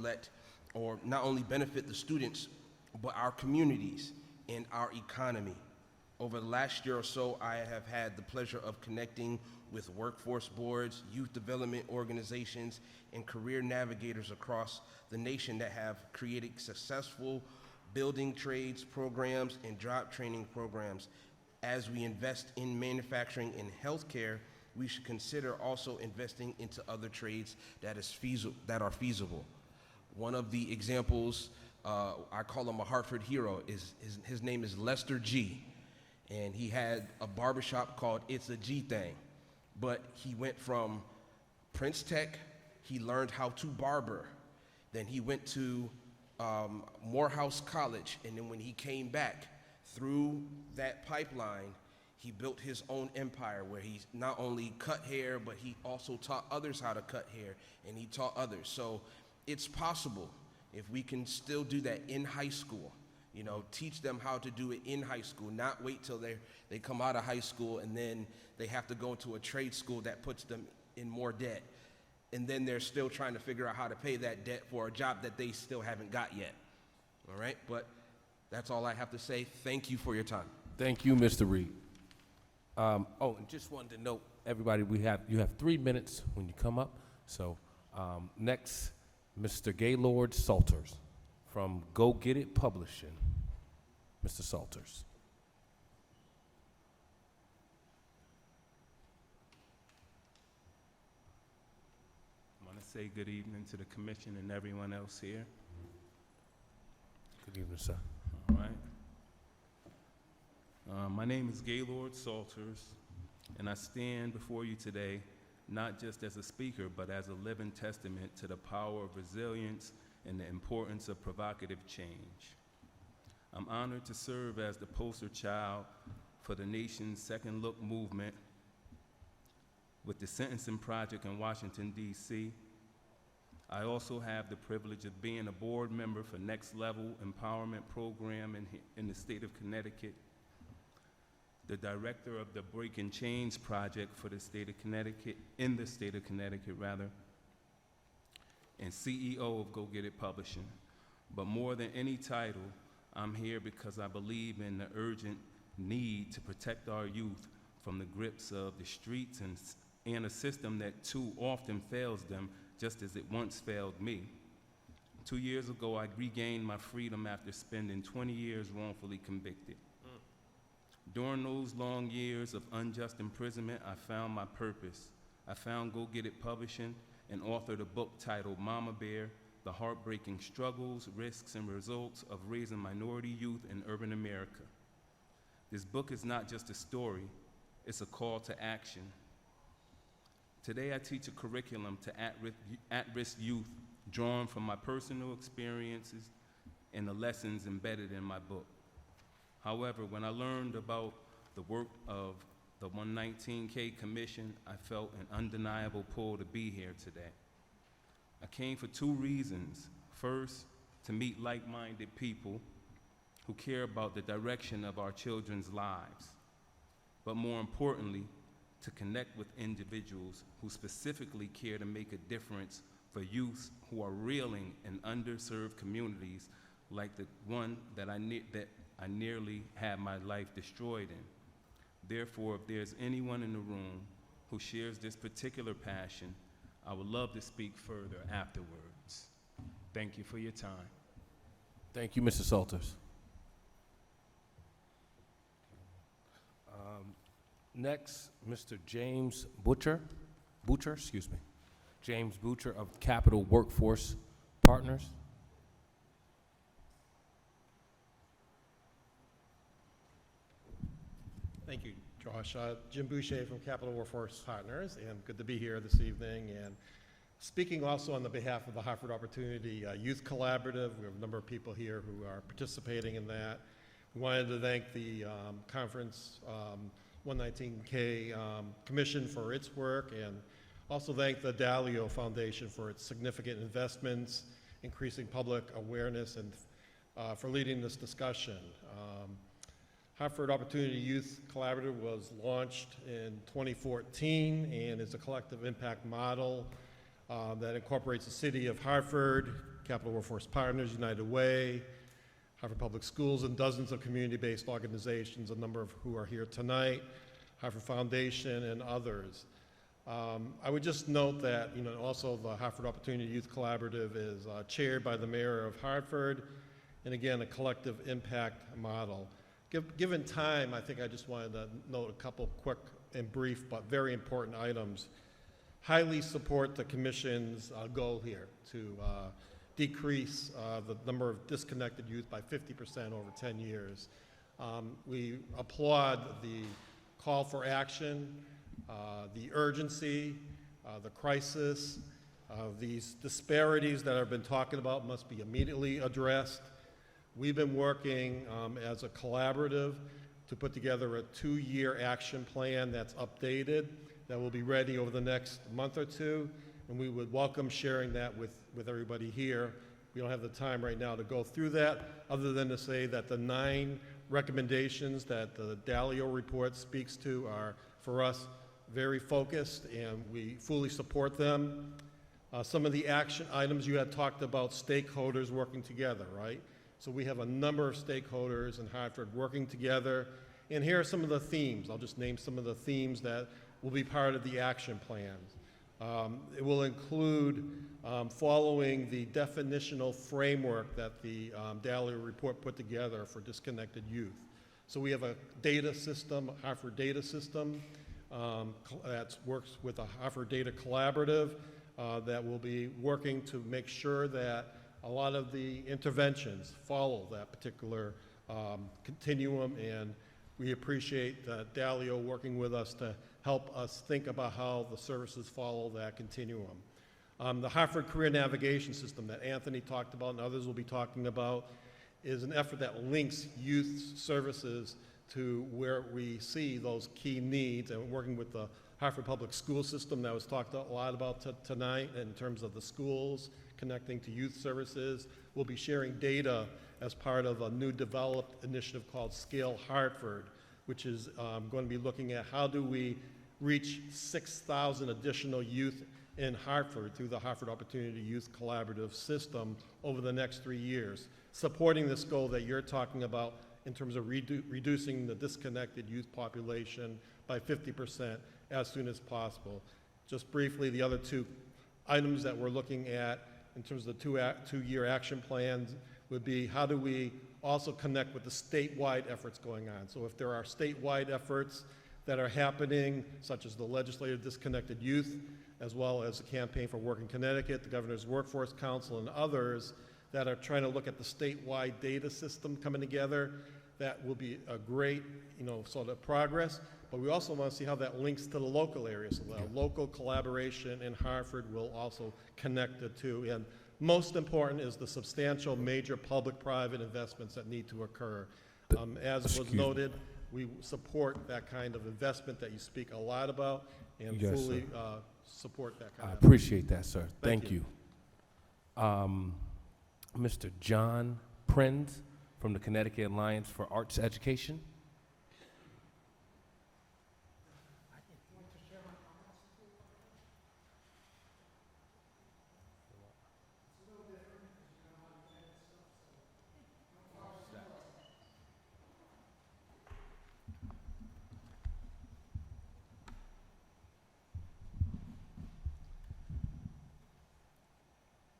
benefit the students, but our communities and our economy. Over the last year or so, I have had the pleasure of connecting with workforce boards, youth development organizations, and career navigators across the nation that have created successful building trades programs and job training programs. As we invest in manufacturing and healthcare, we should consider also investing into other trades that are feasible. One of the examples, I call him a Hartford hero, his name is Lester G. And he had a barbershop called It's a G Thing. But he went from Prince Tech, he learned how to barber. Then he went to Morehouse College, and then when he came back through that pipeline, he built his own empire where he not only cut hair, but he also taught others how to cut hair, and he taught others. So it's possible if we can still do that in high school. You know, teach them how to do it in high school, not wait till they come out of high school and then they have to go into a trade school that puts them in more debt. And then they're still trying to figure out how to pay that debt for a job that they still haven't got yet. All right, but that's all I have to say. Thank you for your time. Thank you, Mr. Reed. And just wanted to note, everybody, you have 3 minutes when you come up. So next, Mr. Gaylord Salters from Go Get It Publishing. Mr. Salters. I want to say good evening to the commission and everyone else here. Good evening, sir. All right. My name is Gaylord Salters, and I stand before you today not just as a speaker, but as a living testament to the power of resilience and the importance of provocative change. I'm honored to serve as the poster child for the nation's Second Look movement with the Sentencing Project in Washington, D.C. I also have the privilege of being a board member for Next Level Empowerment Program in the state of Connecticut, the director of the Break and Change Project for the state of Connecticut, and CEO of Go Get It Publishing. But more than any title, I'm here because I believe in the urgent need to protect our youth from the grips of the streets and a system that too often fails them, just as it once failed me. 2 years ago, I regained my freedom after spending 20 years wrongfully convicted. During those long years of unjust imprisonment, I found my purpose. I found Go Get It Publishing and authored a book titled Mama Bear: The Heartbreaking Struggles, Risks, and Results of Raising Minority Youth in Urban America. This book is not just a story, it's a call to action. Today I teach a curriculum to at-risk youth drawn from my personal experiences and the lessons embedded in my book. However, when I learned about the work of the 119K Commission, I felt an undeniable pull to be here today. I came for 2 reasons. First, to meet like-minded people who care about the direction of our children's lives. But more importantly, to connect with individuals who specifically care to make a difference for youths who are reeling in underserved communities like the one that I nearly had my life destroyed in. Therefore, if there's anyone in the room who shares this particular passion, I would love to speak further afterwards. Thank you for your time. Thank you, Mr. Salters. Next, Mr. James Butcher, James Butcher of Capital Workforce Partners. Thank you, Josh. Jim Boucher from Capital Workforce Partners, and good to be here this evening. And speaking also on the behalf of the Hartford Opportunity Youth Collaborative, we have a number of people here who are participating in that. We wanted to thank the conference 119K Commission for its work, and also thank the Dalio Foundation for its significant investments, increasing public awareness, and for leading this discussion. Hartford Opportunity Youth Collaborative was launched in 2014 and is a collective impact model that incorporates the City of Hartford, Capital Workforce Partners, United Way, Hartford Public Schools, and dozens of community-based organizations, a number of who are here tonight, Hartford Foundation, and others. I would just note that, also the Hartford Opportunity Youth Collaborative is chaired by the Mayor of Hartford, and again, a collective impact model. Given time, I think I just wanted to note a couple quick and brief but very important items. Highly support the Commission's goal here to decrease the number of disconnected youth by 50% over 10 years. We applaud the call for action, the urgency, the crisis. These disparities that I've been talking about must be immediately addressed. We've been working as a collaborative to put together a 2-year action plan that's updated, that will be ready over the next month or two, and we would welcome sharing that with everybody here. We don't have the time right now to go through that, other than to say that the 9 recommendations that the Dalio report speaks to are, for us, very focused, and we fully support them. Some of the action items you had talked about, stakeholders working together, right? So we have a number of stakeholders in Hartford working together, and here are some of the themes. I'll just name some of the themes that will be part of the action plans. It will include following the definitional framework that the Dalio report put together for disconnected youth. So we have a data system, Hartford data system, that works with a Hartford Data Collaborative that will be working to make sure that a lot of the interventions follow that particular continuum, and we appreciate Dalio working with us to help us think about how the services follow that continuum. The Hartford Career Navigation System that Anthony talked about and others will be talking about is an effort that links youth services to where we see those key needs, and working with the Hartford Public School System that was talked a lot about tonight in terms of the schools connecting to youth services. We'll be sharing data as part of a new developed initiative called Scale Hartford, which is going to be looking at how do we reach 6,000 additional youth in Hartford through the Hartford Opportunity Youth Collaborative system over the next 3 years, supporting this goal that you're talking about in terms of reducing the disconnected youth population by 50% as soon as possible. Just briefly, the other two items that we're looking at in terms of the two-year action plans would be how do we also connect with the statewide efforts going on. So if there are statewide efforts that are happening, such as the Legislative Disconnected Youth, as well as the Campaign for Work in Connecticut, the Governor's Workforce Council, and others that are trying to look at the statewide data system coming together, that will be a great, sort of progress. But we also want to see how that links to the local areas. So the local collaboration in Hartford will also connect the two. And most important is the substantial major public-private investments that need to occur. As was noted, we support that kind of investment that you speak a lot about and fully support that kind of I appreciate that, sir. Thank you. Mr. John Prenz from the Connecticut Alliance for Arts Education.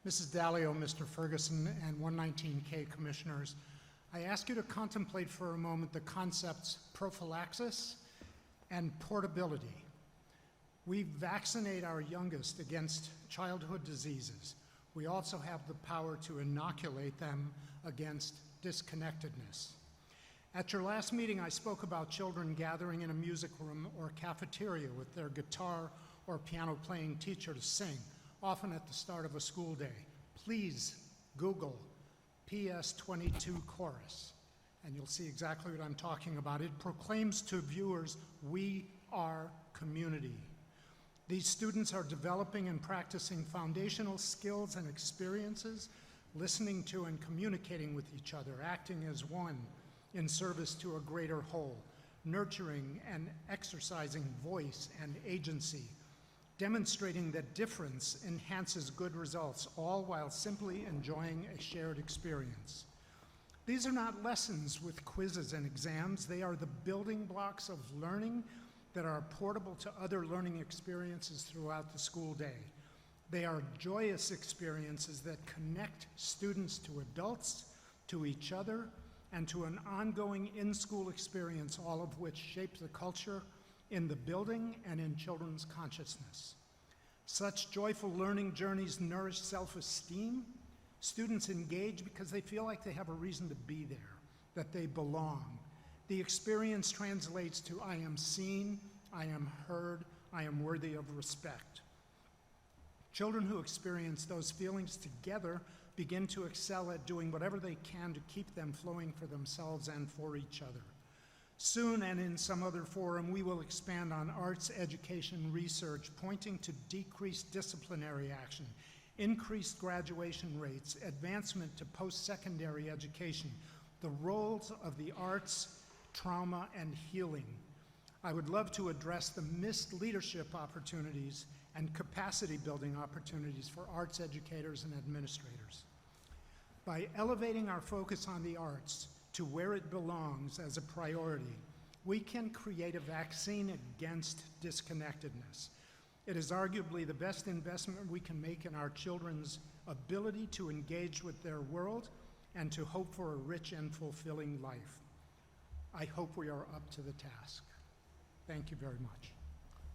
Mrs. Dalio, Mr. Ferguson, and 119K commissioners, I ask you to contemplate for a moment the concepts prophylaxis and portability. We vaccinate our youngest against childhood diseases. We also have the power to inoculate them against disconnectedness. At your last meeting, I spoke about children gathering in a music room or cafeteria with their guitar or piano playing teacher to sing, often at the start of a school day. Please Google PS22 Chorus, and you'll see exactly what I'm talking about. It proclaims to viewers, we are community. These students are developing and practicing foundational skills and experiences, listening to and communicating with each other, acting as one in service to a greater whole, nurturing and exercising voice and agency, demonstrating that difference enhances good results, all while simply enjoying a shared experience. These are not lessons with quizzes and exams. They are the building blocks of learning that are portable to other learning experiences throughout the school day. They are joyous experiences that connect students to adults, to each other, and to an ongoing in-school experience, all of which shape the culture in the building and in children's consciousness. Such joyful learning journeys nourish self-esteem. Students engage because they feel like they have a reason to be there, that they belong. The experience translates to I am seen, I am heard, I am worthy of respect. Children who experience those feelings together begin to excel at doing whatever they can to keep them flowing for themselves and for each other. Soon and in some other forum, we will expand on arts education research, pointing to decreased disciplinary action, increased graduation rates, advancement to post-secondary education, the roles of the arts, trauma, and healing. I would love to address the missed leadership opportunities and capacity building opportunities for arts educators and administrators. By elevating our focus on the arts to where it belongs as a priority, we can create a vaccine against disconnectedness. It is arguably the best investment we can make in our children's ability to engage with their world and to hope for a rich and fulfilling life. I hope we are up to the task. Thank you very much.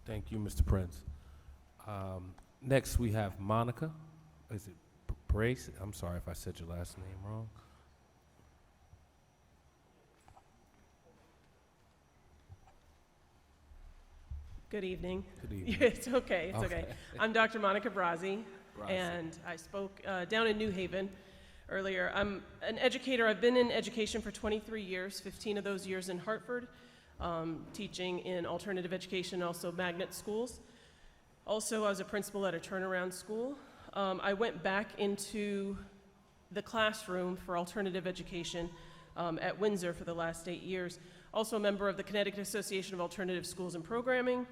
Thank you, Mr. Prince. Next, we have Monica. Is it Brace? I'm sorry if I said your last name wrong. Good evening. Good evening. It's okay, it's okay. I'm Dr. Monica Brazzi, and I spoke down in New Haven earlier. I'm an educator. I've been in education for 23 years, 15 of those years in Hartford, teaching in alternative education, also magnet schools. Also, I was a principal at a turnaround school. I went back into the classroom for alternative education at Windsor for the last 8 years. Also a member of the Connecticut Association of Alternative Schools and Programming.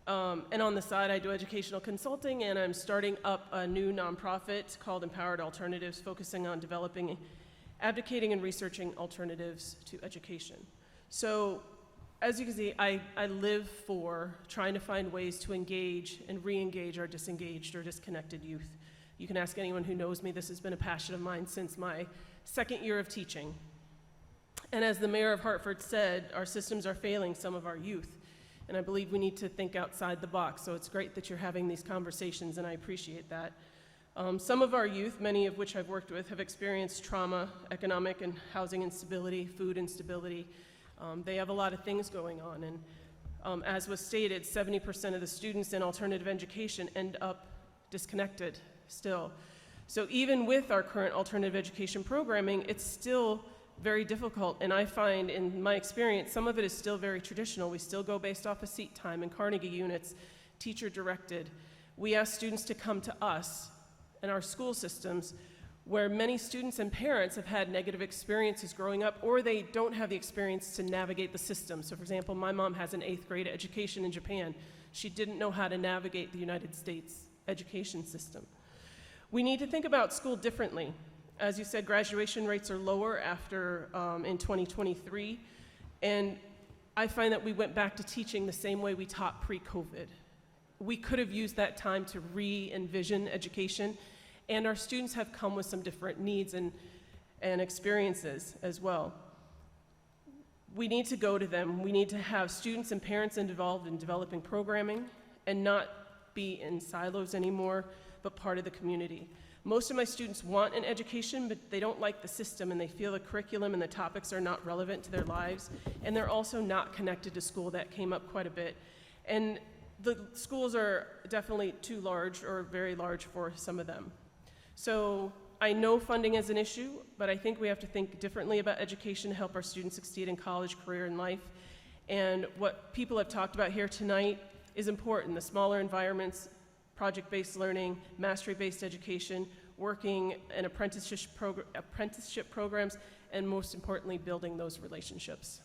And on the side, I do educational consulting, and I'm starting up a new nonprofit called Empowered Alternatives, focusing on developing advocating and researching alternatives to education. So, as you can see, I live for trying to find ways to engage and re-engage our disengaged or disconnected youth. You can ask anyone who knows me, this has been a passion of mine since my second year of teaching. And as the mayor of Hartford said, our systems are failing some of our youth. And I believe we need to think outside the box. So it's great that you're having these conversations, and I appreciate that. Some of our youth, many of which I've worked with, have experienced trauma, economic and housing instability, food instability. They have a lot of things going on. And as was stated, 70% of the students in alternative education end up disconnected still. So even with our current alternative education programming, it's still very difficult, and I find in my experience some of it is still very traditional. We still go based off of seat time and Carnegie units, teacher directed. We ask students to come to us and our school systems where many students and parents have had negative experiences growing up, or they don't have the experience to navigate the system. So for example, my mom has an 8th grade education in Japan. She didn't know how to navigate the United States education system. We need to think about school differently. As you said, graduation rates are lower after in 2023, and I find that we went back to teaching the same way we taught pre-COVID. We could have used that time to re-envision education, and our students have come with some different needs and experiences as well. We need to go to them. We need to have students and parents involved in developing programming and not be in silos anymore, but part of the community. Most of my students want an education, but they don't like the system, and they feel the curriculum and the topics are not relevant to their lives, and they're also not connected to school. That came up quite a bit. And the schools are definitely too large or very large for some of them. So I know funding is an issue, but I think we have to think differently about education to help our students succeed in college, career, and life. And what people have talked about here tonight is important. The smaller environments, project-based learning, mastery-based education, working in apprenticeship programs, and most importantly, building those relationships.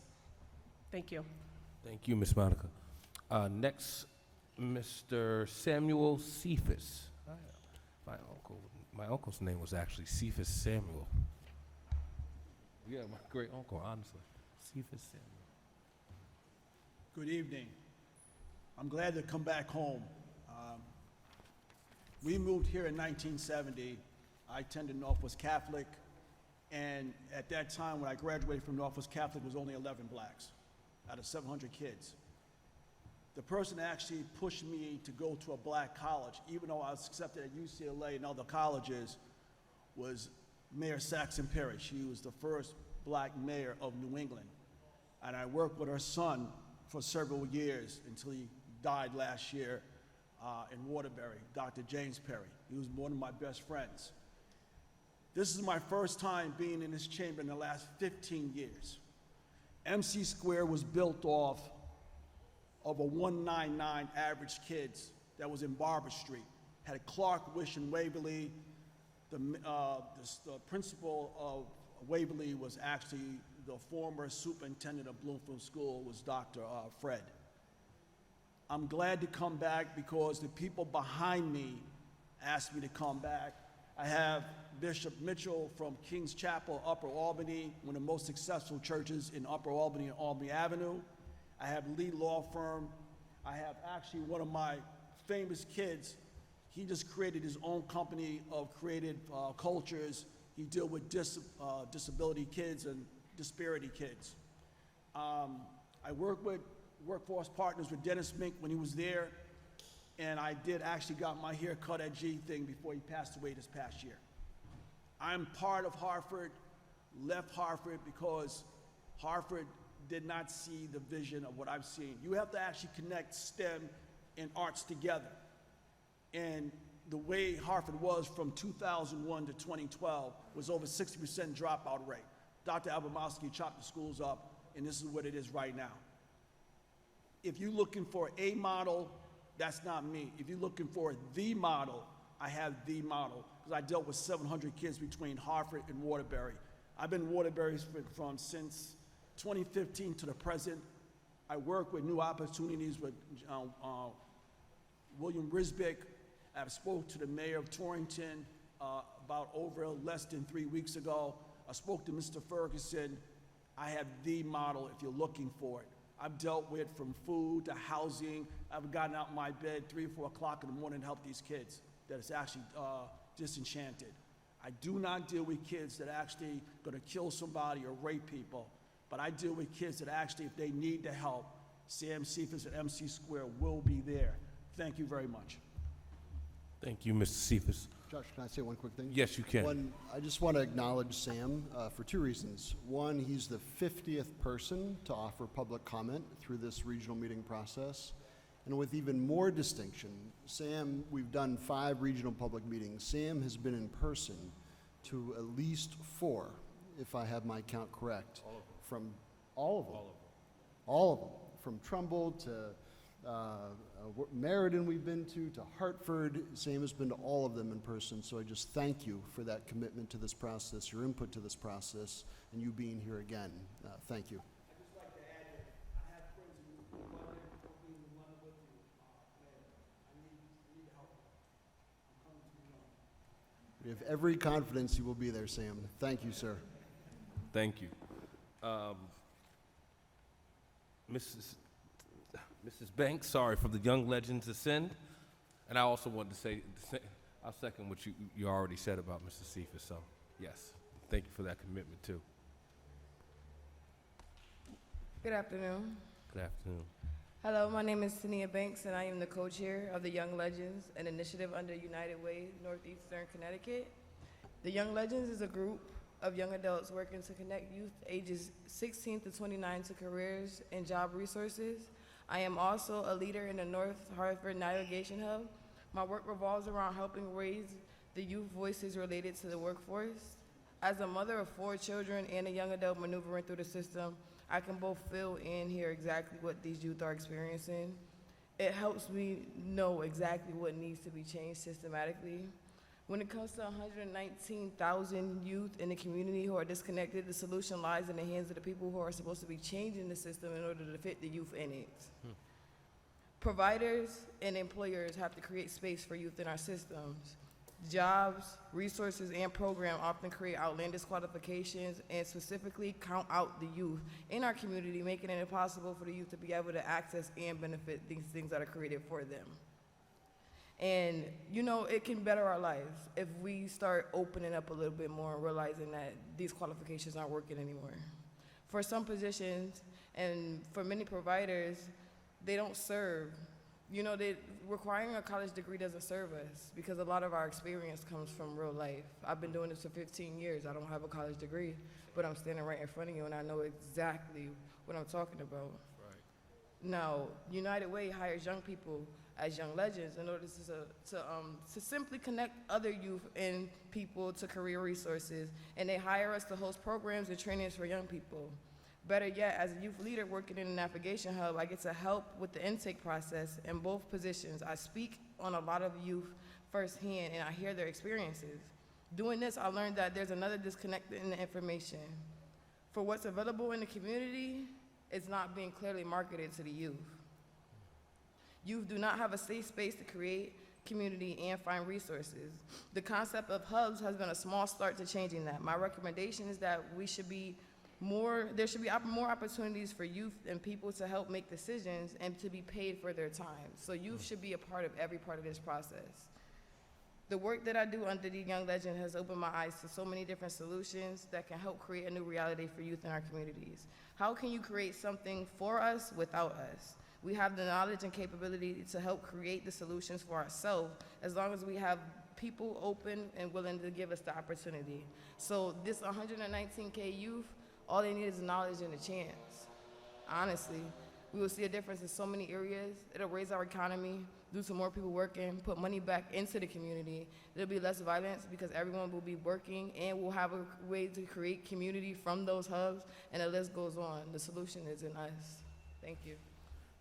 Thank you. Thank you, Ms. Monica. Next, Mr. Samuel Cephas. My uncle's name was actually Cephas Samuel. Yeah, my great uncle, honestly. Cephas Samuel. Good evening. I'm glad to come back home. We moved here in 1970. I attended Northwest Catholic, and at that time when I graduated from Northwest Catholic, was only 11 blacks out of 700 kids. The person that actually pushed me to go to a black college, even though I was accepted at UCLA and other colleges, was Mayor Saxon Perry. She was the first black mayor of New England. And I worked with her son for several years until he died last year in Waterbury, Dr. James Perry. He was one of my best friends. This is my first time being in this chamber in the last 15 years. MC Square was built off of a 199 average kids that was in Barber Street. Had Clark, Wish, and Waverly. The principal of Waverly was actually the former superintendent of Bloomfield School, was Dr. Fred. I'm glad to come back because the people behind me asked me to come back. I have Bishop Mitchell from King's Chapel, Upper Albany, one of the most successful churches in Upper Albany and Albany Avenue. I have Lee Law Firm. I have actually one of my famous kids. He just created his own company of creative cultures. He deals with disability kids and disparity kids. I work with Workforce Partners with Dennis Mink when he was there, and I did actually got my hair cut at G thing before he passed away this past year. I'm part of Hartford, left Hartford because Hartford did not see the vision of what I've seen. You have to actually connect STEM and arts together. And the way Hartford was from 2001 to 2012 was over 60% dropout rate. Dr. Abramowski chopped the schools up, and this is what it is right now. If you're looking for a model, that's not me. If you're looking for the model, I have the model, because I dealt with 700 kids between Hartford and Waterbury. I've been in Waterbury from since 2015 to the present. I work with new opportunities with William Risbick. I've spoke to the mayor of Torrington about less than 3 weeks ago I spoke to Mr. Ferguson. I have the model if you're looking for it. I've dealt with from food to housing. I've gotten out of my bed 3 or 4 o'clock in the morning to help these kids that is actually disenchanted. I do not deal with kids that are actually going to kill somebody or rape people, but I deal with kids that actually, if they need the help, Sam Cephas at MC Square will be there. Thank you very much. Thank you, Mr. Cephas. Josh, can I say one quick thing? Yes, you can. One, I just want to acknowledge Sam for 2 reasons. One, he's the 50th person to offer public comment through this regional meeting process. And with even more distinction, Sam, we've done 5 regional public meetings. Sam has been in person to at least 4, if I have my count correct. All of them. From all of them. All of them. From Trumbull to Meriden we've been to Hartford. Sam has been to all of them in person, so I just thank you for that commitment to this process, your input to this process, and you being here again. Thank you. I'd just like to add that I have friends in London, being in London with you. I need help. I'm coming to New York. We have every confidence you will be there, Sam. Thank you, sir. Thank you. Mrs. Banks, sorry, from the Young Legends Ascend. And I also wanted to say, I'll second what you already said about Mr. Cephas, so yes, thank you for that commitment too. Good afternoon. Good afternoon. Hello, my name is Tania Banks, and I am the co-chair of the Young Legends, an initiative under United Way, Northeastern Connecticut. The Young Legends is a group of young adults working to connect youth ages 16 to 29 to careers and job resources. I am also a leader in the North Hartford Navigation Hub. My work revolves around helping raise the youth voices related to the workforce. As a mother of 4 children and a young adult maneuvering through the system, I can both feel and hear exactly what these youth are experiencing. It helps me know exactly what needs to be changed systematically. When it comes to 119,000 youth in the community who are disconnected, the solution lies in the hands of the people who are supposed to be changing the system in order to fit the youth in it. Providers and employers have to create space for youth in our systems. Jobs, resources, and programs often create outlandish qualifications and specifically count out the youth in our community, making it impossible for the youth to be able to access and benefit these things that are created for them. And, you know, it can better our lives if we start opening up a little bit more and realizing that these qualifications aren't working anymore. For some positions and for many providers, they don't serve. You know, requiring a college degree doesn't serve us because a lot of our experience comes from real life. I've been doing this for 15 years. I don't have a college degree, but I'm standing right in front of you and I know exactly what I'm talking about. Right. Now, United Way hires young people as Young Legends in order to simply connect other youth and people to career resources, and they hire us to host programs and trainings for young people. Better yet, as a youth leader working in the navigation hub, I get to help with the intake process in both positions. I speak on a lot of youth firsthand, and I hear their experiences. Doing this, I learned that there's another disconnect in the information. For what's available in the community, it's not being clearly marketed to the youth. Youth do not have a safe space to create community and find resources. The concept of hubs has been a small start to changing that. My recommendation is that there should be more opportunities for youth and people to help make decisions and to be paid for their time. So youth should be a part of every part of this process. The work that I do under the Young Legend has opened my eyes to so many different solutions that can help create a new reality for youth in our communities. How can you create something for us without us? We have the knowledge and capability to help create the solutions for ourselves as long as we have people open and willing to give us the opportunity. So this 119K youth, all they need is knowledge and a chance. Honestly, we will see a difference in so many areas. It'll raise our economy, do some more people working, put money back into the community. There'll be less violence because everyone will be working and we'll have a way to create community from those hubs, and the list goes on. The solution is in us. Thank you.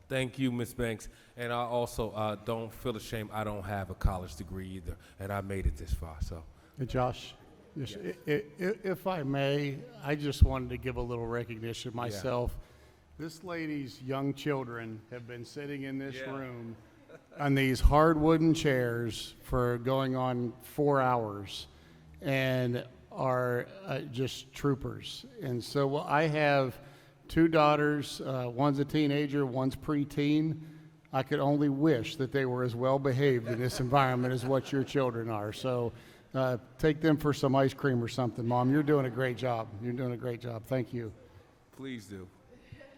Thank you, Ms. Banks. And I also don't feel ashamed. I don't have a college degree either, and I made it this far. So, Hey, Josh, if I may, I just wanted to give a little recognition myself. This lady's young children have been sitting in this room on these hard wooden chairs for going on 4 hours. And are just troopers. And so I have 2 daughters, one's a teenager, one's preteen. I could only wish that they were as well behaved in this environment as what your children are. So take them for some ice cream or something, Mom. You're doing a great job. You're doing a great job. Thank you. Please do.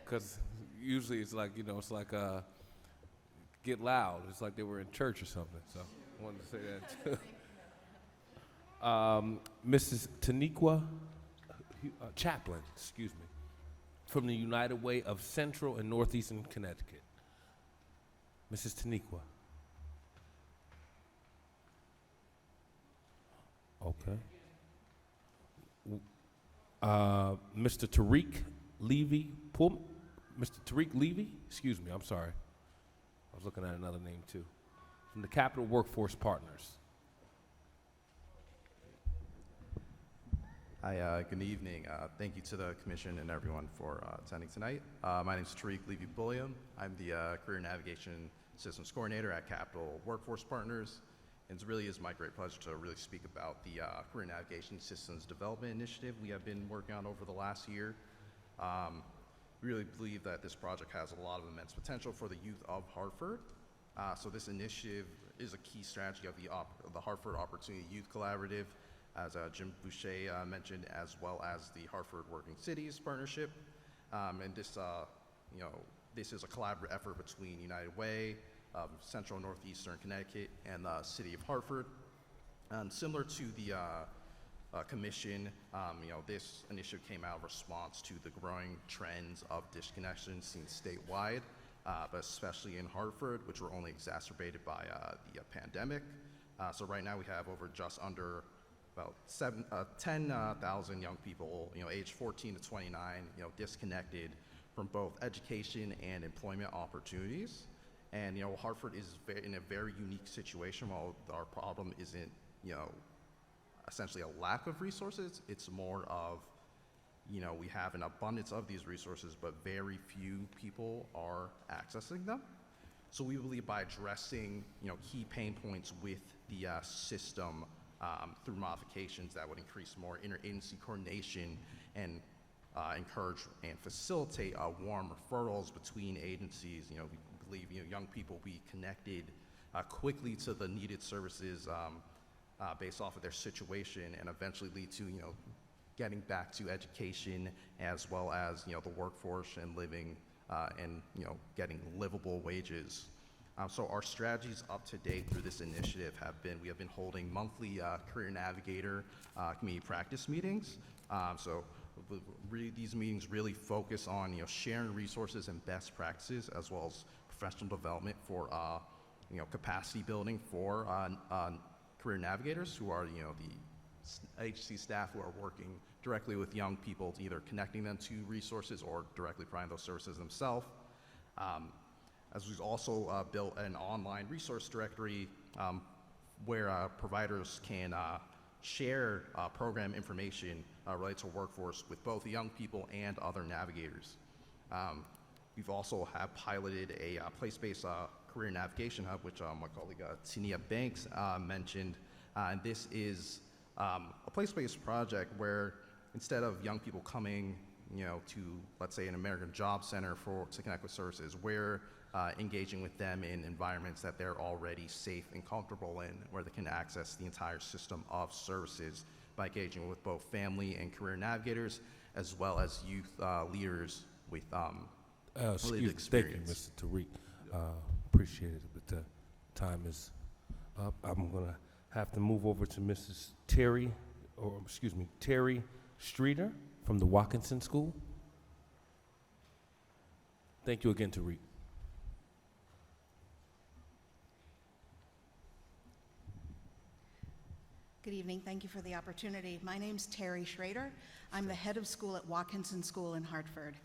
Because usually it's like, it's like get loud. It's like they were in church or something. So I wanted to say that too. Mrs. Taniqua Chaplin, excuse me, from the United Way of Central and Northeastern Connecticut. Mrs. Taniqua. Okay. Mr. Tariq Levy, Mr. Tariq Levy, excuse me, I'm sorry. I was looking at another name too. From the Capital Workforce Partners. Hi, good evening. Thank you to the Commission and everyone for attending tonight. My name is Tariq Levy-Bulliam. I'm the Career Navigation Systems Coordinator at Capital Workforce Partners. And it really is my great pleasure to really speak about the Career Navigation Systems Development Initiative we have been working on over the last year. We really believe that this project has a lot of immense potential for the youth of Hartford. So this initiative is a key strategy of the Hartford Opportunity Youth Collaborative, as Jim Boucher mentioned, as well as the Hartford Working Cities Partnership. And this, this is a collaborative effort between United Way, Central and Northeastern Connecticut, and the City of Hartford. And similar to the Commission, this initiative came out of response to the growing trends of disconnection seen statewide, but especially in Hartford, which were only exacerbated by the pandemic. So right now we have over just under about 10,000 young people, aged 14 to 29, disconnected from both education and employment opportunities. And Hartford is in a very unique situation. While our problem isn't, essentially a lack of resources, it's more of, we have an abundance of these resources, but very few people are accessing them. So we believe by addressing, key pain points with the system through modifications that would increase more interagency coordination and encourage and facilitate warm referrals between agencies. We believe young people will be connected quickly to the needed services based off of their situation, and eventually lead to getting back to education, as well as the workforce and living and getting livable wages. So our strategies up to date through this initiative we have been holding monthly Career Navigator community practice meetings. So really, these meetings really focus on sharing resources and best practices, as well as professional development for capacity building for career navigators, who are the agency staff who are working directly with young people, to either connecting them to resources or directly providing those services themselves. As we've also built an online resource directory where providers can share program information related to workforce with both young people and other navigators. We've also piloted a place-based career navigation hub, which my colleague Tania Banks mentioned. And this is a place-based project where, instead of young people coming to, let's say, an American Job Center to connect with services, we're engaging with them in environments that they're already safe and comfortable in, where they can access the entire system of services by engaging with both family and career navigators, as well as youth leaders with lived experience. Thank you, Mr. Tariq. Appreciate it, but the time is up. I'm going to have to move over to Mrs. Terry Streeter from the Watkinson School. Thank you again, Tariq. Good evening. Thank you for the opportunity. My name's Terry Schrader. I'm the head of school at Watkinson School in Hartford.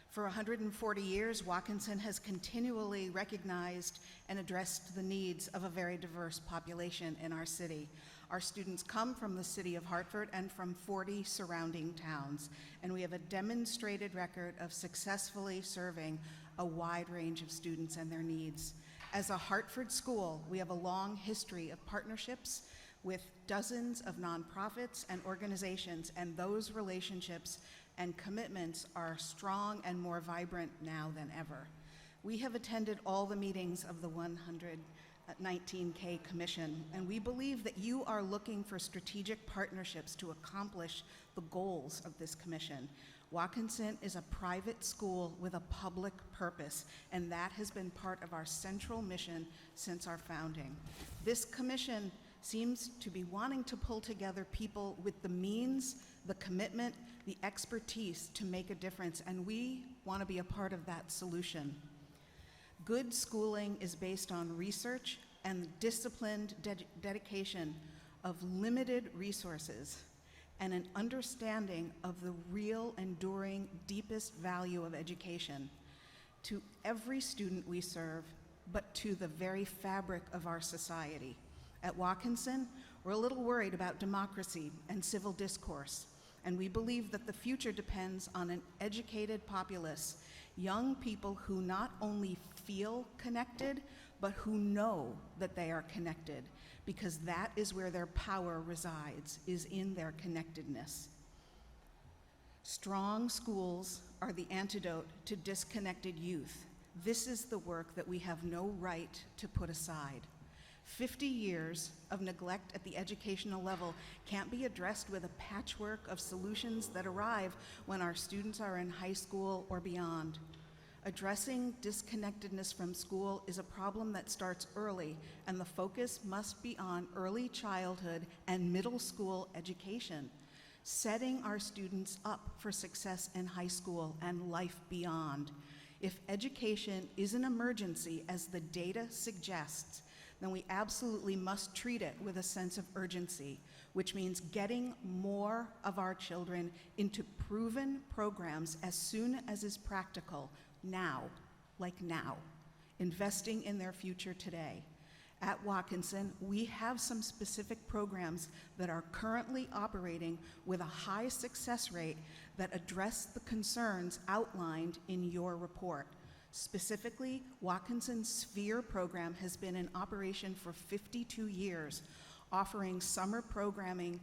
For 140 years, Watkinson has continually recognized and addressed the needs of a very diverse population in our city. Our students come from the city of Hartford and from 40 surrounding towns, and we have a demonstrated record of successfully serving a wide range of students and their needs. As a Hartford school, we have a long history of partnerships with dozens of nonprofits and organizations, and those relationships and commitments are strong and more vibrant now than ever. We have attended all the meetings of the 119K Commission, and we believe that you are looking for strategic partnerships to accomplish the goals of this commission. Watkinson is a private school with a public purpose, and that has been part of our central mission since our founding. This commission seems to be wanting to pull together people with the means, the commitment, the expertise to make a difference, and we want to be a part of that solution. Good schooling is based on research and disciplined dedication of limited resources and an understanding of the real, enduring, deepest value of education to every student we serve, but to the very fabric of our society. At Watkinson, we're a little worried about democracy and civil discourse, and we believe that the future depends on an educated populace, young people who not only feel connected, but who know that they are connected, because that is where their power resides, is in their connectedness. Strong schools are the antidote to disconnected youth. This is the work that we have no right to put aside. 50 years of neglect at the educational level can't be addressed with a patchwork of solutions that arrive when our students are in high school or beyond. Addressing disconnectedness from school is a problem that starts early, and the focus must be on early childhood and middle school education, setting our students up for success in high school and life beyond. If education is an emergency, as the data suggests, then we absolutely must treat it with a sense of urgency, which means getting more of our children into proven programs as soon as is practical, now, like now, investing in their future today. At Watkinson, we have some specific programs that are currently operating with a high success rate that address the concerns outlined in your report. Specifically, Watkinson's Sphere program has been in operation for 52 years, offering summer programming.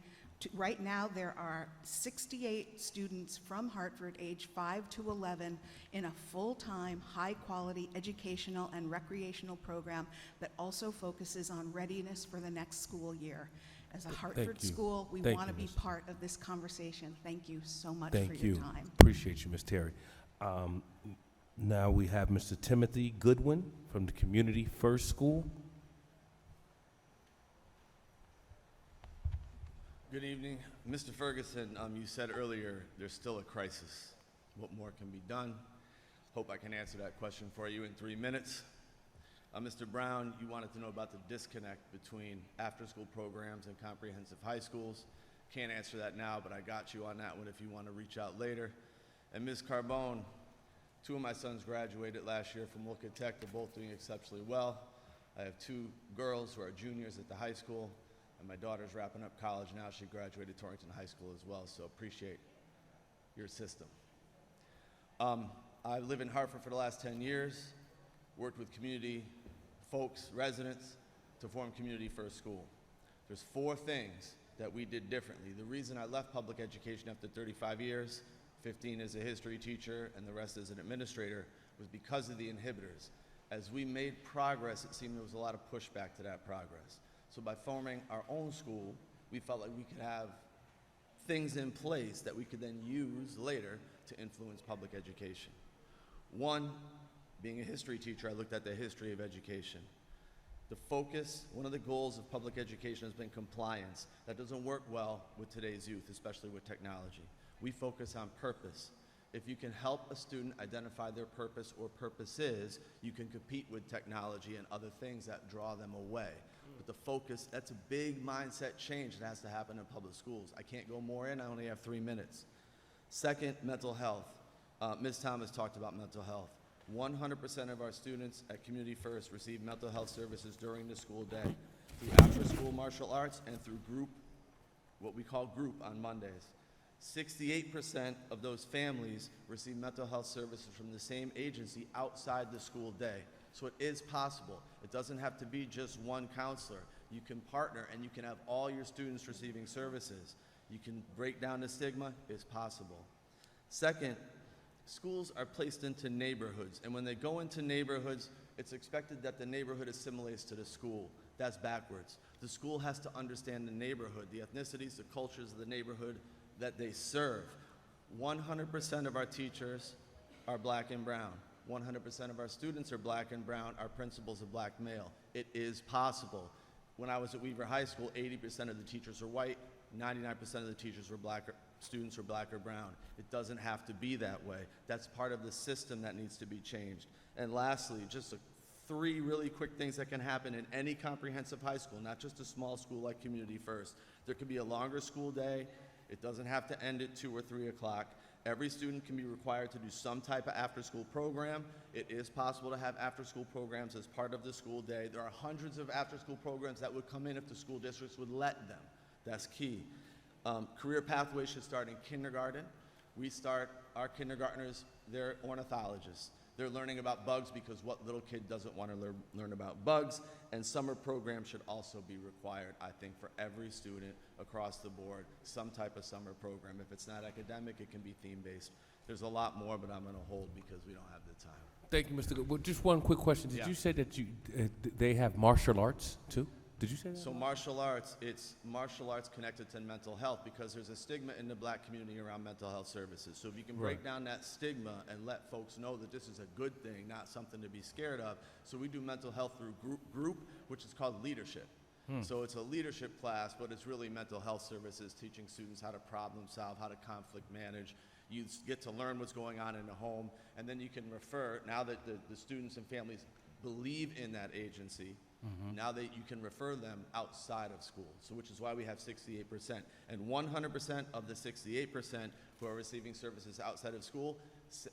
Right now, there are 68 students from Hartford, age 5 to 11, in a full-time, high-quality educational and recreational program that also focuses on readiness for the next school year. As a Hartford school, we want to be part of this conversation. Thank you so much for your time. Appreciate you, Ms. Terry. Now we have Mr. Timothy Goodwin from the Community First School. Good evening. Mr. Ferguson, you said earlier there's still a crisis. What more can be done? Hope I can answer that question for you in 3 minutes. Mr. Brown, you wanted to know about the disconnect between after-school programs and comprehensive high schools. Can't answer that now, but I got you on that one if you want to reach out later. And Ms. Carbone, 2 of my sons graduated last year from Wilkett Tech. They're both doing exceptionally well. I have 2 girls who are juniors at the high school, and my daughter's wrapping up college now. She graduated Torrington High School as well, so appreciate your system. I live in Hartford for the last 10 years, worked with community folks, residents, to form Community First School. There's 4 things that we did differently. The reason I left public education after 35 years, 15 as a history teacher and the rest as an administrator, was because of the inhibitors. As we made progress, it seemed there was a lot of pushback to that progress. So by forming our own school, we felt like we could have things in place that we could then use later to influence public education. One, being a history teacher, I looked at the history of education. The focus, one of the goals of public education has been compliance. That doesn't work well with today's youth, especially with technology. We focus on purpose. If you can help a student identify their purpose or purposes, you can compete with technology and other things that draw them away. But the focus, that's a big mindset change that has to happen in public schools. I can't go more in, I only have 3 minutes. Second, mental health. Ms. Thomas talked about mental health. 100% of our students at Community First receive mental health services during the school day, through after-school martial arts and through group, what we call group on Mondays. 68% of those families receive mental health services from the same agency outside the school day. So it is possible. It doesn't have to be just one counselor. You can partner, and you can have all your students receiving services. You can break down the stigma. It's possible. Second, schools are placed into neighborhoods, and when they go into neighborhoods, it's expected that the neighborhood assimilates to the school. That's backwards. The school has to understand the neighborhood, the ethnicities, the cultures of the neighborhood that they serve. 100% of our teachers are black and brown. 100% of our students are black and brown. Our principals are black male. It is possible. When I was at Weaver High School, 80% of the teachers are white, 99% of the teachers were black, students were black or brown. It doesn't have to be that way. That's part of the system that needs to be changed. And lastly, just three really quick things that can happen in any comprehensive high school, not just a small school like Community First. There could be a longer school day. It doesn't have to end at 2 or 3 o'clock. Every student can be required to do some type of after-school program. It is possible to have after-school programs as part of the school day. There are hundreds of after-school programs that would come in if the school districts would let them. That's key. Career pathways should start in kindergarten. We start our kindergartners, they're ornithologists. They're learning about bugs because what little kid doesn't want to learn about bugs? And summer programs should also be required, I think, for every student across the board, some type of summer program. If it's not academic, it can be theme-based. There's a lot more, but I'm going to hold because we don't have the time. Thank you, Mr. Good. Well, just one quick question. Did you say that they have martial arts too? Did you say that? So martial arts, it's martial arts connected to mental health because there's a stigma in the black community around mental health services. So if you can break down that stigma and let folks know that this is a good thing, not something to be scared of. So we do mental health through group, which is called leadership. So it's a leadership class, but it's really mental health services, teaching students how to problem solve, how to conflict manage. You get to learn what's going on in the home, and then you can refer, now that the students and families believe in that agency, now that you can refer them outside of school, so which is why we have 68%. And 100% of the 68% who are receiving services outside of school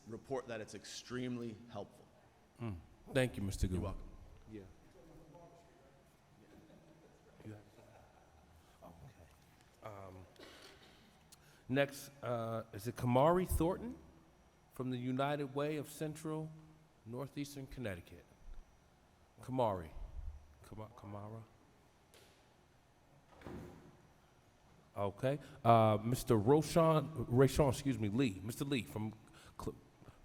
report that it's extremely helpful. Thank you, Mr. Good. You're welcome. Yeah. Next, is it Kamari Thornton from the United Way of Central Northeastern Connecticut? Kamari. Kamara. Okay. Mr. Roshan, Lee. Mr. Lee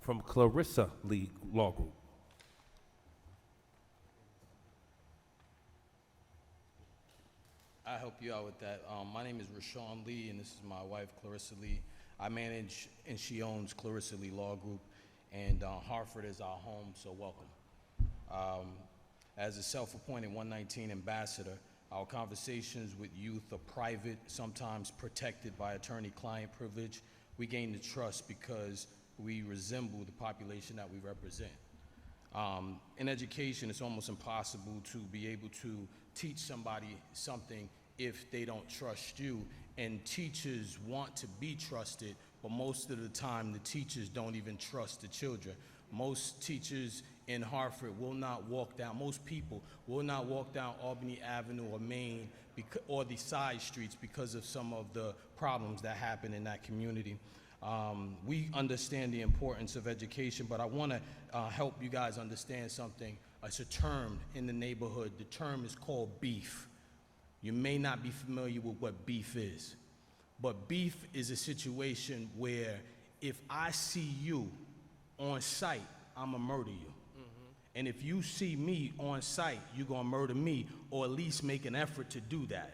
from Clarissa Lee Law Group. I help you out with that. My name is Rashawn Lee, and this is my wife, Clarissa Lee. I manage and she owns Clarissa Lee Law Group, and Hartford is our home, so welcome. As a self-appointed 119 ambassador, our conversations with youth are private, sometimes protected by attorney-client privilege. We gain the trust because we resemble the population that we represent. In education, it's almost impossible to be able to teach somebody something if they don't trust you. And teachers want to be trusted, but most of the time the teachers don't even trust the children. Most teachers in Hartford will not walk down, most people will not walk down Albany Avenue or Main or the side streets because of some of the problems that happen in that community. We understand the importance of education, but I want to help you guys understand something. It's a term in the neighborhood. The term is called beef. You may not be familiar with what beef is, but beef is a situation where if I see you on site, I'm gonna murder you. And if you see me on site, you're gonna murder me, or at least make an effort to do that.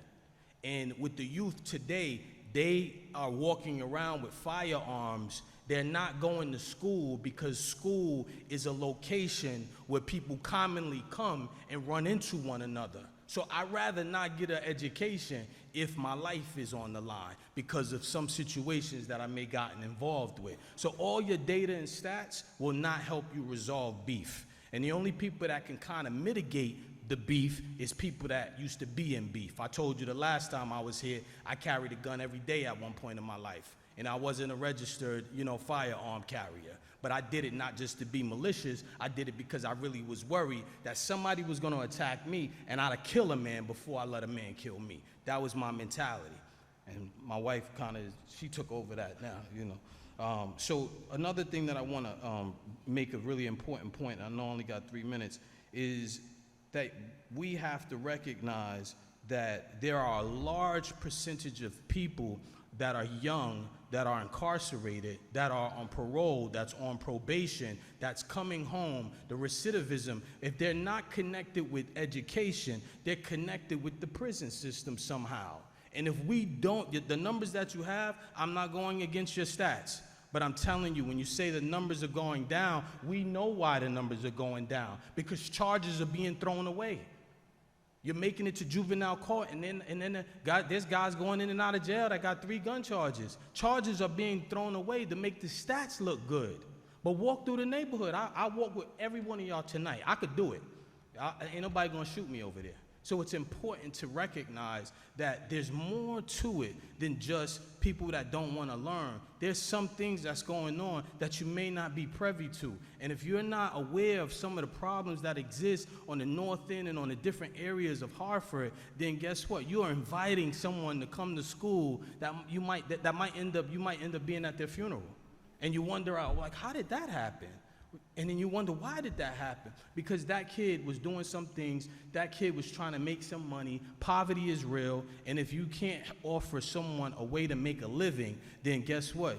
And with the youth today, they are walking around with firearms. They're not going to school because school is a location where people commonly come and run into one another. So I'd rather not get an education if my life is on the line because of some situations that I may gotten involved with. So all your data and stats will not help you resolve beef. And the only people that can kind of mitigate the beef is people that used to be in beef. I told you the last time I was here, I carried a gun every day at one point in my life. And I wasn't a registered, firearm carrier. But I did it not just to be malicious, I did it because I really was worried that somebody was gonna attack me and I'd kill a man before I let a man kill me. That was my mentality. And my wife she took over that now, So another thing that I wanna make a really important point, I know I only got 3 minutes, is that we have to recognize that there are a large percentage of people that are young, that are incarcerated, that are on parole, that's on probation, that's coming home, the recidivism. If they're not connected with education, they're connected with the prison system somehow. And if we don't, the numbers that you have, I'm not going against your stats, but I'm telling you, when you say the numbers are going down, we know why the numbers are going down, because charges are being thrown away. You're making it to juvenile court, and then there's guys going in and out of jail that got 3 gun charges. Charges are being thrown away to make the stats look good. But walk through the neighborhood. I walk with every one of y'all tonight. I could do it. Ain't nobody gonna shoot me over there. So it's important to recognize that there's more to it than just people that don't want to learn. There's some things that's going on that you may not be privy to. And if you're not aware of some of the problems that exist on the north end and on the different areas of Hartford, then guess what? You are inviting someone to come to school that you might end up being at their funeral. And you wonder, like, how did that happen? And then you wonder, why did that happen? Because that kid was doing some things, that kid was trying to make some money, poverty is real, and if you can't offer someone a way to make a living, then guess what?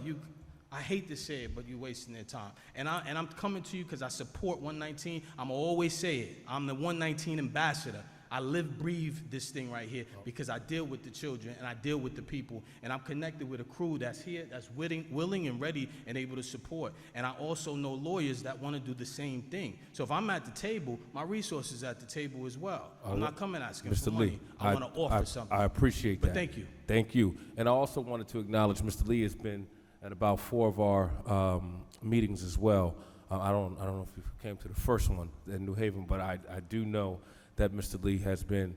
I hate to say it, but you're wasting their time. And I'm coming to you because I support 119. I'm always say it. I'm the 119 ambassador. I live, breathe this thing right here because I deal with the children and I deal with the people, and I'm connected with a crew that's here, that's willing and ready and able to support. And I also know lawyers that want to do the same thing. So if I'm at the table, my resources at the table as well. I'm not coming asking for money. I want to offer something. I appreciate that. But thank you. Thank you. And I also wanted to acknowledge Mr. Lee has been at about 4 of our meetings as well. I don't know if you came to the first one in New Haven, but I do know that Mr. Lee has been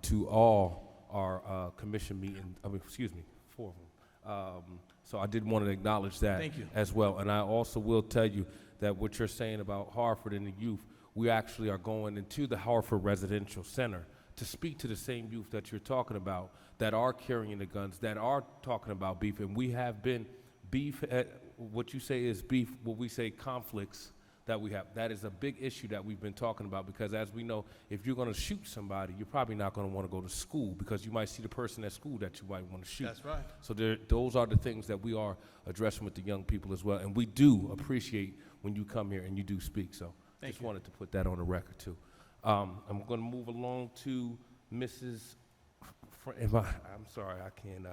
to all our commission meetings, 4 of them. So I did want to acknowledge that as well. And I also will tell you that what you're saying about Hartford and the youth, we actually are going into the Hartford Residential Center to speak to the same youth that you're talking about, that are carrying the guns, that are talking about beef. And we have been beef, what you say is beef, what we say conflicts that we have. That is a big issue that we've been talking about, because as we know, if you're going to shoot somebody, you're probably not going to want to go to school, because you might see the person at school that you might want to shoot. That's right. So those are the things that we are addressing with the young people as well. And we do appreciate when you come here and you do speak. So just wanted to put that on the record too. I'm going to move along to Mrs. I'm sorry, I can't.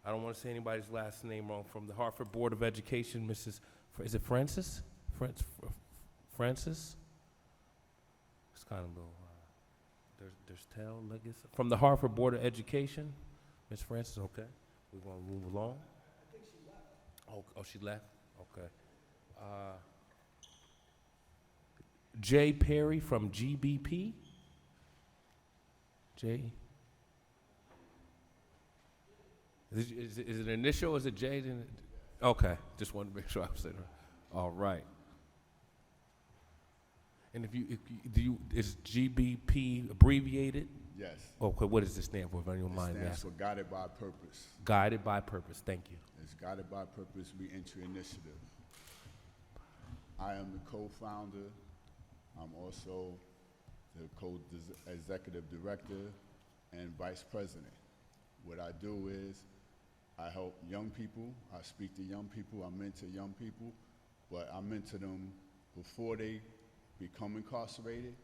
I don't want to say anybody's last name wrong. From the Hartford Board of Education, Mrs. Is it Francis? Francis? It's kind of a little, there's Tell Legacy. From the Hartford Board of Education, Ms. Francis, okay. We're going to move along. I think she left. Oh, she left? Okay. Jay Perry from GBP. Jay? Is it an initial? Is it J? Okay, just wanted to make sure I was saying it right. All right. And is GBP abbreviated? Yes. Okay, what does this stand for, if anyone mind me It stands asking? for Guided by Purpose. Guided by Purpose, thank you. It's Guided by Purpose Reentry Initiative. I am the co-founder. I'm also the co-executive director and vice president. What I do is I help young people. I speak to young people. I mentor young people, but I mentor them before they become incarcerated,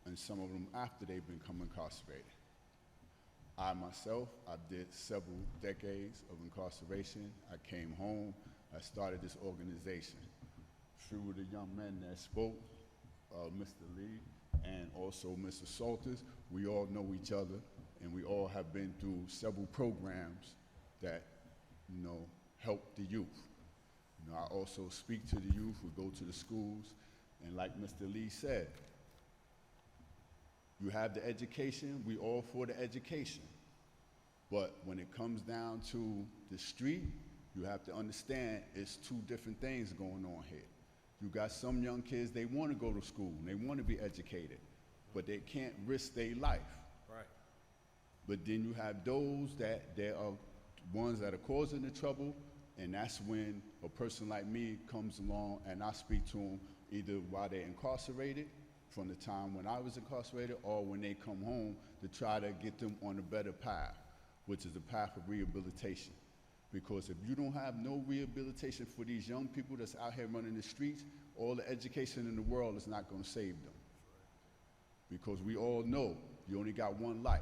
and some of them after they become incarcerated. I myself, I did several decades of incarceration. I came home. I started this organization. Through the young men that spoke, Mr. Lee and also Mr. Salters, we all know each other, and we all have been through several programs that, help the youth. I also speak to the youth. We go to the schools, and like Mr. Lee said, you have the education. We all for the education. But when it comes down to the street, you have to understand it's 2 different things going on here. You got some young kids, they want to go to school, and they want to be educated, but they can't risk their life. Right. But then you have those that there are ones that are causing the trouble, and that's when a person like me comes along and I speak to them either while they're incarcerated from the time when I was incarcerated or when they come home to try to get them on a better path, which is a path of rehabilitation. Because if you don't have no rehabilitation for these young people that's out here running the streets, all the education in the world is not going to save them. Because we all know you only got one life.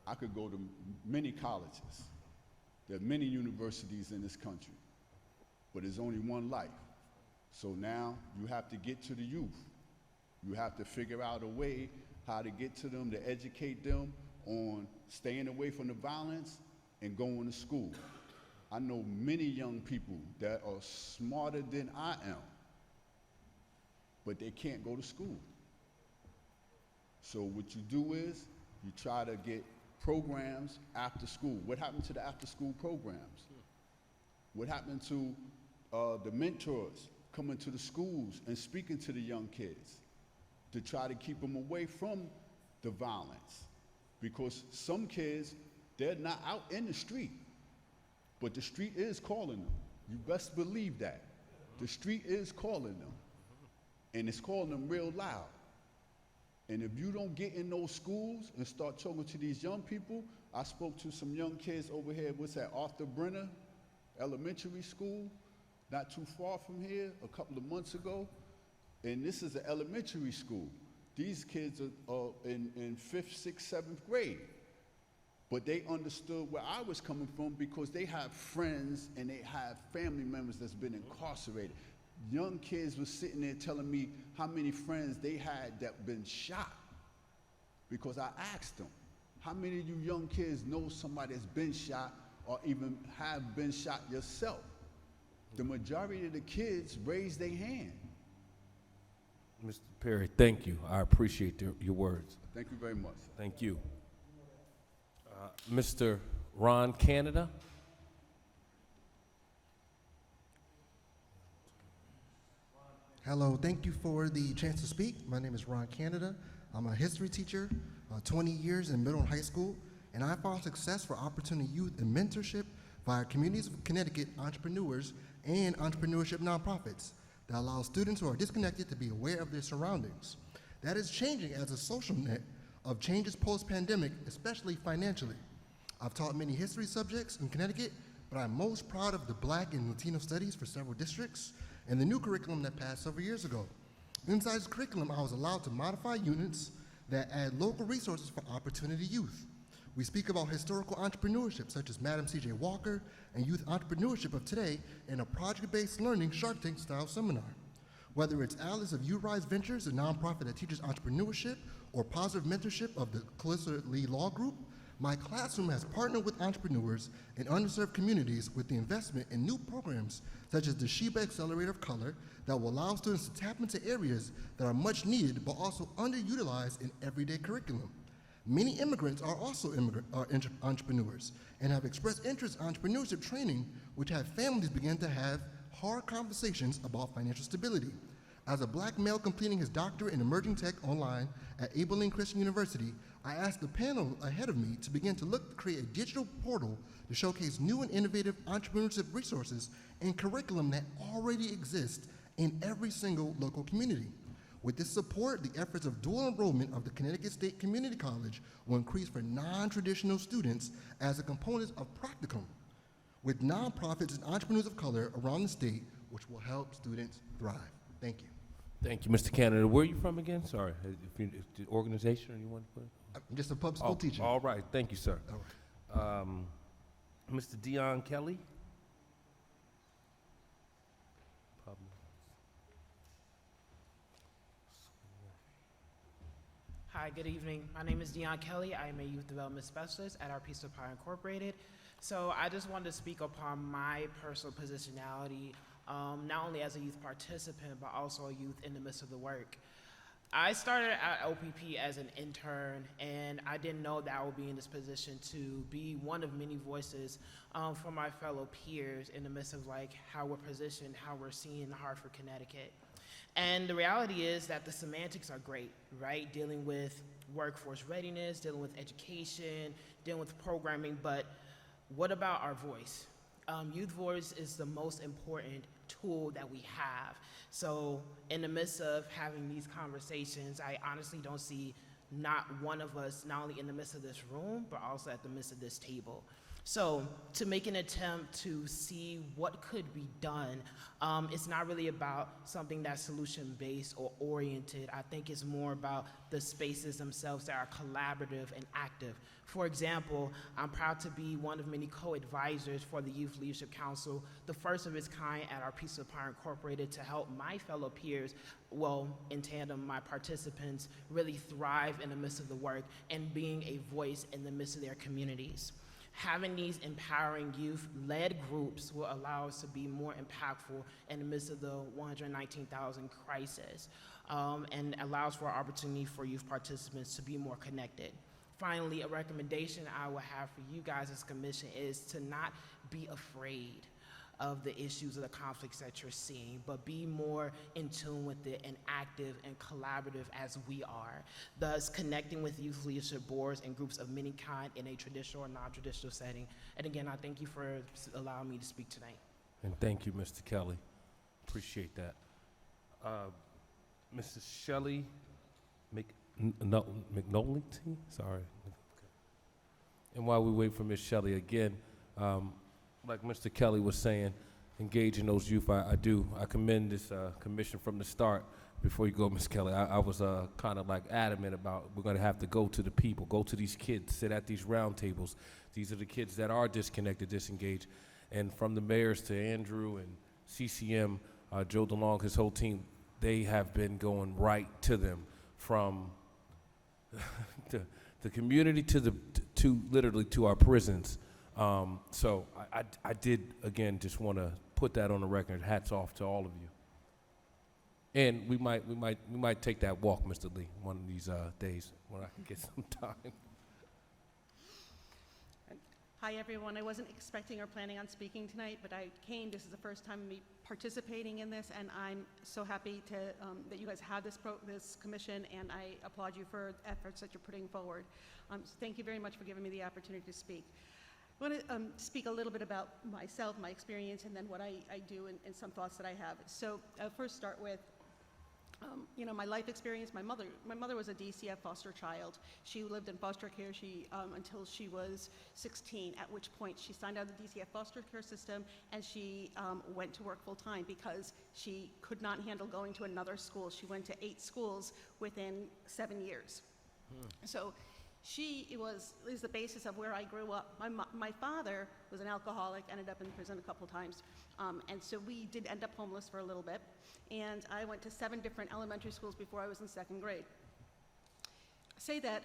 I could go to many colleges. There are many universities in this country, but there's only one life. So now you have to get to the youth. You have to figure out a way how to get to them, to educate them on staying away from the violence and going to school. I know many young people that are smarter than I am, but they can't go to school. So what you do is you try to get programs after school. What happened to the after school programs? What happened to the mentors coming to the schools and speaking to the young kids to try to keep them away from the violence? Because some kids, they're not out in the street, but the street is calling them. You best believe that. The street is calling them, and it's calling them real loud. And if you don't get in those schools and start talking to these young people, I spoke to some young kids over here, what's that, Arthur Brenner Elementary School, not too far from here, a couple of months ago. And this is an elementary school. These kids are in 5th, 6th, 7th grade. But they understood where I was coming from because they have friends and they have family members that's been incarcerated. Young kids were sitting there telling me how many friends they had that been shot. Because I asked them, how many of you young kids know somebody that's been shot or even have been shot yourself? The majority of the kids raised their hand. Mr. Perry, thank you. I appreciate your words. Thank you very much. Thank you. Mr. Ron Canada. Hello, thank you for the chance to speak. My name is Ron Canada. I'm a history teacher, 20 years in middle and high school, and I found success for opportunity youth and mentorship via Communities of Connecticut entrepreneurs and entrepreneurship nonprofits that allow students who are disconnected to be aware of their surroundings. That is changing as a social net of changes post-pandemic, especially financially. I've taught many history subjects in Connecticut, but I'm most proud of the Black and Latino studies for several districts and the new curriculum that passed several years ago. Inside this curriculum, I was allowed to modify units that add local resources for opportunity youth. We speak about historical entrepreneurship, such as Madam C.J. Walker, and youth entrepreneurship of today in a project-based learning Shark Tank style seminar. Whether it's Alice of U-Rise Ventures, a nonprofit that teaches entrepreneurship, or positive mentorship of the Clarissa Lee Law Group, my classroom has partnered with entrepreneurs in underserved communities with the investment in new programs such as the Sheba Accelerator of Color that will allow students to tap into areas that are much needed but also underutilized in everyday curriculum. Many immigrants are also entrepreneurs and have expressed interest in entrepreneurship training, which have families begin to have hard conversations about financial stability. As a Black male completing his doctorate in emerging tech online at Abilene Christian University, I asked the panel ahead of me to begin to look to create a digital portal to showcase new and innovative entrepreneurship resources and curriculum that already exists in every single local community. With this support, the efforts of dual enrollment of the Connecticut State Community College will increase for non-traditional students as a component of practicum, with nonprofits and entrepreneurs of color around the state, which will help students thrive. Thank you. Thank you, Mr. Canada. Where are you from again? Sorry, if the organization or you want to put it? I'm just a public school teacher. All right, thank you, sir. All right. Mr. Dion Kelly. Hi, good evening. My name is Dion Kelly. I am a Youth Development Specialist at Our Piece of Pie Incorporated. So I just wanted to speak upon my personal positionality, not only as a youth participant, but also a youth in the midst of the work. I started at OPP as an intern, and I didn't know that I would be in this position to be one of many voices for my fellow peers in the midst of like how we're positioned, how we're seen in Hartford, Connecticut. And the reality is that the semantics are great, right? Dealing with workforce readiness, dealing with education, dealing with programming, but what about our voice? Youth voice is the most important tool that we have. So in the midst of having these conversations, I honestly don't see not one of us, not only in the midst of this room, but also at the midst of this table. So to make an attempt to see what could be done, it's not really about something that's solution-based or oriented. I think it's more about the spaces themselves that are collaborative and active. For example, I'm proud to be one of many co-advisors for the Youth Leadership Council, the first of its kind at our Piece of Power Incorporated, to help my fellow peers, well, in tandem, my participants, really thrive in the midst of the work and being a voice in the midst of their communities. Having these empowering youth-led groups will allow us to be more impactful in the midst of the 119,000 crisis, and allows for opportunity for youth participants to be more connected. Finally, a recommendation I will have for you guys as commission is to not be afraid of the issues or the conflicts that you're seeing, but be more in tune with it and active and collaborative as we are, thus connecting with youth leadership boards and groups of many kind in a traditional or non-traditional setting. And again, I thank you for allowing me to speak tonight. And thank you, Mr. Kelly. Appreciate that. Mrs. Shelley McNulty? Sorry. And while we wait for Ms. Shelley again, like Mr. Kelly was saying, engaging those youth, I commend this commission from the start. Before you go, Ms. Kelly, I was kind of like adamant about we're going to have to go to the people, go to these kids, sit at these round tables. These are the kids that are disconnected, disengaged. And from the mayors to Andrew and CCM, Joe DeLong, his whole team, they have been going right to them, from the community to literally to our prisons. So I did, again, just want to put that on the record. Hats off to all of you. And we might take that walk, Mr. Lee, one of these days when I can get some time. Hi, everyone. I wasn't expecting or planning on speaking tonight, but I came. This is the first time me participating in this, and I'm so happy to, that you guys have this commission, and I applaud you for efforts that you're putting forward. So thank you very much for giving me the opportunity to speak. I want to speak a little bit about myself, my experience, and then what I do, and some thoughts that I have. So I'll first start with my life experience. My mother was a DCF foster child. She lived in foster care until she was 16, at which point she signed out of the DCF foster care system, and she went to work full time because she could not handle going to another school. She went to 8 schools within 7 years. So she is the basis of where I grew up. My father was an alcoholic, ended up in prison a couple times, and so we did end up homeless for a little bit. And I went to 7 different elementary schools before I was in 2nd grade. Say that,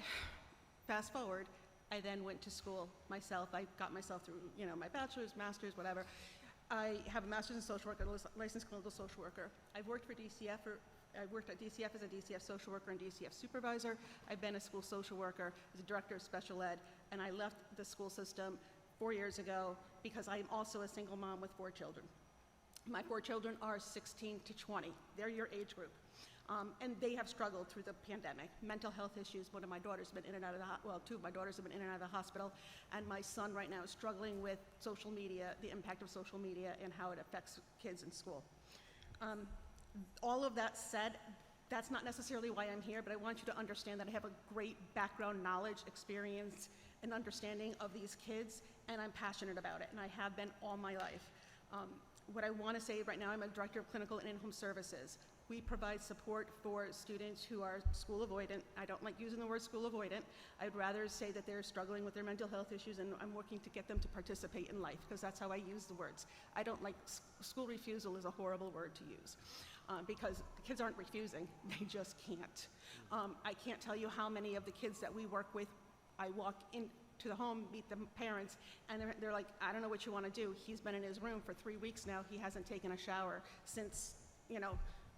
fast forward, I then went to school myself. I got myself through, my bachelor's, master's, whatever. I have a master's in social work, a licensed clinical social worker. I've worked for DCF I worked at DCF as a DCF social worker and DCF supervisor. I've been a school social worker as a director of special ed, and I left the school system 4 years ago because I'm also a single mom with 4 children. My 4 children are 16 to 20. They're your age group. And they have struggled through the pandemic. Mental health issues. One of my daughters have been in and out of 2 of my daughters have been in and out of the hospital. And my son right now is struggling with social media, the impact of social media, and how it affects kids in school. All of that said, that's not necessarily why I'm here, but I want you to understand that I have a great background knowledge, experience, and understanding of these kids, and I'm passionate about it, and I have been all my life. What I want to say right now, I'm a director of clinical and in-home services. We provide support for students who are school avoidant. I don't like using the word school avoidant. I'd rather say that they're struggling with their mental health issues, and I'm working to get them to participate in life, because that's how I use the words. I don't like, school refusal is a horrible word to use, because the kids aren't refusing, they just can't. I can't tell you how many of the kids that we work with, I walk into the home, meet the parents, and they're like, I don't know what you want to do. He's been in his room for 3 weeks now. He hasn't taken a shower since,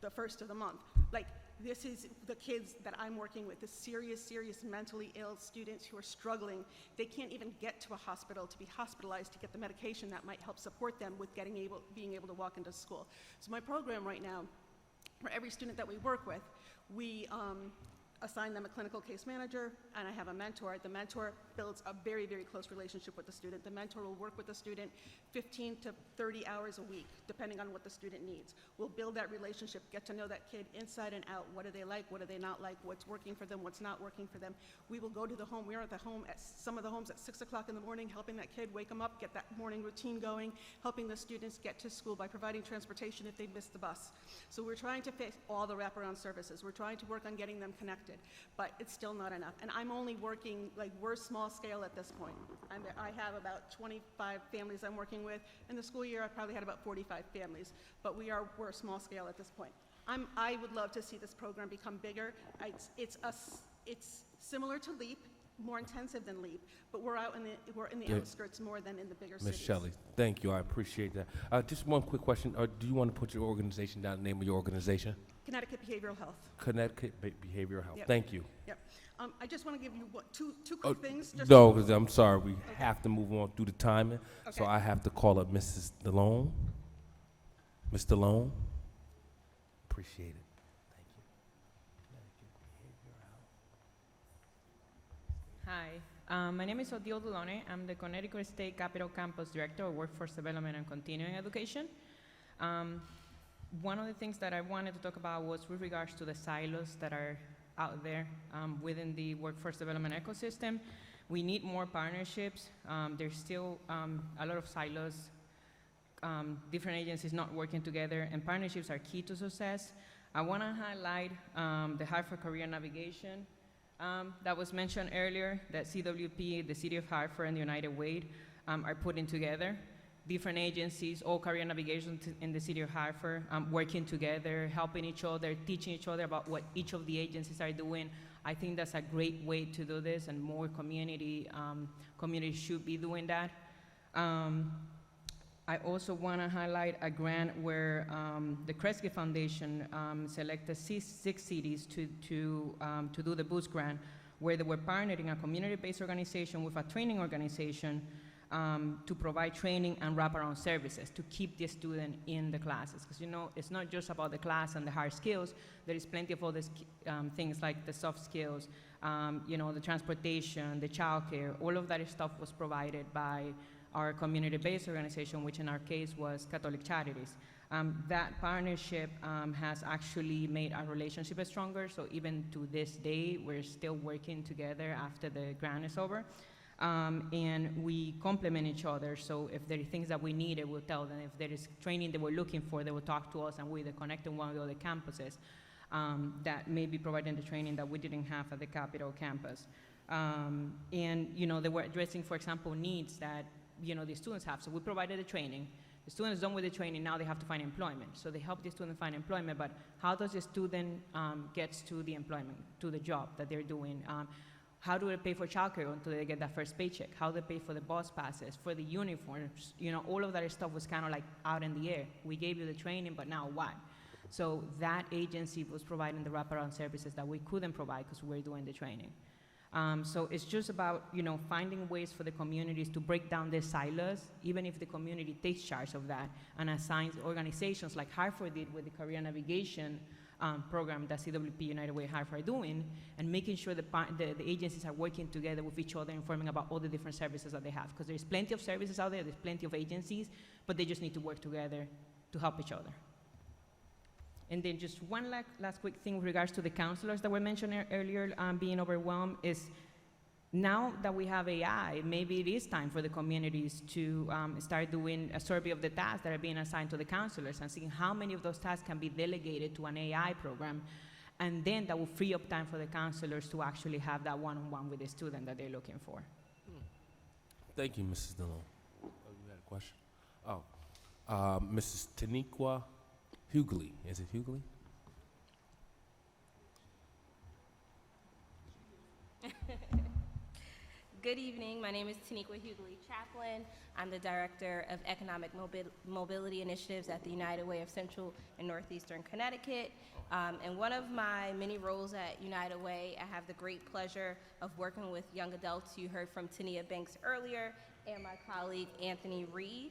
the first of the month. Like, this is the kids that I'm working with, the serious mentally ill students who are struggling. They can't even get to a hospital to be hospitalized to get the medication that might help support them with being able to walk into school. So my program right now, for every student that we work with, we assign them a clinical case manager, and I have a mentor. The mentor builds a very, very close relationship with the student. The mentor will work with the student 15 to 30 hours a week, depending on what the student needs. We'll build that relationship, get to know that kid inside and out. What do they like? What do they not like? What's working for them? What's not working for them? We will go to the home. We are at the home at some of the homes at 6 o'clock in the morning, helping that kid wake them up, get that morning routine going, helping the students get to school by providing transportation if they miss the bus. So we're trying to fix all the wraparound services. We're trying to work on getting them connected, but it's still not enough. And I'm only working, like, we're small scale at this point. I have about 25 families I'm working with. In the school year, I've probably had about 45 families, but we're small scale at this point. I would love to see this program become bigger. It's similar to LEAP, more intensive than LEAP, but we're in the Yeah. outskirts more than in the bigger Ms. cities. Shelley, thank you. I appreciate that. Just one quick question. Do you want to put your organization down, the name of your organization? Connecticut Behavioral Health. Connecticut Behavioral Health. Yep. Thank you. Yep. I just want to give you two quick things. Just No, because I'm sorry. We have to move on through the timing. So Okay. I have to call up Mrs. DeLone. Ms. DeLone. Appreciate it. Thank you. Connecticut Behavioral Health. Hi, my name is Odile Dulone. I'm the Connecticut State Capital Campus Director of Workforce Development and Continuing Education. One of the things that I wanted to talk about was with regards to the silos that are out there within the workforce development ecosystem. We need more partnerships. There's still a lot of silos, different agencies not working together, and partnerships are key to success. I want to highlight the Hartford Career Navigation that was mentioned earlier, that CWP, the City of Hartford, and the United Way are putting together. Different agencies, all career navigation in the City of Hartford, working together, helping each other, teaching each other about what each of the agencies are doing. I think that's a great way to do this, and more communities should be doing that. I also want to highlight a grant where the Kresge Foundation selected six cities to do the Boost Grant, where they were partnering a community-based organization with a training organization to provide training and wraparound services to keep the student in the classes. Because, you know, it's not just about the class and the hard skills. There is plenty of other things like the soft skills, you know, the transportation, the childcare. All of that stuff was provided by our community-based organization, which in our case was Catholic Charities. That partnership has actually made our relationship stronger. So even to this day, we're still working together after the grant is over. And we complement each other. So if there are things that we need, we'll tell them. If there is training that we're looking for, they will talk to us, and we either connect in one of the other campuses that may be providing the training that we didn't have at the Capitol campus. And, you know, they were addressing, for example, needs that, you know, the students have. So we provided the training. The students done with the training, now they have to find employment. So they help the student find employment, but how does the student gets to the employment, to the job that they're doing? How do they pay for childcare until they get that first paycheck? How they pay for the bus passes, for the uniforms? You know, all of that stuff was kind of like out in the air. We gave you the training, but now what? So that agency was providing the wraparound services that we couldn't provide because we were doing the training. So it's just about, you know, finding ways for the communities to break down their silos, even if the community takes charge of that and assigns organizations like Hartford did with the career navigation program that CWP United Way Hartford are doing, and making sure the agencies are working together with each other, informing about all the different services that they have. Because there's plenty of services out there, there's plenty of agencies, but they just need to work together to help each other. And then just one last quick thing with regards to the counselors that were mentioned earlier being overwhelmed is, now that we have AI, maybe it is time for the communities to start doing a survey of the tasks that are being assigned to the counselors and seeing how many of those tasks can be delegated to an AI program. And then that will free up time for the counselors to actually have that one-on-one with the student that they're looking for. Thank you, Mrs. Dillon. Oh, you had a question? Oh, Mrs. Taniqua Hughley. Is it Hughley? Good evening. My name is Taniqua Hughley Chaplin. I'm the Director of Economic Mobility Initiatives at the United Way of Central and Northeastern Connecticut. And one of my many roles at United Way, I have the great pleasure of working with young adults. You heard from Tania Banks earlier, and my colleague Anthony Reed,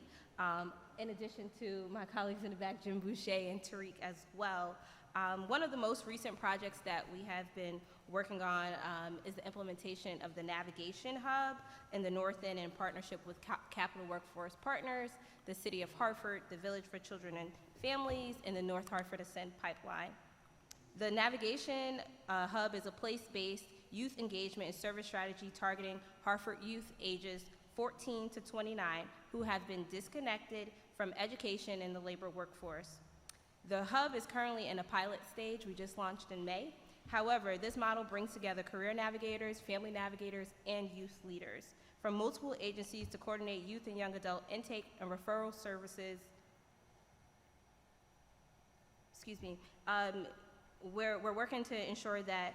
in addition to my colleagues in the back, Jim Boucher and Tariq as well. One of the most recent projects that we have been working on is the implementation of the Navigation Hub in the North End in partnership with Capital Workforce Partners, the City of Hartford, the Village for Children and Families, and the North Hartford Ascend Pipeline. The Navigation Hub is a place-based youth engagement and service strategy targeting Hartford youth ages 14 to 29 who have been disconnected from education and the labor workforce. The hub is currently in a pilot stage. We just launched in May. However, this model brings together career navigators, family navigators, and youth leaders from multiple agencies to coordinate youth and young adult intake and referral services. Excuse me. We're working to ensure that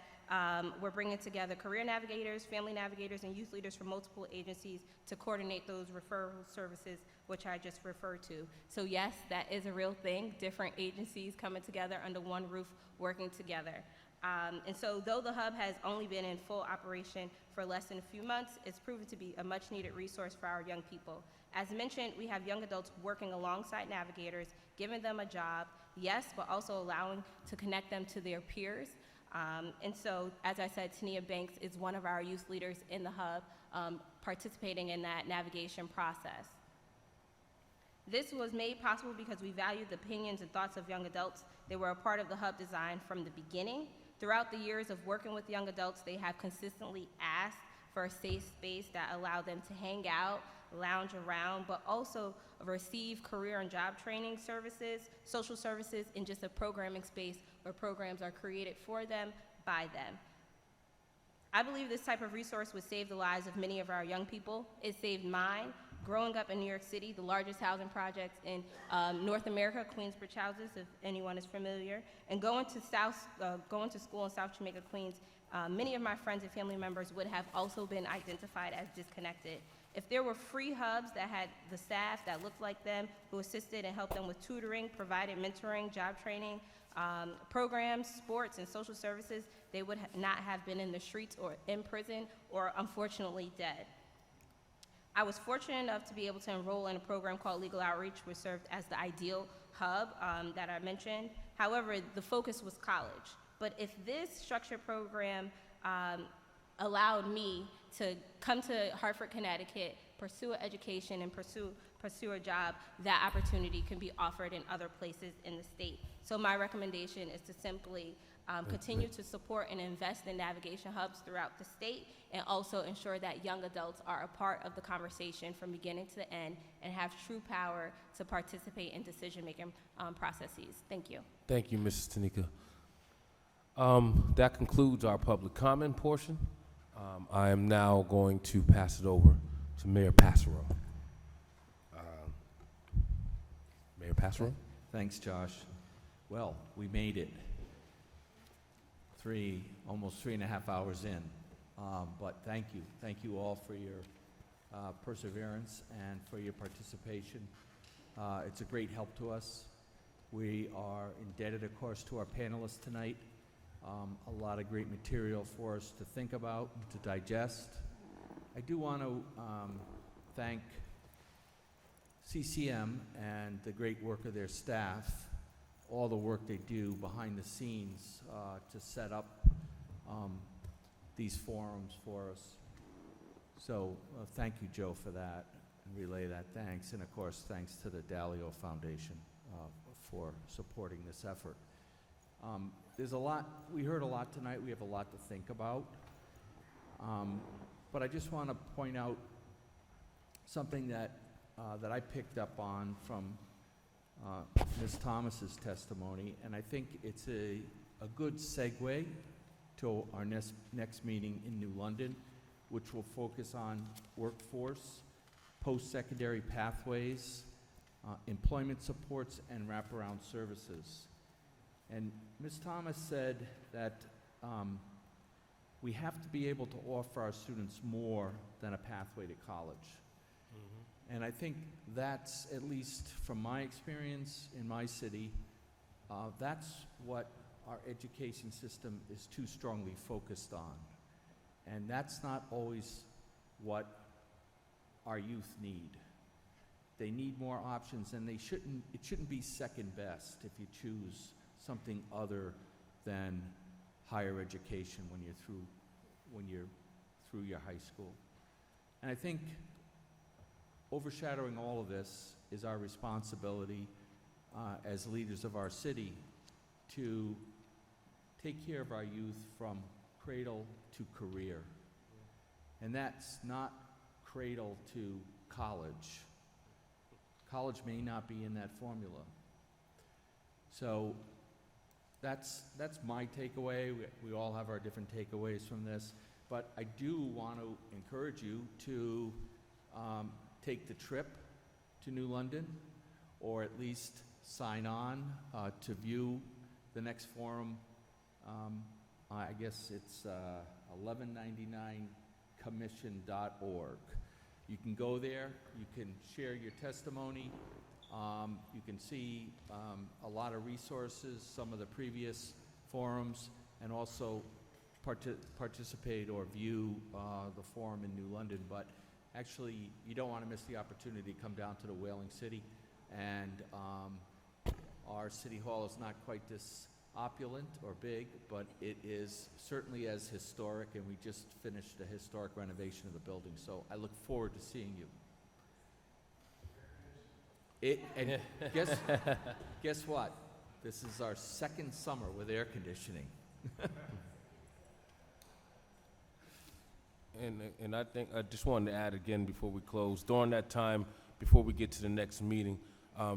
we're bringing together career navigators, family navigators, and youth leaders from multiple agencies to coordinate those referral services, which I just referred to. So yes, that is a real thing, different agencies coming together under one roof, working together. And so though the hub has only been in full operation for less than a few months, it's proven to be a much needed resource for our young people. As mentioned, we have young adults working alongside navigators, giving them a job, yes, but also allowing to connect them to their peers. And so, as I said, Tania Banks is one of our youth leaders in the hub, participating in that navigation process. This was made possible because we valued the opinions and thoughts of young adults. They were a part of the hub design from the beginning. Throughout the years of working with young adults, they have consistently asked for a safe space that allowed them to hang out, lounge around, but also receive career and job training services, social services, and just a programming space where programs are created for them, by them. I believe this type of resource would save the lives of many of our young people. It saved mine. Growing up in New York City, the largest housing projects in North America, Queensbridge houses, if anyone is familiar, and going to school in South Jamaica, Queens, many of my friends and family members would have also been identified as disconnected. If there were free hubs that had the staff that looked like them, who assisted and helped them with tutoring, provided mentoring, job training, programs, sports, and social services, they would not have been in the streets or in prison or unfortunately dead. I was fortunate enough to be able to enroll in a program called Legal Outreach, which served as the ideal hub that I mentioned. However, the focus was college. But if this structured program allowed me to come to Hartford, Connecticut, pursue an education, and pursue a job, that opportunity can be offered in other places in the state. So my recommendation is to simply continue to support and invest in navigation hubs throughout the state, and also ensure that young adults are a part of the conversation from beginning to the end and have true power to participate in decision-making processes. Thank you. Thank you, Mrs. Tanika. That concludes our public comment portion. I am now going to pass it over to Mayor Passero. Mayor Passero? Thanks, Josh. Well, we made it. Almost 3.5 hours in. But thank you. Thank you all for your perseverance and for your participation. It's a great help to us. We are indebted, of course, to our panelists tonight. A lot of great material for us to think about, to digest. I do want to thank CCM and the great work of their staff, all the work they do behind the scenes to set up these forums for us. So thank you, Joe, for that, and relay that thanks. And of course, thanks to the Dalio Foundation for supporting this effort. There's a lot, we heard a lot tonight, we have a lot to think about. But I just want to point out something that I picked up on from Ms. Thomas's testimony, and I think it's a good segue to our next meeting in New London, which will focus on workforce, post-secondary pathways, employment supports, and wraparound services. And Ms. Thomas said that we have to be able to offer our students more than a pathway to college. And I think that's, at least from my experience in my city, that's what our education system is too strongly focused on. And that's not always what our youth need. They need more options, and it shouldn't be second best if you choose something other than higher education when you're through your high school. And I think overshadowing all of this is our responsibility as leaders of our city to take care of our youth from cradle to career. And that's not cradle to college. College may not be in that formula. So that's my takeaway. We all have our different takeaways from this. But I do want to encourage you to take the trip to New London, or at least sign on to view the next forum. I guess it's 1199commission.org. You can go there, you can share your testimony, you can see a lot of resources, some of the previous forums, and also participate or view the forum in New London. But actually, you don't want to miss the opportunity to come down to the Whaling City. And our city hall is not quite this opulent or big, but it is certainly as historic, and we just finished a historic renovation of the building. So I look forward to seeing you. And guess what? This is our second summer with air conditioning. And I think I just wanted to add again before we close. During that time, before we get to the next meeting,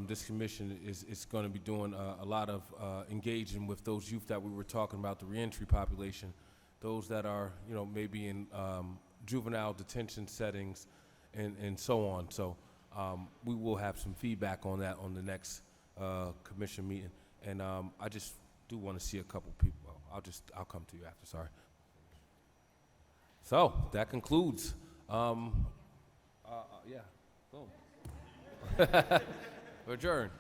this commission is going to be doing a lot of engaging with those youth that we were talking about, the reentry population, those that are, maybe in juvenile detention settings and so on. So we will have some feedback on that on the next commission meeting. And I just do want to see a couple people. I'll come to you after, sorry. So that concludes. Yeah, boom. Adjourn.